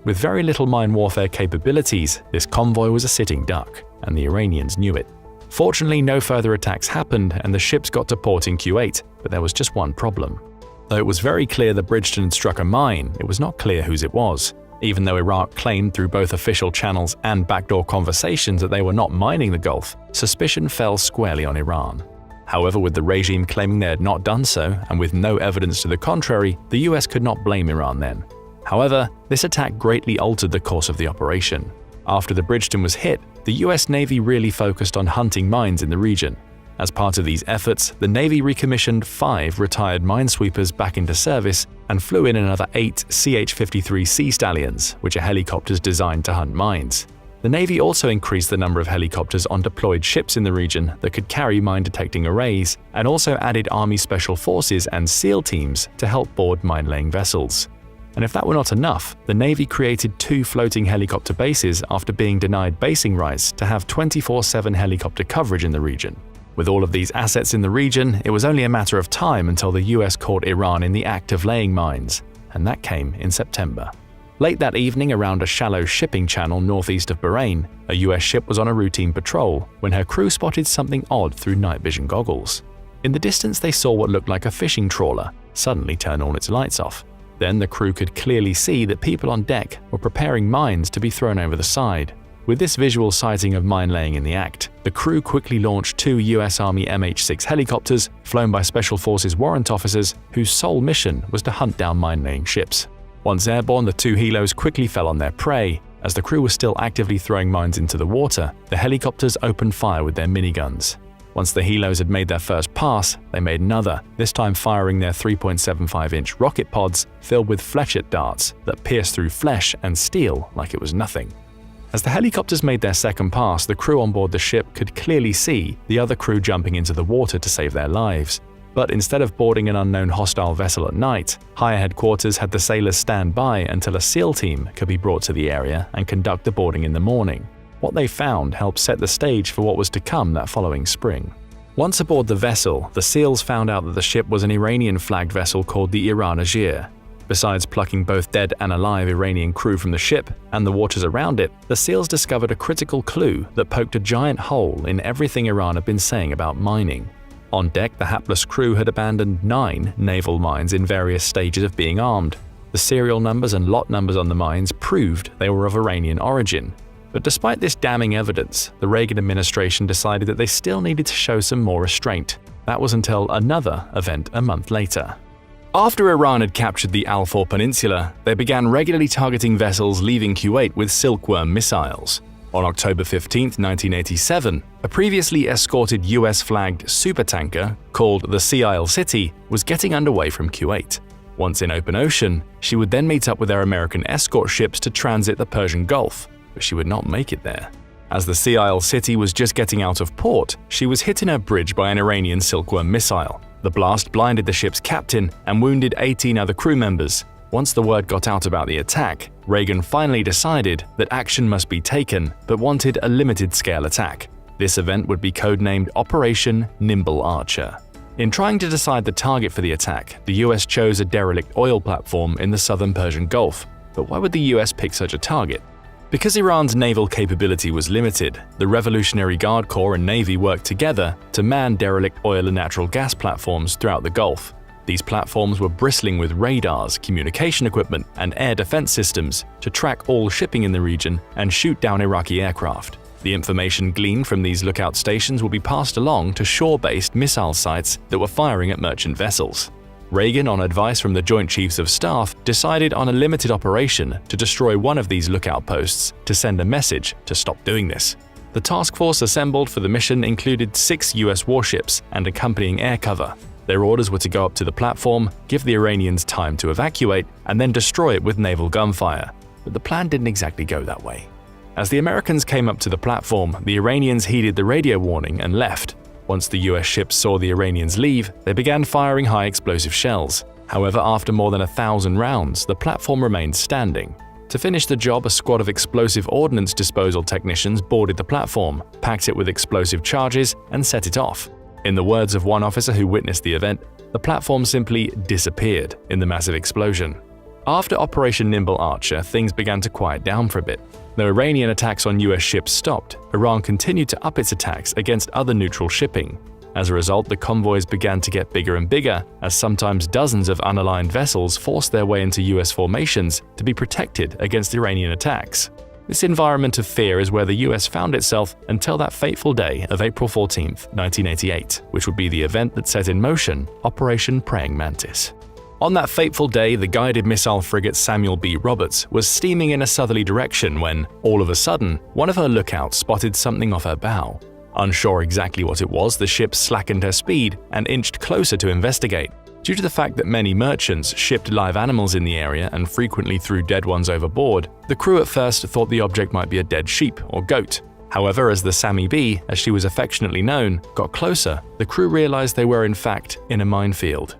With very little mine warfare capabilities, this convoy was a sitting duck, and the Iranians knew it. Fortunately, no further attacks happened and the ships got to port in Kuwait, but there was just one problem. Though it was very clear the Bridgeton had struck a mine, it was not clear whose it was. Even though Iraq claimed through both official channels and backdoor conversations that they were not mining the Gulf, suspicion fell squarely on Iran. However, with the regime claiming they had not done so, and with no evidence to the contrary, the US could not blame Iran then. However, this attack greatly altered the course of the operation. After the Bridgeton was hit, the US Navy really focused on hunting mines in the region. As part of these efforts, the Navy recommissioned 5 retired minesweepers back into service and flew in another 8 CH-53 Sea Stallions, which are helicopters designed to hunt mines. The Navy also increased the number of helicopters on deployed ships in the region that could carry mine-detecting arrays, and also added Army Special Forces and SEAL teams to help board mine-laying vessels. And if that were not enough, the Navy created 2 floating helicopter bases after being denied basing rights to have 24/7 helicopter coverage in the region. With all of these assets in the region, it was only a matter of time until the US caught Iran in the act of laying mines, and that came in September. Late that evening, around a shallow shipping channel northeast of Bahrain, a US ship was on a routine patrol when her crew spotted something odd through night vision goggles. In the distance, they saw what looked like a fishing trawler suddenly turn all its lights off. Then the crew could clearly see that people on deck were preparing mines to be thrown over the side. With this visual sighting of mine laying in the act, the crew quickly launched 2 US Army MH-6 helicopters flown by Special Forces warrant officers whose sole mission was to hunt down mine-laying ships. Once airborne, the 2 helos quickly fell on their prey. As the crew was still actively throwing mines into the water, the helicopters opened fire with their miniguns. Once the helos had made their first pass, they made another, this time firing their 3.75-inch rocket pods filled with fletchet darts that pierced through flesh and steel like it was nothing. As the helicopters made their second pass, the crew on board the ship could clearly see the other crew jumping into the water to save their lives. But instead of boarding an unknown hostile vessel at night, higher headquarters had the sailors stand by until a SEAL team could be brought to the area and conduct the boarding in the morning. What they found helped set the stage for what was to come that following spring. Once aboard the vessel, the SEALs found out that the ship was an Iranian-flagged vessel called the Iran Agir. Besides plucking both dead and alive Iranian crew from the ship and the waters around it, the SEALs discovered a critical clue that poked a giant hole in everything Iran had been saying about mining. On deck, the hapless crew had abandoned 9 naval mines in various stages of being armed. The serial numbers and lot numbers on the mines proved they were of Iranian origin. But despite this damning evidence, the Reagan administration decided that they still needed to show some more restraint. That was until another event a month later. After Iran had captured the Al Faw Peninsula, they began regularly targeting vessels leaving Kuwait with Silkworm missiles. On October 15, 1987, a previously escorted US-flagged supertanker called the Sea Isle City was getting underway from Kuwait. Once in open ocean, she would then meet up with their American escort ships to transit the Persian Gulf, but she would not make it there. As the Sea Isle City was just getting out of port, she was hit in her bridge by an Iranian Silkworm missile. The blast blinded the ship's captain and wounded 18 other crew members. Once the word got out about the attack, Reagan finally decided that action must be taken, but wanted a limited-scale attack. This event would be codenamed Operation Nimble Archer. In trying to decide the target for the attack, the US chose a derelict oil platform in the southern Persian Gulf. But why would the US pick such a target? Because Iran's naval capability was limited, the Revolutionary Guard Corps and Navy worked together to man derelict oil and natural gas platforms throughout the Gulf. These platforms were bristling with radars, communication equipment, and air defense systems to track all shipping in the region and shoot down Iraqi aircraft. The information gleaned from these lookout stations would be passed along to shore-based missile sites that were firing at merchant vessels. Reagan, on advice from the Joint Chiefs of Staff, decided on a limited operation to destroy one of these lookout posts to send a message to stop doing this. The task force assembled for the mission included 6 US warships and accompanying air cover. Their orders were to go up to the platform, give the Iranians time to evacuate, and then destroy it with naval gunfire. But the plan didn't exactly go that way. As the Americans came up to the platform, the Iranians heeded the radio warning and left. Once the US ships saw the Iranians leave, they began firing high-explosive shells. However, after more than 1,000 rounds, the platform remained standing. To finish the job, a squad of explosive ordnance disposal technicians boarded the platform, packed it with explosive charges, and set it off. In the words of one officer who witnessed the event, the platform simply disappeared in the massive explosion. After Operation Nimble Archer, things began to quiet down for a bit. Though Iranian attacks on US ships stopped, Iran continued to up its attacks against other neutral shipping. As a result, the convoys began to get bigger and bigger, as sometimes dozens of unaligned vessels forced their way into US formations to be protected against Iranian attacks. This environment of fear is where the US found itself until that fateful day of April 14, 1988, which would be the event that set in motion Operation Praying Mantis. On that fateful day, the guided missile frigate Samuel B. Roberts was steaming in a southerly direction when, all of a sudden, one of her lookouts spotted something off her bow. Unsure exactly what it was, the ship slackened her speed and inched closer to investigate. Due to the fact that many merchants shipped live animals in the area and frequently threw dead ones overboard, the crew at first thought the object might be a dead sheep or goat. However, as the Sammy B, as she was affectionately known, got closer, the crew realized they were in fact in a minefield.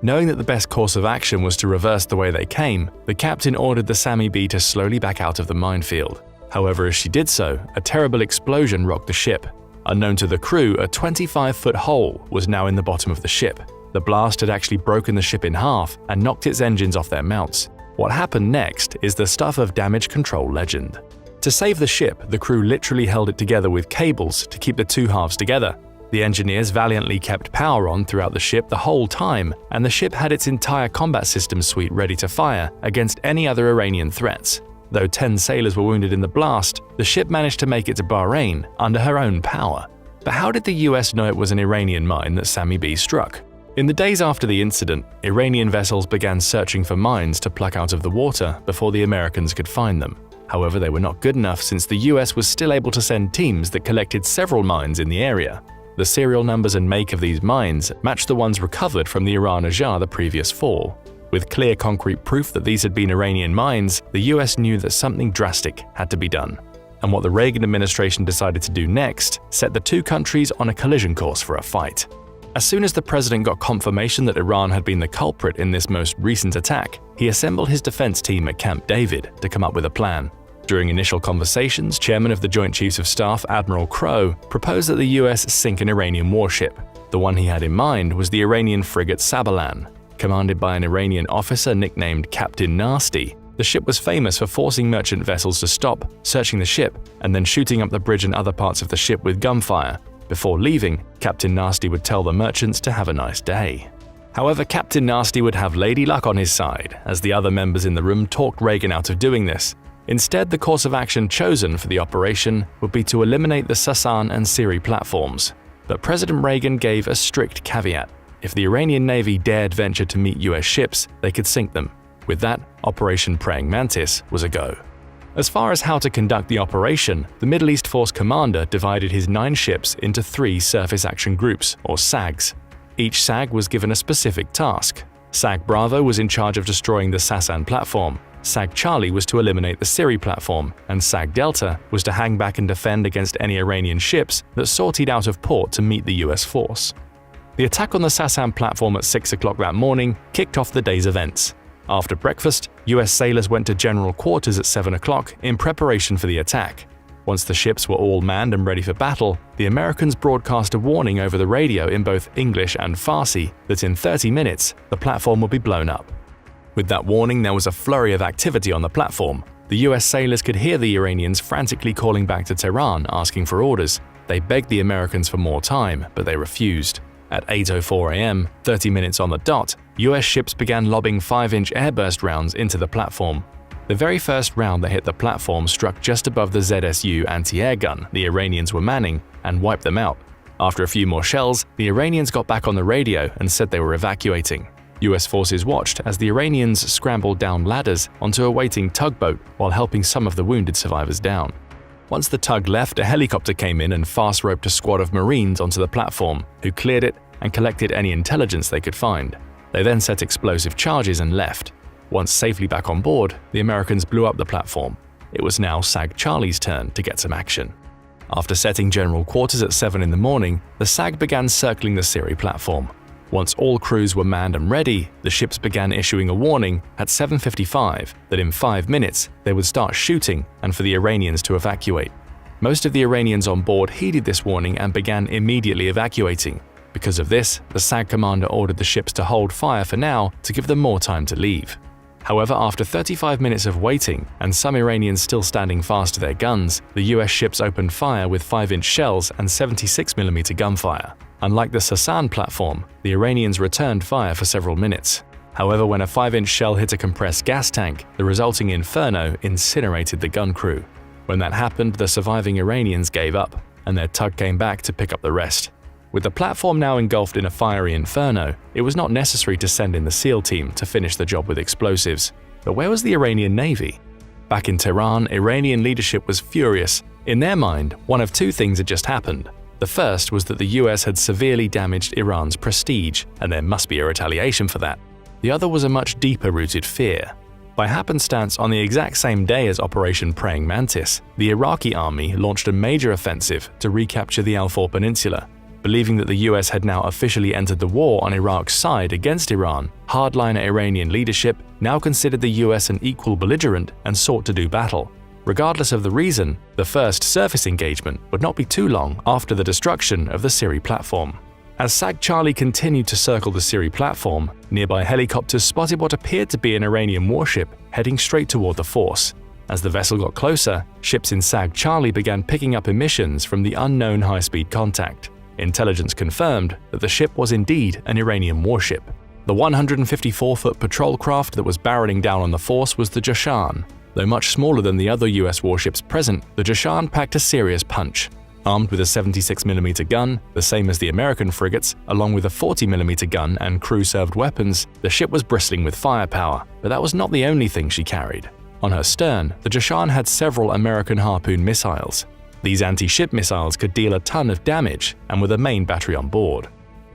Knowing that the best course of action was to reverse the way they came, the captain ordered the Sammy B to slowly back out of the minefield. However, as she did so, a terrible explosion rocked the ship. Unknown to the crew, a 25-foot hole was now in the bottom of the ship. The blast had actually broken the ship in half and knocked its engines off their mounts. What happened next is the stuff of damage control legend. To save the ship, the crew literally held it together with cables to keep the two halves together. The engineers valiantly kept power on throughout the ship the whole time, and the ship had its entire combat systems suite ready to fire against any other Iranian threats. Though 10 sailors were wounded in the blast, the ship managed to make it to Bahrain under her own power. But how did the US know it was an Iranian mine that Sammy B struck? In the days after the incident, Iranian vessels began searching for mines to pluck out of the water before the Americans could find them. However, they were not good enough since the US was still able to send teams that collected several mines in the area. The serial numbers and make of these mines matched the ones recovered from the Iran Ajah the previous fall. With clear concrete proof that these had been Iranian mines, the US knew that something drastic had to be done. And what the Reagan administration decided to do next set the two countries on a collision course for a fight. As soon as the president got confirmation that Iran had been the culprit in this most recent attack, he assembled his defense team at Camp David to come up with a plan. During initial conversations, Chairman of the Joint Chiefs of Staff Admiral Crowe proposed that the US sink an Iranian warship. The one he had in mind was the Iranian frigate Sabalan. Commanded by an Iranian officer nicknamed Captain Nasty, the ship was famous for forcing merchant vessels to stop, searching the ship, and then shooting up the bridge and other parts of the ship with gunfire. Before leaving, Captain Nasty would tell the merchants to have a nice day. However, Captain Nasty would have Lady Luck on his side, as the other members in the room talked Reagan out of doing this. Instead, the course of action chosen for the operation would be to eliminate the Sasan and Siri platforms. But President Reagan gave a strict caveat. If the Iranian Navy dared venture to meet US ships, they could sink them. With that, Operation Praying Mantis was a go. As far as how to conduct the operation, the Middle East Force commander divided his 9 ships into 3 surface action groups, or SAGs. Each SAG was given a specific task. SAG Bravo was in charge of destroying the Sasan platform, SAG Charlie was to eliminate the Siri platform, and SAG Delta was to hang back and defend against any Iranian ships that sortied out of port to meet the US force. The attack on the Sasan platform at 6 o'clock that morning kicked off the day's events. After breakfast, US sailors went to general quarters at 7 o'clock in preparation for the attack. Once the ships were all manned and ready for battle, the Americans broadcast a warning over the radio in both English and Farsi that in 30 minutes, the platform would be blown up. With that warning, there was a flurry of activity on the platform. The US sailors could hear the Iranians frantically calling back to Tehran asking for orders. They begged the Americans for more time, but they refused. At 8:04 a.m., 30 minutes on the dot, US ships began lobbing 5-inch airburst rounds into the platform. The very first round that hit the platform struck just above the ZSU anti-air gun the Iranians were manning and wiped them out. After a few more shells, the Iranians got back on the radio and said they were evacuating. US forces watched as the Iranians scrambled down ladders onto a waiting tugboat while helping some of the wounded survivors down. Once the tug left, a helicopter came in and fast-roped a squad of Marines onto the platform, who cleared it and collected any intelligence they could find. They then set explosive charges and left. Once safely back on board, the Americans blew up the platform. it was now SAG Charlie's turn to get some action. After setting general quarters at 7 in the morning, the SAG began circling the Siri platform. Once all crews were manned and ready, the ships began issuing a warning at 7:55 that in 5 minutes they would start shooting and for the Iranians to evacuate. Most of the Iranians on board heeded this warning and began immediately evacuating. Because of this, the SAG commander ordered the ships to hold fire for now to give them more time to leave. However, after 35 minutes of waiting and some Iranians still standing fast to their guns, the US ships opened fire with 5-inch shells and 76mm gunfire. Unlike the Sasan platform, the Iranians returned fire for several minutes. However, when a 5-inch shell hit a compressed gas tank, the resulting inferno incinerated the gun crew. When that happened, the surviving Iranians gave up, and their tug came back to pick up the rest. With the platform now engulfed in a fiery inferno, it was not necessary to send in the SEAL team to finish the job with explosives. But where was the Iranian Navy? Back in Tehran, Iranian leadership was furious. In their mind, one of two things had just happened. The first was that the US had severely damaged Iran's prestige, and there must be a retaliation for that. The other was a much deeper-rooted fear. By happenstance, on the exact same day as Operation Praying Mantis, the Iraqi army launched a major offensive to recapture the Al-Faw Peninsula. Believing that the US had now officially entered the war on Iraq's side against Iran, hardliner Iranian leadership now considered the US an equal belligerent and sought to do battle. Regardless of the reason, the first surface engagement would not be too long after the destruction of the Siri platform. As SAG Charlie continued to circle the Siri platform, nearby helicopters spotted what appeared to be an Iranian warship heading straight toward the force. As the vessel got closer, ships in SAG Charlie began picking up emissions from the unknown high-speed contact. Intelligence confirmed that the ship was indeed an Iranian warship. The 154-foot patrol craft that was barreling down on the force was the Jashan. Though much smaller than the other US warships present, the Jashan packed a serious punch. Armed with a 76mm gun, the same as the American frigates, along with a 40mm gun and crew-served weapons, the ship was bristling with firepower, but that was not the only thing she carried. On her stern, the Jashan had several American Harpoon missiles. These anti-ship missiles could deal a ton of damage and were the main battery on board.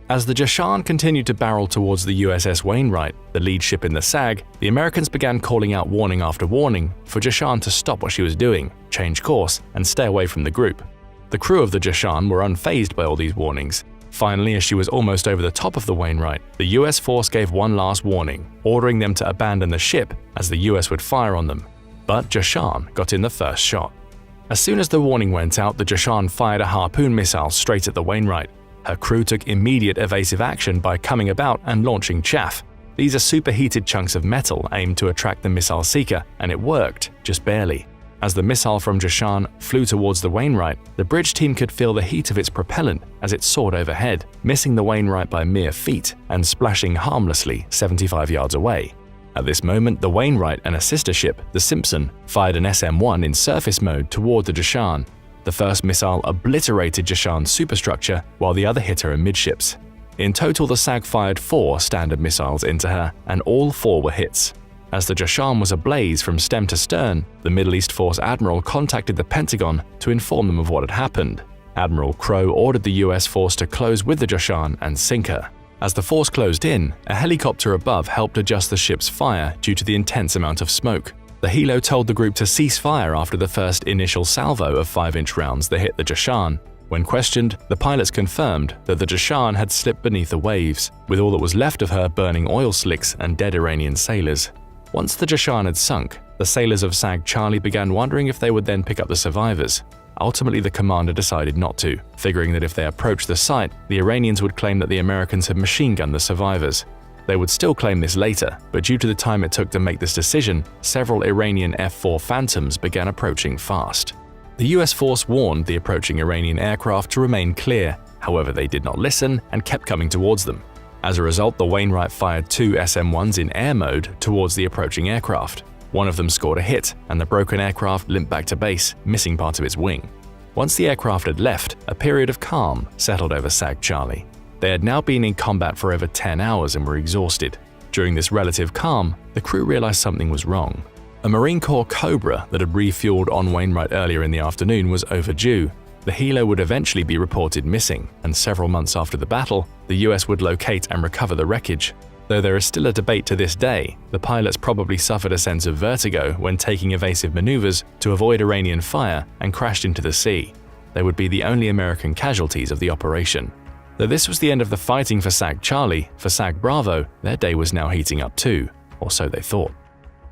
As the Jashan continued to barrel towards the USS Wainwright, the lead ship in the SAG, the Americans began calling out warning after warning for Jashan to stop what she was doing, change course, and stay away from the group. The crew of the Jashan were unfazed by all these warnings. Finally, as she was almost over the top of the Wainwright, the US force gave one last warning, ordering them to abandon the ship as the US would fire on them. But Jashan got in the first shot. As soon as the warning went out, the Jashan fired a Harpoon missile straight at the Wainwright. Her crew took immediate evasive action by coming about and launching chaff. These are superheated chunks of metal aimed to attract the missile seeker, and it worked, just barely. As the missile from Jashan flew towards the Wainwright, the bridge team could feel the heat of its propellant as it soared overhead, missing the Wainwright by mere feet and splashing harmlessly 75 yards away. At this moment, the Wainwright and a sister ship, the Simpson, fired an SM-1 in surface mode toward the Jashan. The first missile obliterated Jashan's superstructure, while the other hit her amidships. In total, the SAG fired 4 standard missiles into her, and all 4 were hits. As the Jashan was ablaze from stem to stern, the Middle East Force Admiral contacted the Pentagon to inform them of what had happened. Admiral Crowe ordered the US force to close with the Jashan and sink her. As the force closed in, a helicopter above helped adjust the ship's fire due to the intense amount of smoke. The helo told the group to cease fire after the first initial salvo of 5-inch rounds that hit the Jashan. When questioned, the pilots confirmed that the Jashan had slipped beneath the waves, with all that was left of her burning oil slicks and dead Iranian sailors. Once the Jashan had sunk, the sailors of SAG Charlie began wondering if they would then pick up the survivors. Ultimately, the commander decided not to, figuring that if they approached the site, the Iranians would claim that the Americans had machine-gunned the survivors. They would still claim this later, but due to the time it took to make this decision, several Iranian F-4 Phantoms began approaching fast. The US force warned the approaching Iranian aircraft to remain clear, however they did not listen and kept coming towards them. As a result, the Wainwright fired 2 SM-1s in air mode towards the approaching aircraft. One of them scored a hit, and the broken aircraft limped back to base, missing part of its wing. Once the aircraft had left, a period of calm settled over SAG Charlie. They had now been in combat for over 10 hours and were exhausted. During this relative calm, the crew realized something was wrong. A Marine Corps Cobra that had refueled on Wainwright earlier in the afternoon was overdue. The helo would eventually be reported missing, and several months after the battle, the US would locate and recover the wreckage. Though there is still a debate to this day, the pilots probably suffered a sense of vertigo when taking evasive maneuvers to avoid Iranian fire and crashed into the sea. They would be the only American casualties of the operation. Though this was the end of the fighting for SAG Charlie, for SAG Bravo, their day was now heating up too, or so they thought.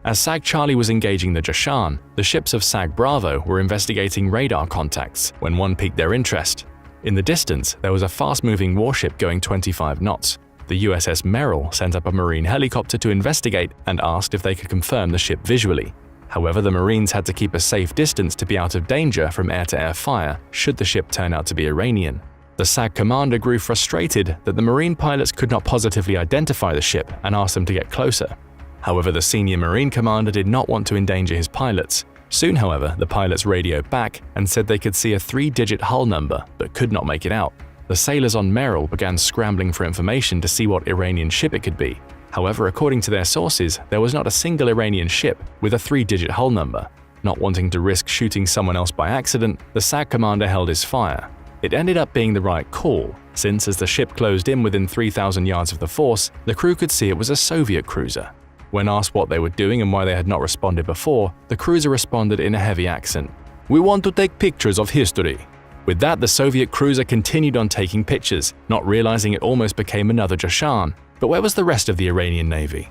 As SAG Charlie was engaging the Joshan, the ships of SAG Bravo were investigating radar contacts when one piqued their interest. In the distance, there was a fast-moving warship going 25 knots. The USS Merrill sent up a Marine helicopter to investigate and asked if they could confirm the ship visually. However, the Marines had to keep a safe distance to be out of danger from air-to-air fire should the ship turn out to be Iranian. The SAG commander grew frustrated that the Marine pilots could not positively identify the ship and asked them to get closer. However, the senior Marine commander did not want to endanger his pilots. Soon, however, the pilots radioed back and said they could see a 3-digit hull number but could not make it out. The sailors on Merrill began scrambling for information to see what Iranian ship it could be. However, according to their sources, there was not a single Iranian ship with a 3-digit hull number. Not wanting to risk shooting someone else by accident, the SAG commander held his fire. It ended up being the right call, since as the ship closed in within 3,000 yards of the force, the crew could see it was a Soviet cruiser. When asked what they were doing and why they had not responded before, the cruiser responded in a heavy accent. "We want to take pictures of history." With that, the Soviet cruiser continued on taking pictures, not realizing it almost became another Joshan. But where was the rest of the Iranian Navy?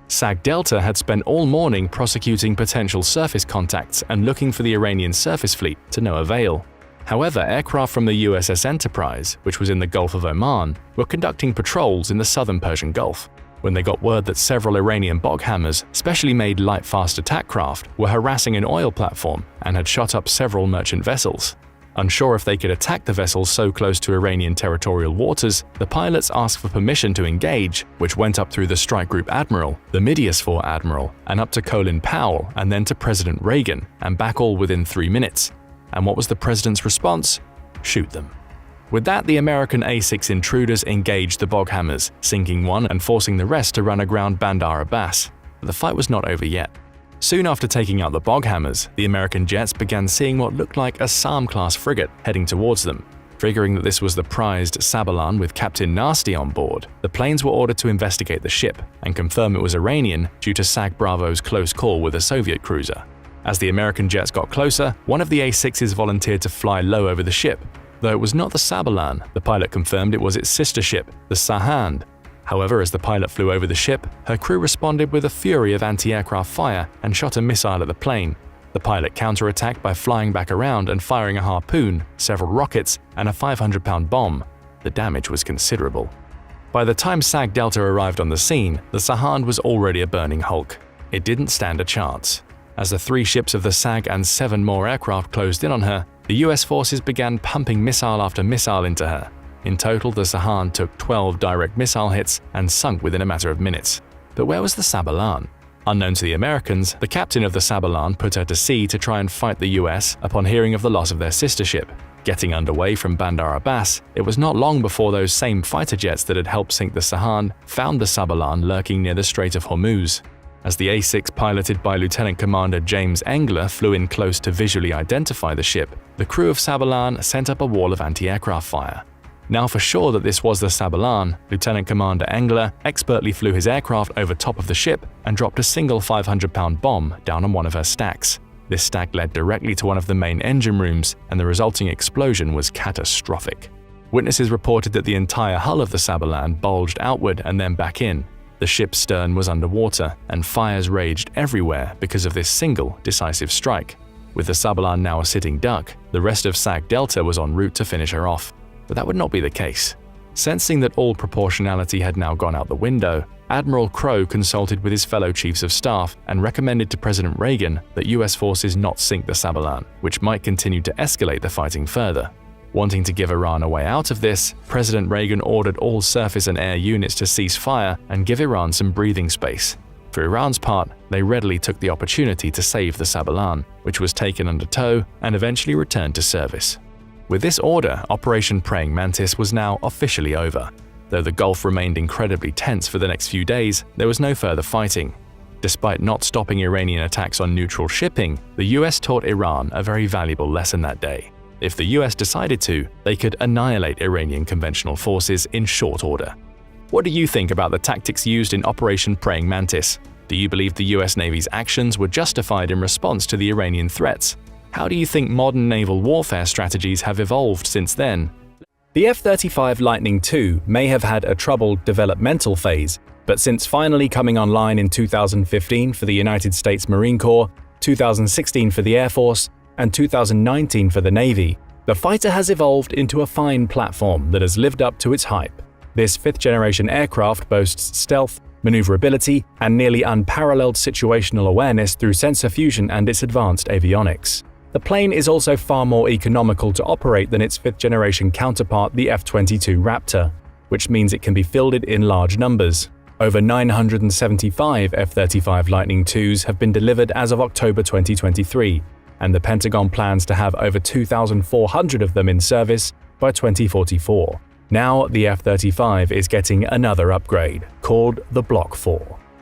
SAG Delta had spent all morning prosecuting potential surface contacts and looking for the Iranian surface fleet to no avail. However, aircraft from the USS Enterprise, which was in the Gulf of Oman, were conducting patrols in the southern Persian Gulf. When they got word that several Iranian Boghammers, specially made light fast attack craft, were harassing an oil platform and had shot up several merchant vessels. Unsure if they could attack the vessels so close to Iranian territorial waters, the pilots asked for permission to engage, which went up through the Strike Group Admiral, the Midyas IV Admiral, and up to Colin Powell and then to President Reagan, and back all within 3 minutes. And what was the president's response? Shoot them. With that, the American A-6 intruders engaged the Boghammers, sinking one and forcing the rest to run aground Bandar Abbas. But the fight was not over yet. Soon after taking out the Boghammers, the American jets began seeing what looked like a Psalm-class frigate heading towards them. Figuring that this was the prized Sabalan with Captain Nasty on board, the planes were ordered to investigate the ship and confirm it was Iranian due to SAG Bravo's close call with a Soviet cruiser. As the American jets got closer, one of the A-6s volunteered to fly low over the ship. Though it was not the Sabalan, the pilot confirmed it was its sister ship, the Sahand. However, as the pilot flew over the ship, her crew responded with a fury of anti-aircraft fire and shot a missile at the plane. The pilot counterattacked by flying back around and firing a harpoon, several rockets, and a 500-pound bomb. The damage was considerable. By the time SAG Delta arrived on the scene, the Sahand was already a burning hulk. It didn't stand a chance. As the 3 ships of the SAG and 7 more aircraft closed in on her, the US forces began pumping missile after missile into her. In total, the Sahand took 12 direct missile hits and sunk within a matter of minutes. But where was the Sabalan? Unknown to the Americans, the captain of the Sabalan put her to sea to try and fight the US upon hearing of the loss of their sister ship. Getting underway from Bandar Abbas, it was not long before those same fighter jets that had helped sink the Sahand found the Sabalan lurking near the Strait of Hormuz. As the A-6 piloted by Lieutenant Commander James Engler flew in close to visually identify the ship, the crew of Sabalan sent up a wall of anti-aircraft fire. Now for sure that this was the Sabalan, Lieutenant Commander Engler expertly flew his aircraft over top of the ship and dropped a single 500-pound bomb down on one of her stacks. This stack led directly to one of the main engine rooms, and the resulting explosion was catastrophic. Witnesses reported that the entire hull of the Sabalan bulged outward and then back in. The ship's stern was underwater, and fires raged everywhere because of this single, decisive strike. With the Sabalan now a sitting duck, the rest of SAG Delta was en route to finish her off. But that would not be the case. Sensing that all proportionality had now gone out the window, Admiral Crowe consulted with his fellow chiefs of staff and recommended to President Reagan that US forces not sink the Sabalan, which might continue to escalate the fighting further. Wanting to give Iran a way out of this, President Reagan ordered all surface and air units to cease fire and give Iran some breathing space. For Iran's part, they readily took the opportunity to save the Sabalan, which was taken under tow and eventually returned to service. With this order, Operation Praying Mantis was now officially over. Though the Gulf remained incredibly tense for the next few days, there was no further fighting. Despite not stopping Iranian attacks on neutral shipping, the US taught Iran a very valuable lesson that day. If the US decided to, they could annihilate Iranian conventional forces in short order. What do you think about the tactics used in Operation Praying Mantis? Do you believe the US Navy's actions were justified in response to the Iranian threats? How do you think modern naval warfare strategies have evolved since then? The F-35 Lightning II may have had a troubled developmental phase, but since finally coming online in 2015 for the United States Marine Corps, 2016 for the Air Force, and 2019 for the Navy, the fighter has evolved into a fine platform that has lived up to its hype. This fifth-generation aircraft boasts stealth, maneuverability, and nearly unparalleled situational awareness through sensor fusion and its advanced avionics. The plane is also far more economical to operate than its fifth-generation counterpart, the F-22 Raptor, which means it can be fielded in large numbers. Over 975 F-35 Lightning IIs have been delivered as of October 2023, and the Pentagon plans to have over 2,400 of them in service by 2044. Now, the F-35 is getting another upgrade, called the Block 4.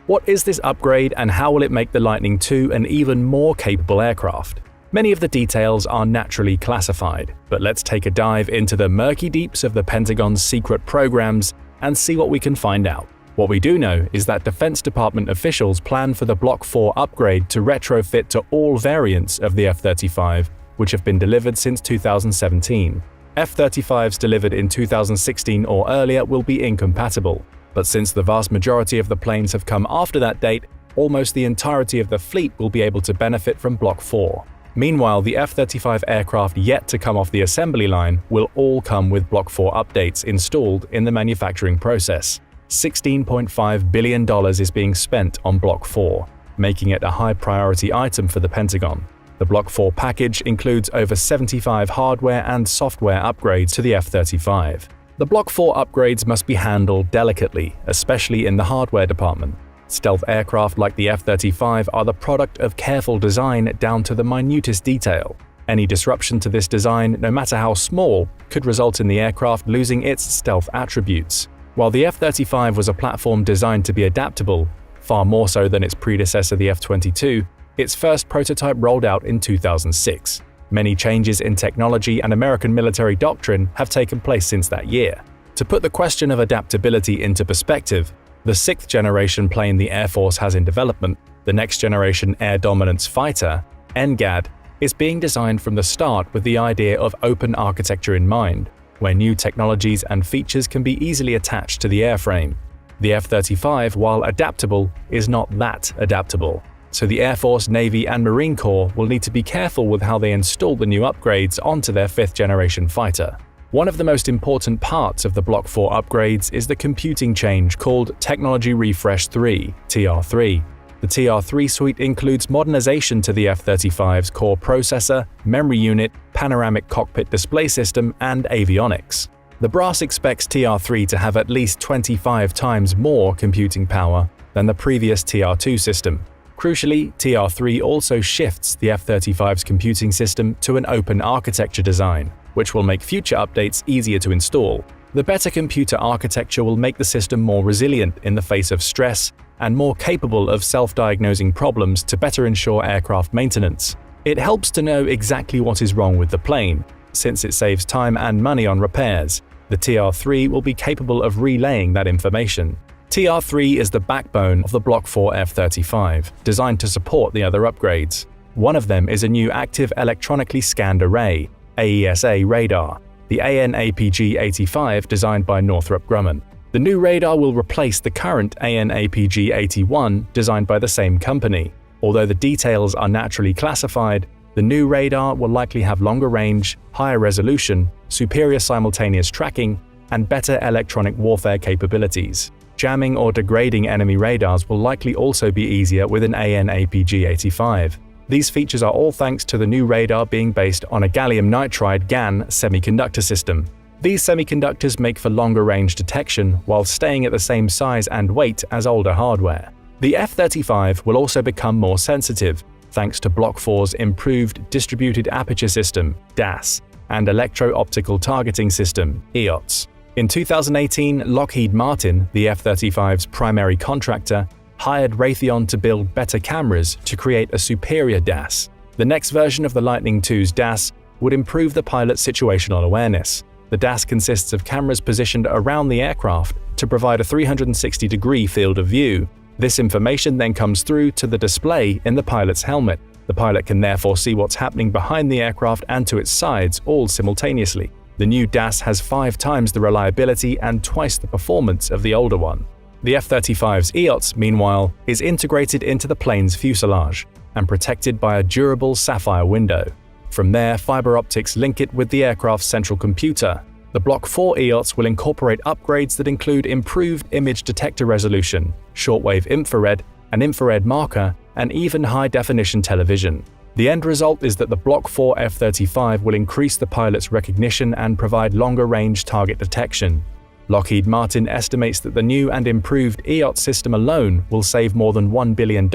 What is this upgrade and how will it make the Lightning II an even more capable aircraft? Many of the details are naturally classified, but let's take a dive into the murky deeps of the Pentagon's secret programs and see what we can find out. What we do know is that Defense Department officials plan for the Block 4 upgrade to retrofit to all variants of the F-35, which have been delivered since 2017. F-35s delivered in 2016 or earlier will be incompatible, but since the vast majority of the planes have come after that date, almost the entirety of the fleet will be able to benefit from Block 4. Meanwhile, the F-35 aircraft yet to come off the assembly line will all come with Block 4 updates installed in the manufacturing process. $16.5 billion is being spent on Block 4, making it a high-priority item for the Pentagon. The Block 4 package includes over 75 hardware and software upgrades to the F-35. The Block 4 upgrades must be handled delicately, especially in the hardware department. Stealth aircraft like the F-35 are the product of careful design down to the minutest detail. Any disruption to this design, no matter how small, could result in the aircraft losing its stealth attributes. While the F-35 was a platform designed to be adaptable, far more so than its predecessor the F-22, its first prototype rolled out in 2006. Many changes in technology and American military doctrine have taken place since that year. To put the question of adaptability into perspective, the sixth-generation plane the Air Force has in development, the Next-Generation Air Dominance Fighter, NGAD, is being designed from the start with the idea of open architecture in mind, where new technologies and features can be easily attached to the airframe. The F-35, while adaptable, is not that adaptable, so the Air Force, Navy, and Marine Corps will need to be careful with how they install the new upgrades onto their fifth-generation fighter. One of the most important parts of the Block 4 upgrades is the computing change called Technology Refresh 3, TR3. The TR3 suite includes modernization to the F-35's core processor, memory unit, panoramic cockpit display system, and avionics. The brass expects TR3 to have at least 25 times more computing power than the previous TR2 system. Crucially, TR3 also shifts the F-35's computing system to an open architecture design, which will make future updates easier to install. The better computer architecture will make the system more resilient in the face of stress and more capable of self-diagnosing problems to better ensure aircraft maintenance. It helps to know exactly what is wrong with the plane, since it saves time and money on repairs. The TR3 will be capable of relaying that information. TR3 is the backbone of the Block 4 F-35, designed to support the other upgrades. One of them is a new Active Electronically Scanned Array (AESA) radar, the AN/APG-85 designed by Northrop Grumman. The new radar will replace the current AN/APG-81 designed by the same company. Although the details are naturally classified, the new radar will likely have longer range, higher resolution, superior simultaneous tracking, and better electronic warfare capabilities. Jamming or degrading enemy radars will likely also be easier with an AN/APG-85. These features are all thanks to the new radar being based on a gallium nitride GaN semiconductor system. These semiconductors make for longer range detection while staying at the same size and weight as older hardware. The F-35 will also become more sensitive, thanks to Block 4's improved Distributed Aperture System (DAS) and Electro-Optical Targeting System (EOTS). In 2018, Lockheed Martin, the F-35's primary contractor, hired Raytheon to build better cameras to create a superior DAS. The next version of the Lightning II's DAS would improve the pilot's situational awareness. The DAS consists of cameras positioned around the aircraft to provide a 360-degree field of view. This information then comes through to the display in the pilot's helmet. The pilot can therefore see what's happening behind the aircraft and to its sides all simultaneously. The new DAS has 5 times the reliability and twice the performance of the older one. The F-35's EOTS, meanwhile, is integrated into the plane's fuselage and protected by a durable sapphire window. From there, fiber optics link it with the aircraft's central computer. The Block 4 EOTS will incorporate upgrades that include improved image detector resolution, shortwave infrared, an infrared marker, and even high-definition television. The end result is that the Block 4 F-35 will increase the pilot's recognition and provide longer-range target detection. Lockheed Martin estimates that the new and improved EOTS system alone will save more than $1 billion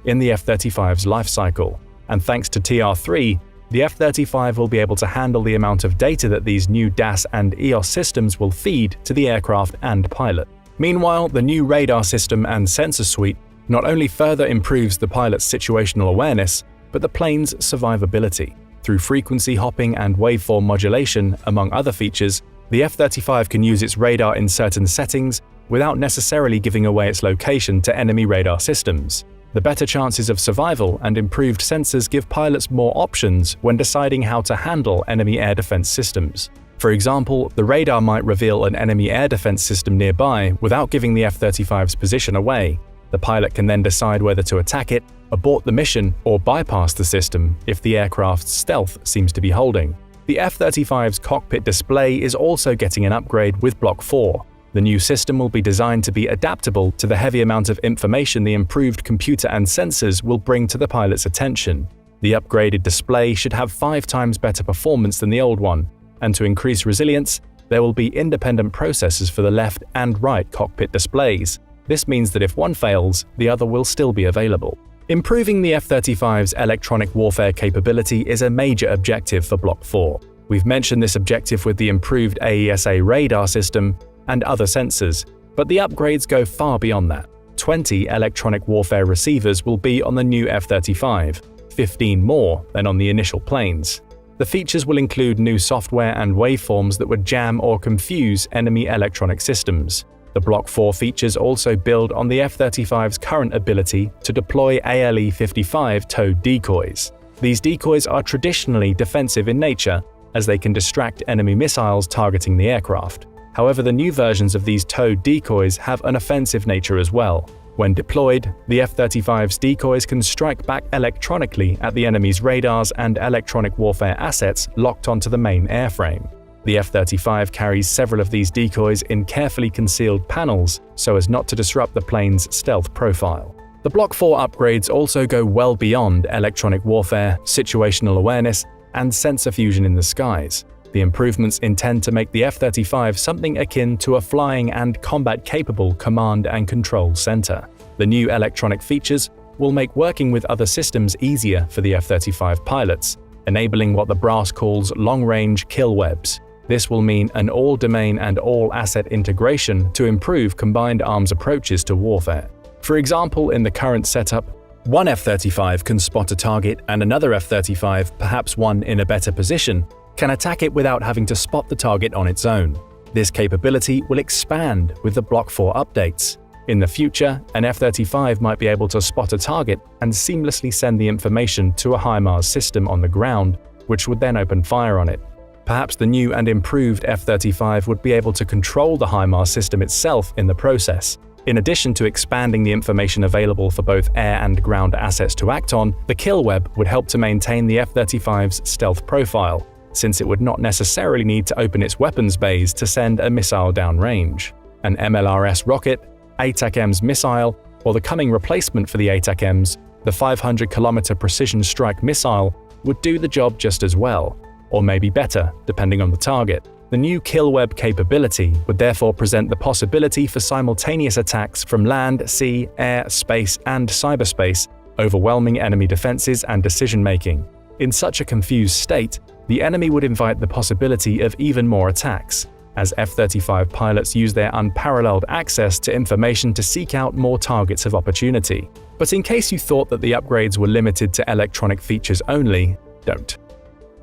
in the F-35's life cycle. And thanks to TR-3, the F-35 will be able to handle the amount of data that these new DAS and EOS systems will feed to the aircraft and pilot. Meanwhile, the new radar system and sensor suite not only further improves the pilot's situational awareness, but the plane's survivability. Through frequency hopping and waveform modulation, among other features, the F-35 can use its radar in certain settings without necessarily giving away its location to enemy radar systems. The better chances of survival and improved sensors give pilots more options when deciding how to handle enemy air defense systems. For example, the radar might reveal an enemy air defense system nearby without giving the F-35's position away. The pilot can then decide whether to attack it, abort the mission, or bypass the system if the aircraft's stealth seems to be holding. The F-35's cockpit display is also getting an upgrade with Block 4. The new system will be designed to be adaptable to the heavy amount of information the improved computer and sensors will bring to the pilot's attention. The upgraded display should have 5 times better performance than the old one, and to increase resilience, there will be independent processors for the left and right cockpit displays. This means that if one fails, the other will still be available. Improving the F-35's electronic warfare capability is a major objective for Block 4. We've mentioned this objective with the improved AESA radar system and other sensors, but the upgrades go far beyond that. 20 electronic warfare receivers will be on the new F-35, 15 more than on the initial planes. The features will include new software and waveforms that would jam or confuse enemy electronic systems. The Block 4 features also build on the F-35's current ability to deploy ALE-55 towed decoys. These decoys are traditionally defensive in nature, as they can distract enemy missiles targeting the aircraft. However, the new versions of these towed decoys have an offensive nature as well. When deployed, the F-35's decoys can strike back electronically at the enemy's radars and electronic warfare assets locked onto the main airframe. The F-35 carries several of these decoys in carefully concealed panels so as not to disrupt the plane's stealth profile. The Block 4 upgrades also go well beyond electronic warfare, situational awareness, and sensor fusion in the skies. The improvements intend to make the F-35 something akin to a flying and combat-capable command and control center. The new electronic features will make working with other systems easier for the F-35 pilots, enabling what the brass calls long-range kill webs. This will mean an all-domain and all-asset integration to improve combined arms approaches to warfare. For example, in the current setup, one F-35 can spot a target and another F-35, perhaps one in a better position, can attack it without having to spot the target on its own. This capability will expand with the Block 4 updates. In the future, an F-35 might be able to spot a target and seamlessly send the information to a HIMARS system on the ground, which would then open fire on it. Perhaps the new and improved F-35 would be able to control the HIMARS system itself in the process. In addition to expanding the information available for both air and ground assets to act on, the kill web would help to maintain the F-35's stealth profile, since it would not necessarily need to open its weapons bays to send a missile downrange. An MLRS rocket, ATACMS missile, or the coming replacement for the ATACMS, the 500-kilometer precision strike missile, would do the job just as well, or maybe better, depending on the target. The new kill web capability would therefore present the possibility for simultaneous attacks from land, sea, air, space, and cyberspace, overwhelming enemy defenses and decision-making. In such a confused state, the enemy would invite the possibility of even more attacks, as F-35 pilots use their unparalleled access to information to seek out more targets of opportunity. But in case you thought that the upgrades were limited to electronic features only, don't.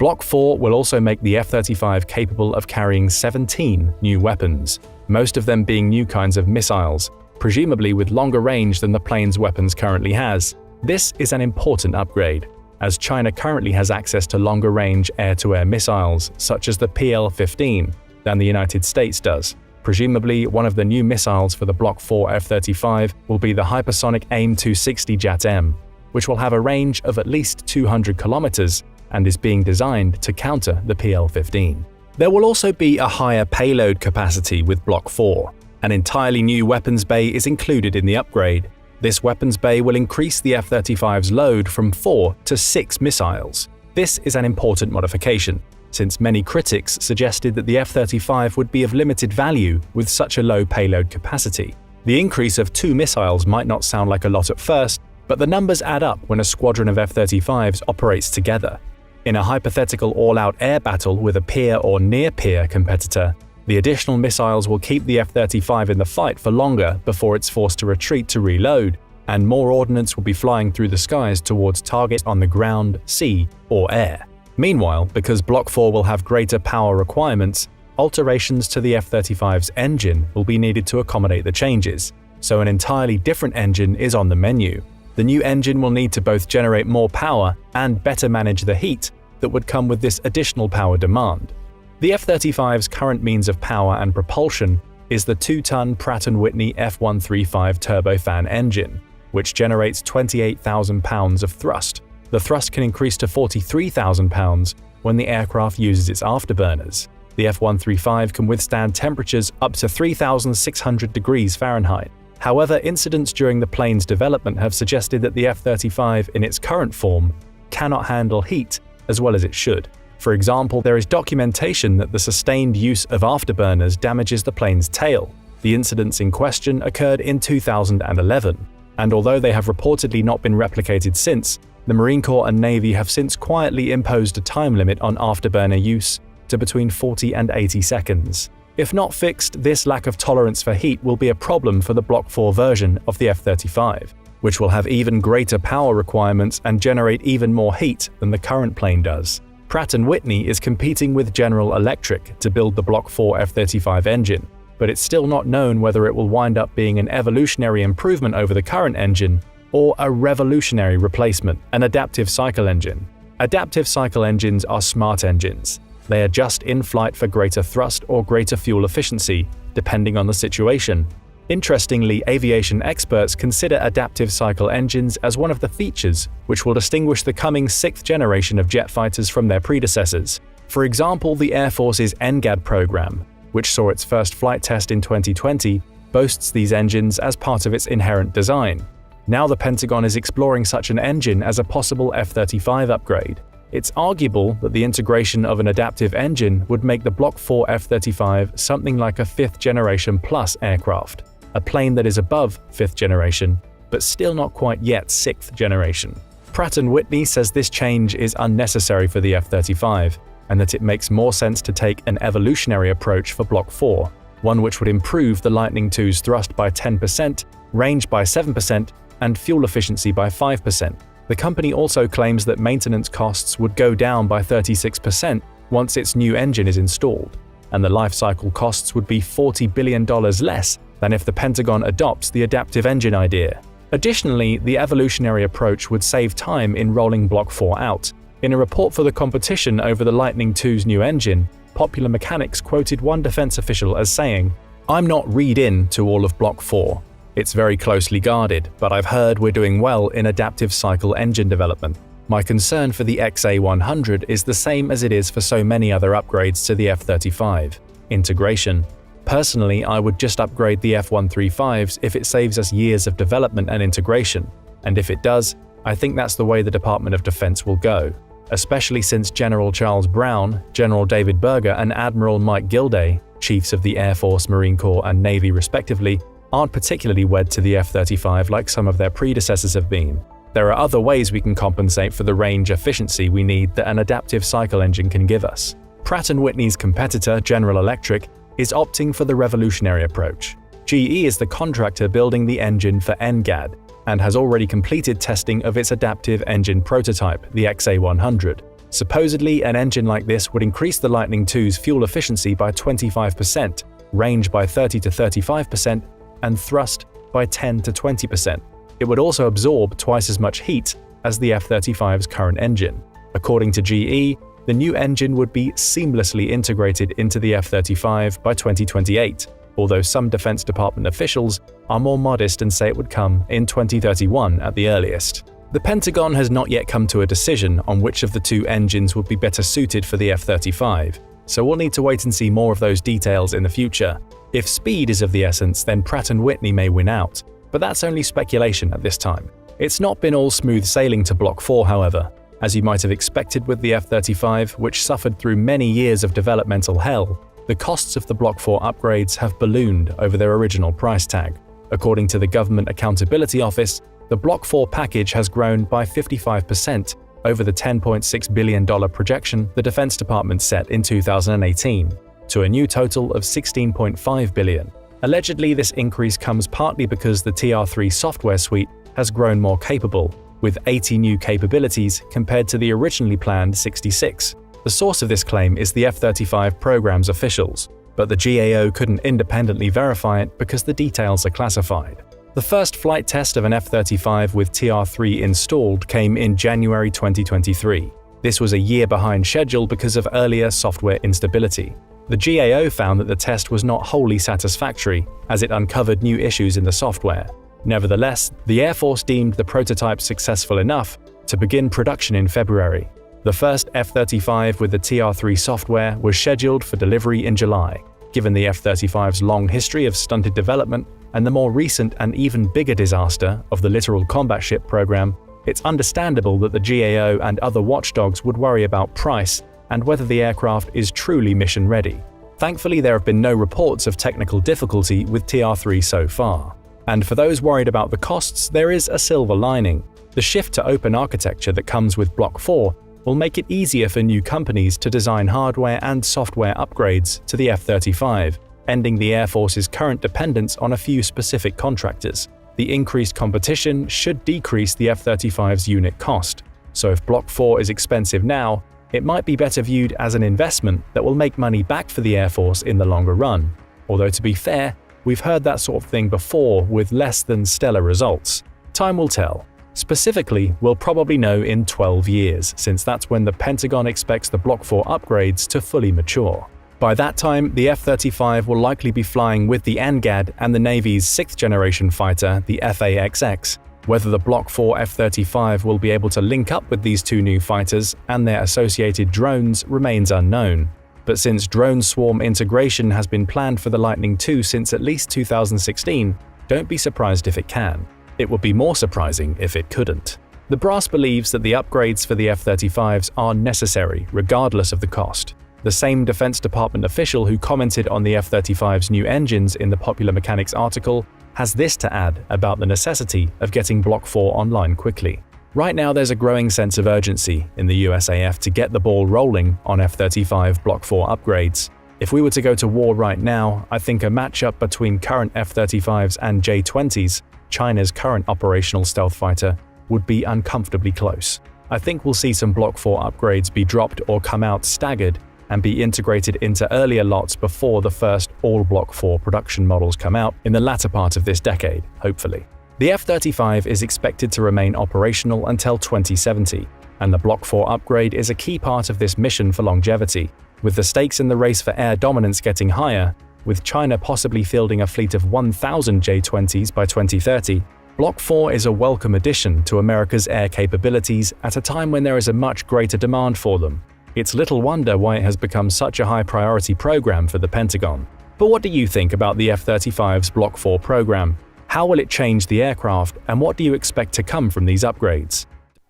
Block 4 will also make the F-35 capable of carrying 17 new weapons, most of them being new kinds of missiles, presumably with longer range than the plane's weapons currently has. This is an important upgrade, as China currently has access to longer-range air-to-air missiles, such as the PL-15, than the United States does. Presumably, one of the new missiles for the Block 4 F-35 will be the hypersonic AIM-260 JAT-M, which will have a range of at least 200 kilometers and is being designed to counter the PL-15. There will also be a higher payload capacity with Block 4. An entirely new weapons bay is included in the upgrade. This weapons bay will increase the F-35's load from 4 to 6 missiles. This is an important modification, since many critics suggested that the F-35 would be of limited value with such a low payload capacity. The increase of 2 missiles might not sound like a lot at first, but the numbers add up when a squadron of F-35s operates together. In a hypothetical all-out air battle with a peer or near-peer competitor, the additional missiles will keep the F-35 in the fight for longer before it's forced to retreat to reload, and more ordnance will be flying through the skies towards targets on the ground, sea, or air. Meanwhile, because Block 4 will have greater power requirements, alterations to the F-35's engine will be needed to accommodate the changes, so an entirely different engine is on the menu. The new engine will need to both generate more power and better manage the heat that would come with this additional power demand. The F-35's current means of power and propulsion is the 2-ton Pratt & Whitney F135 turbofan engine, which generates 28,000 pounds of thrust. The thrust can increase to 43,000 pounds when the aircraft uses its afterburners. The F135 can withstand temperatures up to 3,600 degrees Fahrenheit. However, incidents during the plane's development have suggested that the F-35 in its current form cannot handle heat as well as it should. For example, there is documentation that the sustained use of afterburners damages the plane's tail. The incidents in question occurred in 2011, and although they have reportedly not been replicated since, the Marine Corps and Navy have since quietly imposed a time limit on afterburner use to between 40 and 80 seconds. If not fixed, this lack of tolerance for heat will be a problem for the Block 4 version of the F-35, which will have even greater power requirements and generate even more heat than the current plane does. Pratt & Whitney is competing with General Electric to build the Block 4 F-35 engine, but it's still not known whether it will wind up being an evolutionary improvement over the current engine or a revolutionary replacement, an adaptive cycle engine. Adaptive cycle engines are smart engines. They adjust in flight for greater thrust or greater fuel efficiency, depending on the situation. Interestingly, aviation experts consider adaptive cycle engines as one of the features which will distinguish the coming 6th generation of jet fighters from their predecessors. For example, the Air Force's NGAD program, which saw its first flight test in 2020, boasts these engines as part of its inherent design. Now the Pentagon is exploring such an engine as a possible F-35 upgrade. It's arguable that the integration of an adaptive engine would make the Block 4 F-35 something like a 5th generation plus aircraft, a plane that is above 5th generation, but still not quite yet 6th generation. Pratt & Whitney says this change is unnecessary for the F-35, and that it makes more sense to take an evolutionary approach for Block 4, one which would improve the Lightning II's thrust by 10%, range by 7%, and fuel efficiency by 5%. The company also claims that maintenance costs would go down by 36% once its new engine is installed, and the life cycle costs would be $40 billion less than if the Pentagon adopts the adaptive engine idea. Additionally, the evolutionary approach would save time in rolling Block 4 out. In a report for the competition over the Lightning II's new engine, Popular Mechanics quoted one defense official as saying, "I'm not read in to all of Block 4. It's very closely guarded, but I've heard we're doing well in adaptive cycle engine development. My concern for the XA100 is the same as it is for so many other upgrades to the F-35: integration. Personally, I would just upgrade the F-135s if it saves us years of development and integration, and if it does, I think that's the way the Department of Defense will go, especially since General Charles Brown, General David Berger, and Admiral Mike Gilday, chiefs of the Air Force, Marine Corps, and Navy respectively, aren't particularly wed to the F-35 like some of their predecessors have been. There are other ways we can compensate for the range efficiency we need that an adaptive cycle engine can give us. Pratt & Whitney's competitor, General Electric, is opting for the revolutionary approach. GE is the contractor building the engine for NGAD and has already completed testing of its adaptive engine prototype, the XA100. Supposedly, an engine like this would increase the Lightning II's fuel efficiency by 25%, range by 30 to 35%, and thrust by 10 to 20%. It would also absorb twice as much heat as the F-35's current engine. According to GE, the new engine would be seamlessly integrated into the F-35 by 2028, although some Defense Department officials are more modest and say it would come in 2031 at the earliest. The Pentagon has not yet come to a decision on which of the two engines would be better suited for the F-35, so we'll need to wait and see more of those details in the future. If speed is of the essence, then Pratt & Whitney may win out, but that's only speculation at this time. It's not been all smooth sailing to Block 4, however. As you might have expected with the F-35, which suffered through many years of developmental hell, the costs of the Block 4 upgrades have ballooned over their original price tag. According to the Government Accountability Office, the Block 4 package has grown by 55% over the $10.6 billion projection the Defense Department set in 2018, to a new total of $16.5 billion. Allegedly, this increase comes partly because the TR-3 software suite has grown more capable, with 80 new capabilities compared to the originally planned 66. The source of this claim is the F-35 program's officials, but the GAO couldn't independently verify it because the details are classified. The first flight test of an F-35 with TR-3 installed came in January 2023. This was a year behind schedule because of earlier software instability. The GAO found that the test was not wholly satisfactory, as it uncovered new issues in the software. Nevertheless, the Air Force deemed the prototype successful enough to begin production in February. The first F-35 with the TR-3 software was scheduled for delivery in July. Given the F-35's long history of stunted development and the more recent and even bigger disaster of the Littoral Combat Ship program, it's understandable that the GAO and other watchdogs would worry about price and whether the aircraft is truly mission-ready. Thankfully, there have been no reports of technical difficulty with TR-3 so far. And for those worried about the costs, there is a silver lining. The shift to open architecture that comes with Block 4 will make it easier for new companies to design hardware and software upgrades to the F-35, ending the Air Force's current dependence on a few specific contractors. The increased competition should decrease the F-35's unit cost, so if Block 4 is expensive now, it might be better viewed as an investment that will make money back for the Air Force in the longer run. Although to be fair, we've heard that sort of thing before with less than stellar results. Time will tell. Specifically, we'll probably know in 12 years, since that's when the Pentagon expects the Block 4 upgrades to fully mature. By that time, the F-35 will likely be flying with the NGAD and the Navy's 6th-generation fighter, the F/A-XX. Whether the Block 4 F-35 will be able to link up with these two new fighters and their associated drones remains unknown. But since drone swarm integration has been planned for the Lightning II since at least 2016, don't be surprised if it can. It would be more surprising if it couldn't. The brass believes that the upgrades for the F-35s are necessary regardless of the cost. The same Defense Department official who commented on the F-35's new engines in the Popular Mechanics article has this to add about the necessity of getting Block 4 online quickly. Right now, there's a growing sense of urgency in the USAF to get the ball rolling on F-35 Block 4 upgrades. If we were to go to war right now, I think a matchup between current F-35s and J-20s, China's current operational stealth fighter, would be uncomfortably close. I think we'll see some Block 4 upgrades be dropped or come out staggered and be integrated into earlier lots before the first all Block 4 production models come out in the latter part of this decade, hopefully. The F-35 is expected to remain operational until 2070, and the Block 4 upgrade is a key part of this mission for longevity. With the stakes in the race for air dominance getting higher, with China possibly fielding a fleet of 1,000 J-20s by 2030, Block 4 is a welcome addition to America's air capabilities at a time when there is a much greater demand for them. It's little wonder why it has become such a high-priority program for the Pentagon. But what do you think about the F-35's Block 4 program? How will it change the aircraft, and what do you expect to come from these upgrades?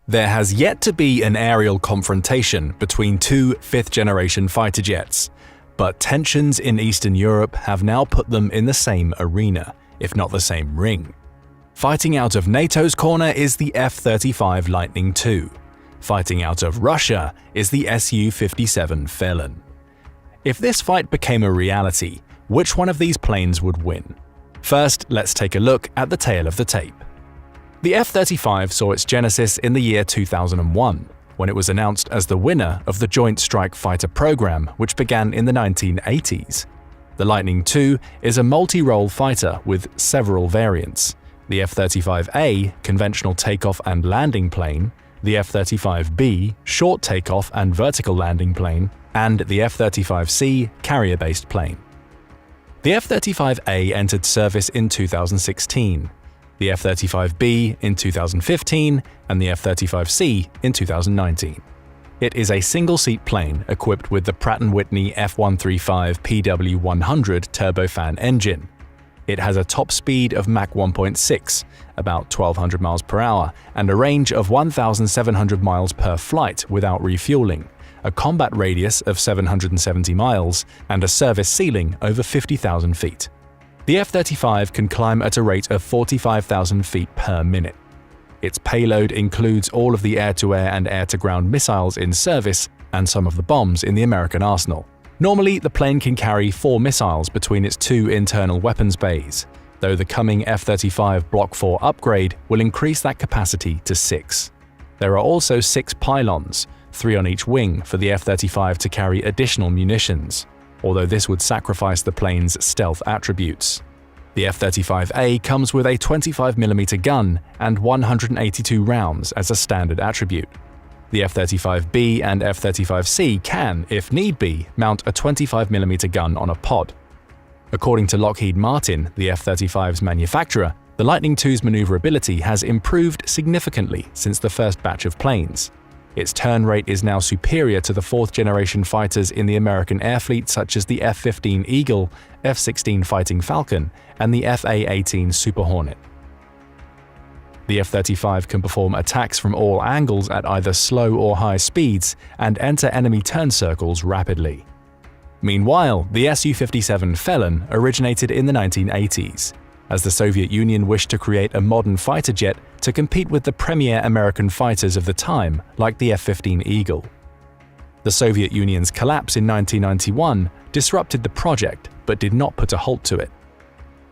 There has yet to be an aerial confrontation between two 5th-generation fighter jets, but tensions in Eastern Europe have now put them in the same arena, if not the same ring. Fighting out of NATO's corner is the F-35 Lightning II. Fighting out of Russia is the Su-57 Felon. If this fight became a reality, which one of these planes would win? First, let's take a look at the tail of the tape. The F-35 saw its genesis in the year 2001, when it was announced as the winner of the Joint Strike Fighter program, which began in the 1980s. The Lightning II is a multi-role fighter with several variants: the F-35A conventional takeoff and landing plane, the F-35B short takeoff and vertical landing plane, and the F-35C carrier-based plane. The F-35A entered service in 2016, the F-35B in 2015, and the F-35C in 2019. It is a single-seat plane equipped with the Pratt & Whitney F135 PW100 turbofan engine. It has a top speed of Mach 1.6, about 1,200 miles per hour, and a range of 1,700 miles per flight without refueling, a combat radius of 770 miles, and a service ceiling over 50,000 feet. The F-35 can climb at a rate of 45,000 feet per minute. Its payload includes all of the air-to-air and air-to-ground missiles in service and some of the bombs in the American arsenal. Normally, the plane can carry 4 missiles between its 2 internal weapons bays, though the coming F-35 Block 4 upgrade will increase that capacity to 6. There are also 6 pylons, 3 on each wing, for the F-35 to carry additional munitions, although this would sacrifice the plane's stealth attributes. The F-35A comes with a 25mm gun and 182 rounds as a standard attribute. The F-35B and F-35C can, if need be, mount a 25mm gun on a pod. According to Lockheed Martin, the F-35's manufacturer, the Lightning II's maneuverability has improved significantly since the first batch of planes. Its turn rate is now superior to the 4th-generation fighters in the American Air Fleet, such as the F-15 Eagle, F-16 Fighting Falcon, and the F/A-18 Super Hornet. The F-35 can perform attacks from all angles at either slow or high speeds and enter enemy turn circles rapidly. Meanwhile, the Su-57 Felon originated in the 1980s, as the Soviet Union wished to create a modern fighter jet to compete with the premier American fighters of the time, like the F-15 Eagle. The Soviet Union's collapse in 1991 disrupted the project, but did not put a halt to it.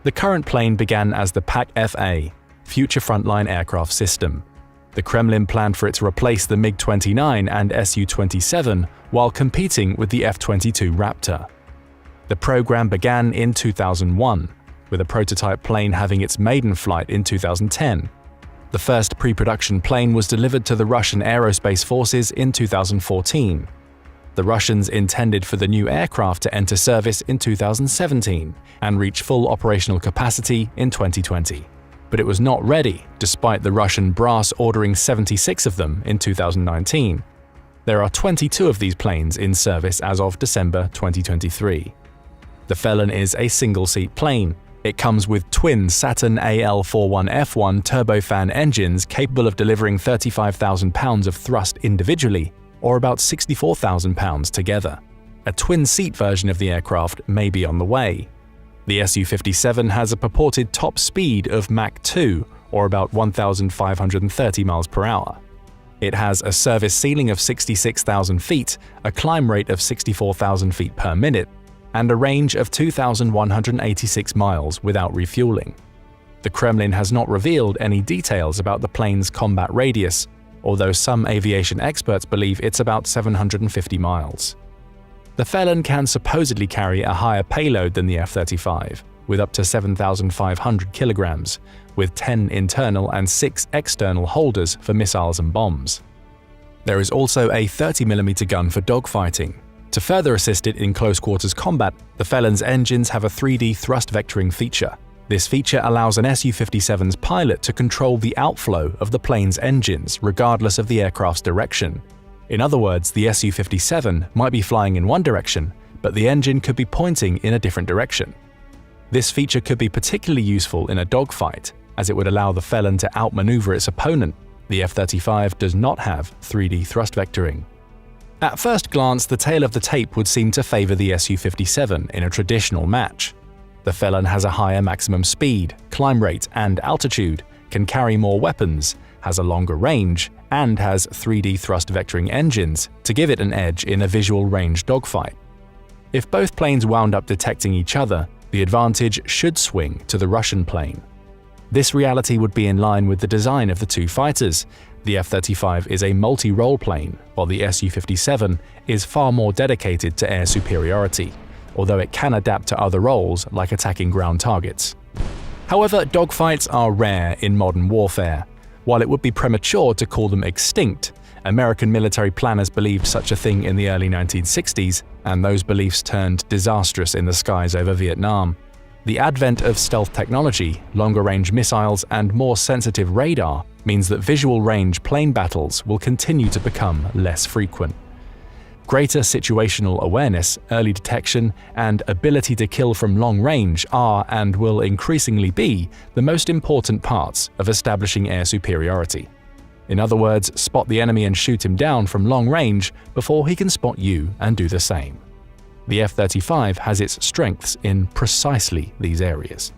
The current plane began as the PAK-FA, Future Frontline Aircraft System. The Kremlin planned for it to replace the MiG-29 and Su-27 while competing with the F-22 Raptor. The program began in 2001, with a prototype plane having its maiden flight in 2010. The first pre-production plane was delivered to the Russian Aerospace Forces in 2014. The Russians intended for the new aircraft to enter service in 2017 and reach full operational capacity in 2020. But it was not ready, despite the Russian brass ordering 76 of them in 2019. There are 22 of these planes in service as of December 2023. The Felon is a single-seat plane. It comes with twin Saturn AL-41F1 turbofan engines capable of delivering 35,000 pounds of thrust individually, or about 64,000 pounds together. A twin-seat version of the aircraft may be on the way. The Su-57 has a purported top speed of Mach 2, or about 1,530 miles per hour. It has a service ceiling of 66,000 feet, a climb rate of 64,000 feet per minute, and a range of 2,186 miles without refueling. The Kremlin has not revealed any details about the plane's combat radius, although some aviation experts believe it's about 750 miles. The Felon can supposedly carry a higher payload than the F-35, with up to 7,500 kilograms, with 10 internal and 6 external holders for missiles and bombs. There is also a 30mm gun for dogfighting. To further assist it in close-quarters combat, the Felon's engines have a 3D thrust vectoring feature. This feature allows an Su-57's pilot to control the outflow of the plane's engines regardless of the aircraft's direction. In other words, the Su-57 might be flying in one direction, but the engine could be pointing in a different direction. This feature could be particularly useful in a dogfight, as it would allow the Felon to outmaneuver its opponent. The F-35 does not have 3D thrust vectoring. At first glance, the tail of the tape would seem to favor the Su-57 in a traditional match. The Felon has a higher maximum speed, climb rate, and altitude, can carry more weapons, has a longer range, and has 3D thrust vectoring engines to give it an edge in a visual range dogfight. If both planes wound up detecting each other, the advantage should swing to the Russian plane. This reality would be in line with the design of the two fighters, The F-35 is a multi-role plane, while the Su-57 is far more dedicated to air superiority, although it can adapt to other roles like attacking ground targets. However, dogfights are rare in modern warfare. While it would be premature to call them extinct, American military planners believed such a thing in the early 1960s, and those beliefs turned disastrous in the skies over Vietnam. The advent of stealth technology, longer-range missiles, and more sensitive radar means that visual-range plane battles will continue to become less frequent. Greater situational awareness, early detection, and ability to kill from long range are and will increasingly be the most important parts of establishing air superiority. In other words, spot the enemy and shoot him down from long range before he can spot you and do the same. The F-35 has its strengths in precisely these areas.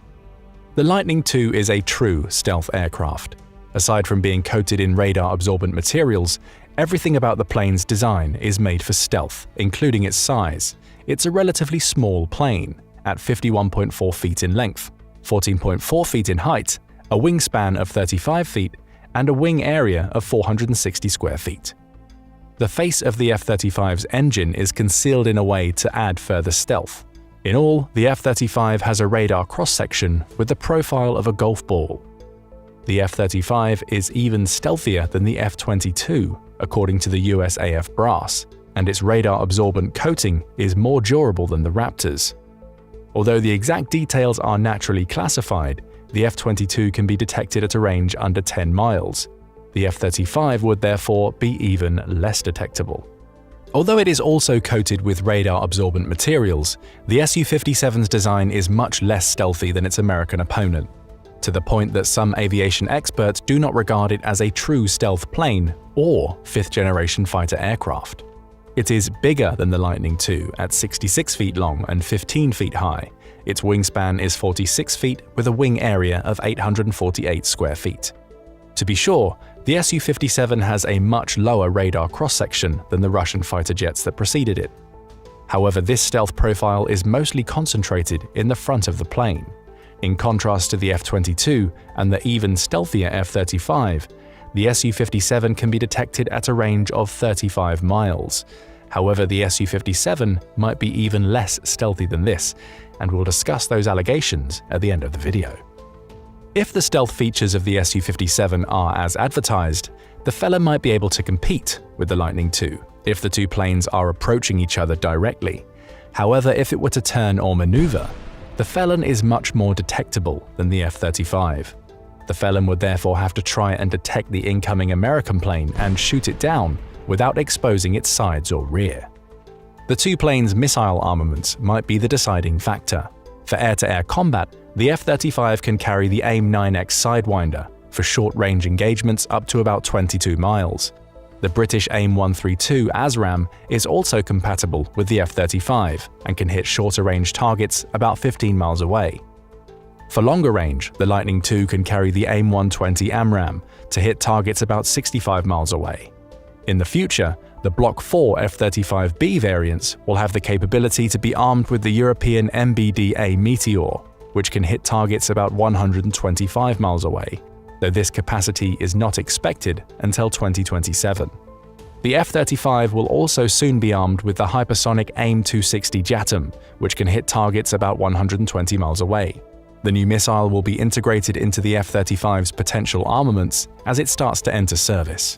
The Lightning II is a true stealth aircraft. Aside from being coated in radar-absorbent materials, everything about the plane's design is made for stealth, including its size. It's a relatively small plane, at 51.4 feet in length, 14.4 feet in height, a wingspan of 35 feet, and a wing area of 460 square feet. The face of the F-35's engine is concealed in a way to add further stealth. In all, the F-35 has a radar cross-section with the profile of a golf ball. The F-35 is even stealthier than the F-22, according to the USAF brass, and its radar-absorbent coating is more durable than the Raptors. Although the exact details are naturally classified, the F-22 can be detected at a range under 10 miles. The F-35 would therefore be even less detectable. Although it is also coated with radar-absorbent materials, the Su-57's design is much less stealthy than its American opponent, to the point that some aviation experts do not regard it as a true stealth plane or fifth-generation fighter aircraft. It is bigger than the Lightning II at 66 feet long and 15 feet high. Its wingspan is 46 feet with a wing area of 848 square feet. To be sure, the Su-57 has a much lower radar cross-section than the Russian fighter jets that preceded it. However, this stealth profile is mostly concentrated in the front of the plane. In contrast to the F-22 and the even stealthier F-35, the Su-57 can be detected at a range of 35 miles. However, the Su-57 might be even less stealthy than this, and we'll discuss those allegations at the end of the video. If the stealth features of the Su-57 are as advertised, the Felon might be able to compete with the Lightning II if the two planes are approaching each other directly. However, if it were to turn or maneuver, the Felon is much more detectable than the F-35. The Felon would therefore have to try and detect the incoming American plane and shoot it down without exposing its sides or rear. The two planes' missile armaments might be the deciding factor. For air-to-air combat, the F-35 can carry the AIM-9X Sidewinder for short-range engagements up to about 22 miles. The British AIM-132 ASRAAM is also compatible with the F-35 and can hit shorter-range targets about 15 miles away. For longer range, the Lightning II can carry the AIM-120 AMRAAM to hit targets about 65 miles away. In the future, the Block 4 F-35B variants will have the capability to be armed with the European MBDA Meteor, which can hit targets about 125 miles away, though this capacity is not expected until 2027. The F-35 will also soon be armed with the hypersonic AIM-260 JATM, which can hit targets about 120 miles away. The new missile will be integrated into the F-35's potential armaments as it starts to enter service.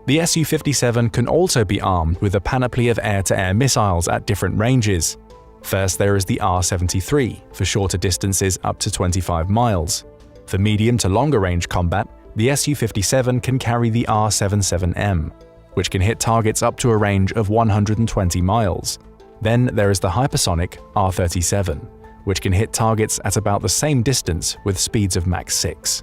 The Su-57 can also be armed with a panoply of air-to-air missiles at different ranges. First, there is the R-73 for shorter distances up to 25 miles. For medium to longer range combat, the Su-57 can carry the R-77M, which can hit targets up to a range of 120 miles. Then there is the hypersonic R-37, which can hit targets at about the same distance with speeds of Mach 6.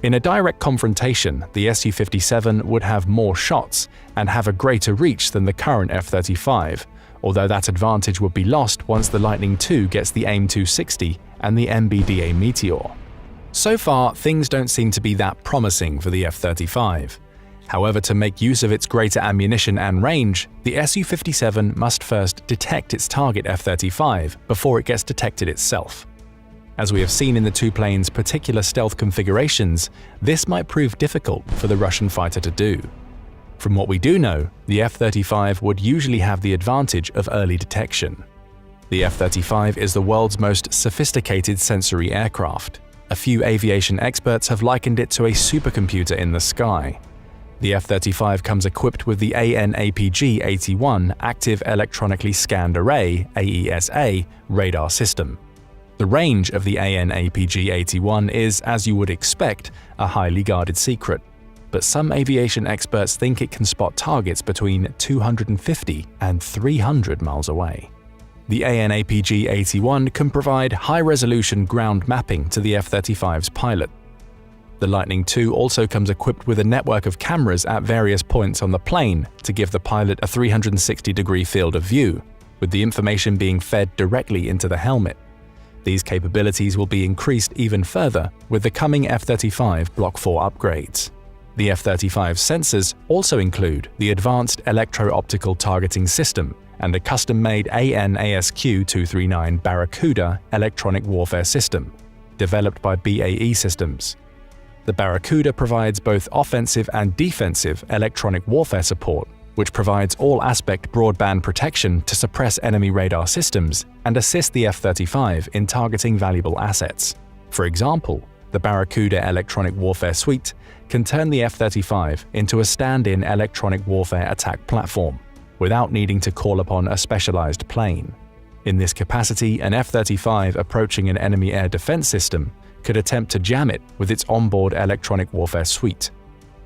In a direct confrontation, the Su-57 would have more shots and have a greater reach than the current F-35, although that advantage would be lost once the Lightning II gets the AIM-260 and the MBDA Meteor. So far, things don't seem to be that promising for the F-35. However, to make use of its greater ammunition and range, the Su-57 must first detect its target F-35 before it gets detected itself. As we have seen in the two planes' particular stealth configurations, this might prove difficult for the Russian fighter to do. From what we do know, the F-35 would usually have the advantage of early detection. The F-35 is the world's most sophisticated sensory aircraft. A few aviation experts have likened it to a supercomputer in the sky. The F-35 comes equipped with the AN/APG-81 Active Electronically Scanned Array (AESA) radar system. The range of the AN/APG-81 is, as you would expect, a highly guarded secret, but some aviation experts think it can spot targets between 250 and 300 miles away. The AN/APG-81 can provide high-resolution ground mapping to the F-35's pilot. The Lightning II also comes equipped with a network of cameras at various points on the plane to give the pilot a 360-degree field of view, with the information being fed directly into the helmet. These capabilities will be increased even further with the coming F-35 Block 4 upgrades. The F-35's sensors also include the Advanced Electro-Optical Targeting System and a custom-made AN/ASQ-239 Barracuda electronic warfare system, developed by BAE Systems. The Barracuda provides both offensive and defensive electronic warfare support, which provides all-aspect broadband protection to suppress enemy radar systems and assist the F-35 in targeting valuable assets. For example, the Barracuda Electronic Warfare Suite can turn the F-35 into a stand-in electronic warfare attack platform, without needing to call upon a specialized plane. In this capacity, an F-35 approaching an enemy air defense system could attempt to jam it with its onboard electronic warfare suite.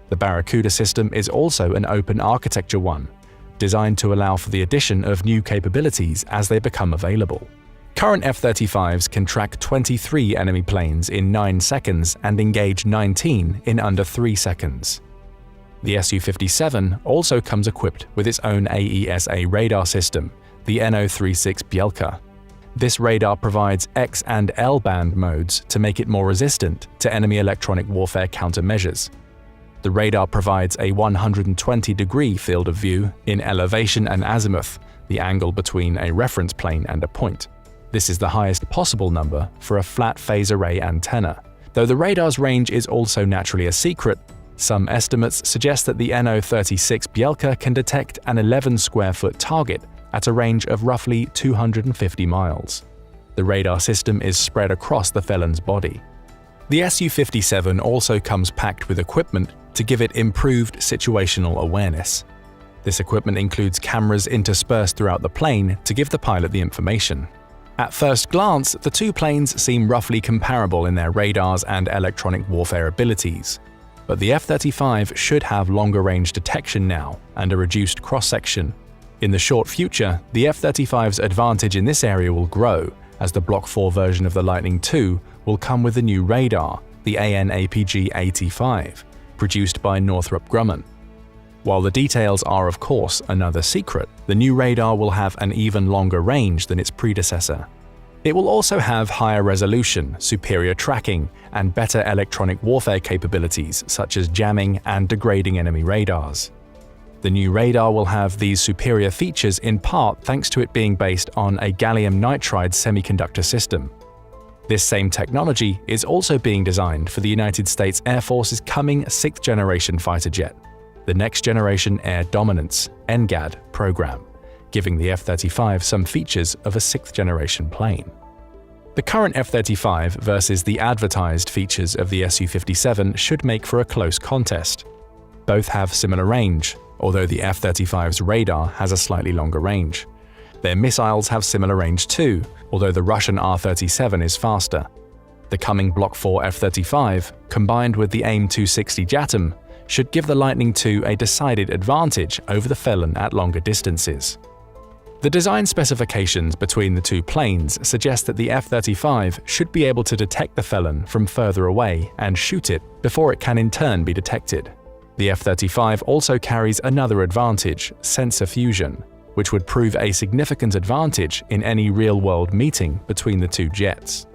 The Barracuda system is also an open architecture one, designed to allow for the addition of new capabilities as they become available. Current F-35s can track 23 enemy planes in 9 seconds and engage 19 in under 3 seconds. The Su-57 also comes equipped with its own AESA radar system, the NO-36 Bielka. This radar provides X and L band modes to make it more resistant to enemy electronic warfare countermeasures. The radar provides a 120-degree field of view in elevation and azimuth, the angle between a reference plane and a point. This is the highest possible number for a flat phase array antenna. Though the radar's range is also naturally a secret, some estimates suggest that the NO-36 Bielka can detect an 11-square-foot target at a range of roughly 250 miles. The radar system is spread across the felon's body. The Su-57 also comes packed with equipment to give it improved situational awareness. This equipment includes cameras interspersed throughout the plane to give the pilot the information. At first glance, the two planes seem roughly comparable in their radars and electronic warfare abilities. But the F-35 should have longer-range detection now and a reduced cross-section. In the short future, the F-35's advantage in this area will grow, as the Block 4 version of the Lightning II will come with a new radar, the AN/APG-85, produced by Northrop Grumman. While the details are of course another secret, the new radar will have an even longer range than its predecessor. It will also have higher resolution, superior tracking, and better electronic warfare capabilities such as jamming and degrading enemy radars. The new radar will have these superior features in part thanks to it being based on a gallium nitride semiconductor system. This same technology is also being designed for the United States Air Force's coming 6th-generation fighter jet, the Next Generation Air Dominance (NGAD) program, giving the F-35 some features of a 6th-generation plane. The current F-35 versus the advertised features of the Su-57 should make for a close contest. Both have similar range, although the F-35's radar has a slightly longer range. Their missiles have similar range too, although the Russian R-37 is faster. The coming Block 4 F-35, combined with the AIM-260 JATM, should give the Lightning II a decided advantage over the Felon at longer distances. The design specifications between the two planes suggest that the F-35 should be able to detect the Felon from further away and shoot it before it can in turn be detected. The F-35 also carries another advantage, sensor fusion, which would prove a significant advantage in any real-world meeting between the two jets.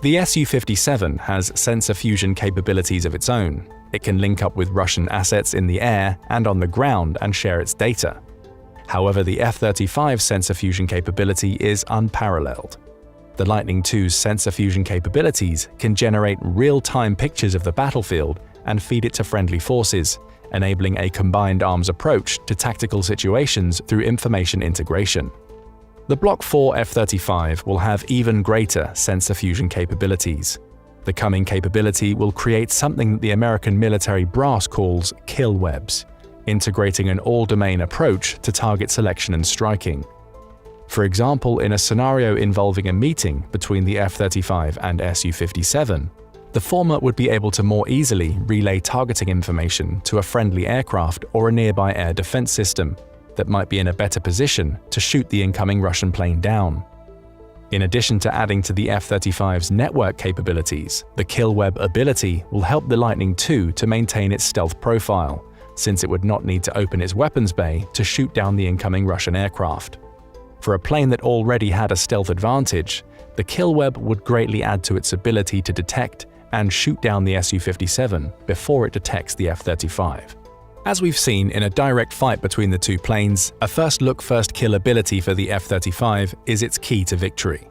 The Su-57 has sensor fusion capabilities of its own. It can link up with Russian assets in the air and on the ground and share its data. However, the F-35's sensor fusion capability is unparalleled. The Lightning II's sensor fusion capabilities can generate real-time pictures of the battlefield and feed it to friendly forces, enabling a combined arms approach to tactical situations through information integration. The Block 4 F-35 will have even greater sensor fusion capabilities. The coming capability will create something that the American military brass calls kill webs, integrating an all-domain approach to target selection and striking. For example, in a scenario involving a meeting between the F-35 and Su-57, the former would be able to more easily relay targeting information to a friendly aircraft or a nearby air defense system that might be in a better position to shoot the incoming Russian plane down. In addition to adding to the F-35's network capabilities, the kill web ability will help the Lightning II to maintain its stealth profile, since it would not need to open its weapons bay to shoot down the incoming Russian aircraft. For a plane that already had a stealth advantage, the kill web would greatly add to its ability to detect and shoot down the Su-57 before it detects the F-35. As we've seen in a direct fight between the two planes, a first look first kill ability for the F-35 is its key to victory.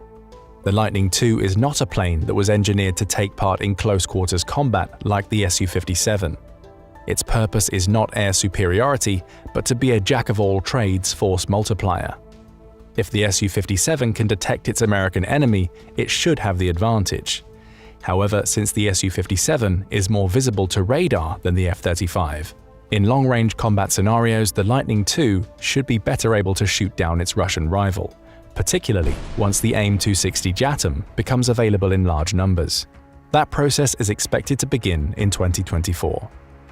The Lightning II is not a plane that was engineered to take part in close quarters combat like the Su-57. Its purpose is not air superiority, but to be a jack-of-all-trades force multiplier. If the Su-57 can detect its American enemy, it should have the advantage. However, since the Su-57 is more visible to radar than the F-35, in long-range combat scenarios, the Lightning II should be better able to shoot down its Russian rival, particularly once the AIM-260 JATM becomes available in large numbers. That process is expected to begin in 2024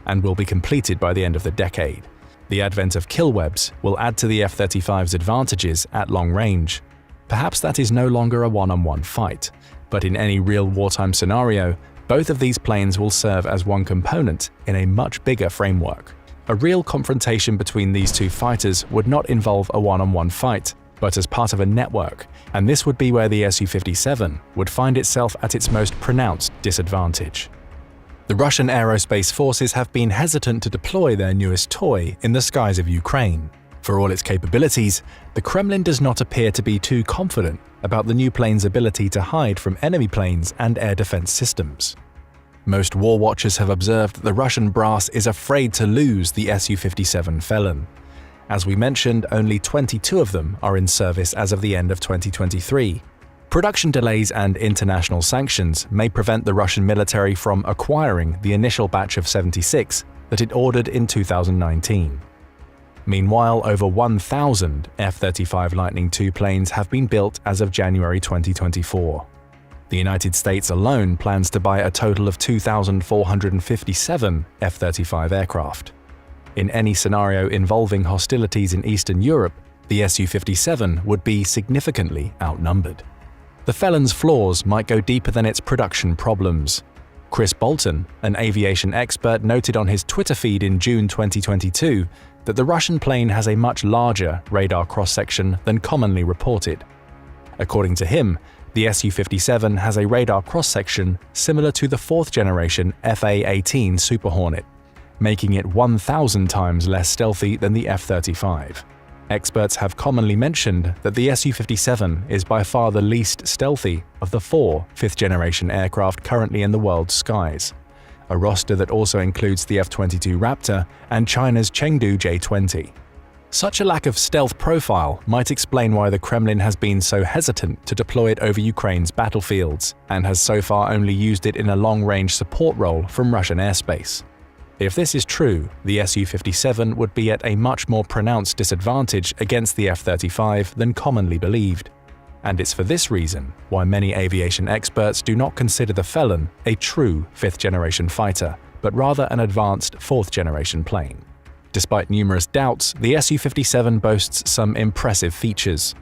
and will be completed by the end of the decade. The advent of kill webs will add to the F-35's advantages at long range. Perhaps that is no longer a one-on-one fight, but in any real wartime scenario, both of these planes will serve as one component in a much bigger framework. A real confrontation between these two fighters would not involve a one-on-one fight, but as part of a network, and this would be where the Su-57 would find itself at its most pronounced disadvantage. The Russian aerospace forces have been hesitant to deploy their newest toy in the skies of Ukraine. For all its capabilities, the Kremlin does not appear to be too confident about the new plane's ability to hide from enemy planes and air defense systems. Most war watchers have observed that the Russian brass is afraid to lose the Su-57 Felon. As we mentioned, only 22 of them are in service as of the end of 2023. Production delays and international sanctions may prevent the Russian military from acquiring the initial batch of 76 that it ordered in 2019. Meanwhile, over 1,000 F-35 Lightning II planes have been built as of January 2024. The United States alone plans to buy a total of 2,457 F-35 aircraft. In any scenario involving hostilities in Eastern Europe, the Su-57 would be significantly outnumbered. The Felon's flaws might go deeper than its production problems. Chris Bolton, an aviation expert, noted on his Twitter feed in June 2022 that the Russian plane has a much larger radar cross-section than commonly reported. According to him, the Su-57 has a radar cross-section similar to the fourth-generation FA-18 Super Hornet, making it 1,000 times less stealthy than the F-35. Experts have commonly mentioned that the Su-57 is by far the least stealthy of the 4 fifth-generation aircraft currently in the world's skies, a roster that also includes the F-22 Raptor and China's Chengdu J-20. Such a lack of stealth profile might explain why the Kremlin has been so hesitant to deploy it over Ukraine's battlefields and has so far only used it in a long-range support role from Russian airspace. If this is true, the Su-57 would be at a much more pronounced disadvantage against the F-35 than commonly believed. And it's for this reason why many aviation experts do not consider the Felon a true fifth-generation fighter, but rather an advanced fourth-generation plane. Despite numerous doubts, the Su-57 boasts some impressive features.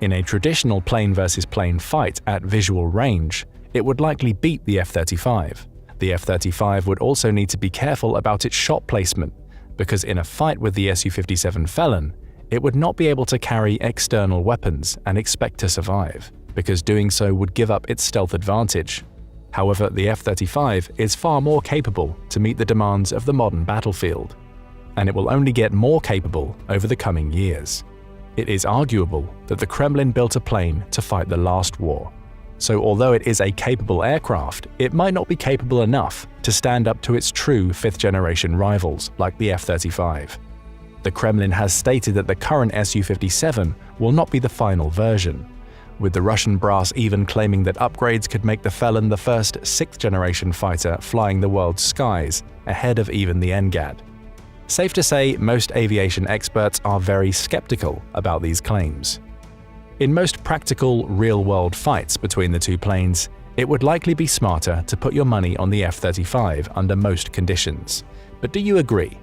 In a traditional plane-versus-plane fight at visual range, it would likely beat the F-35. The F-35 would also need to be careful about its shot placement, because in a fight with the Su-57 Felon, it would not be able to carry external weapons and expect to survive, because doing so would give up its stealth advantage. However, the F-35 is far more capable to meet the demands of the modern battlefield, and it will only get more capable over the coming years. It is arguable that the Kremlin built a plane to fight the last war, So although it is a capable aircraft, it might not be capable enough to stand up to its true fifth-generation rivals, like the F-35. The Kremlin has stated that the current Su-57 will not be the final version, with the Russian brass even claiming that upgrades could make the Felon the first sixth-generation fighter flying the world's skies, ahead of even the NGAD. Safe to say, most aviation experts are very skeptical about these claims. In most practical, real-world fights between the two planes, it would likely be smarter to put your money on the F-35 under most conditions. But do you agree?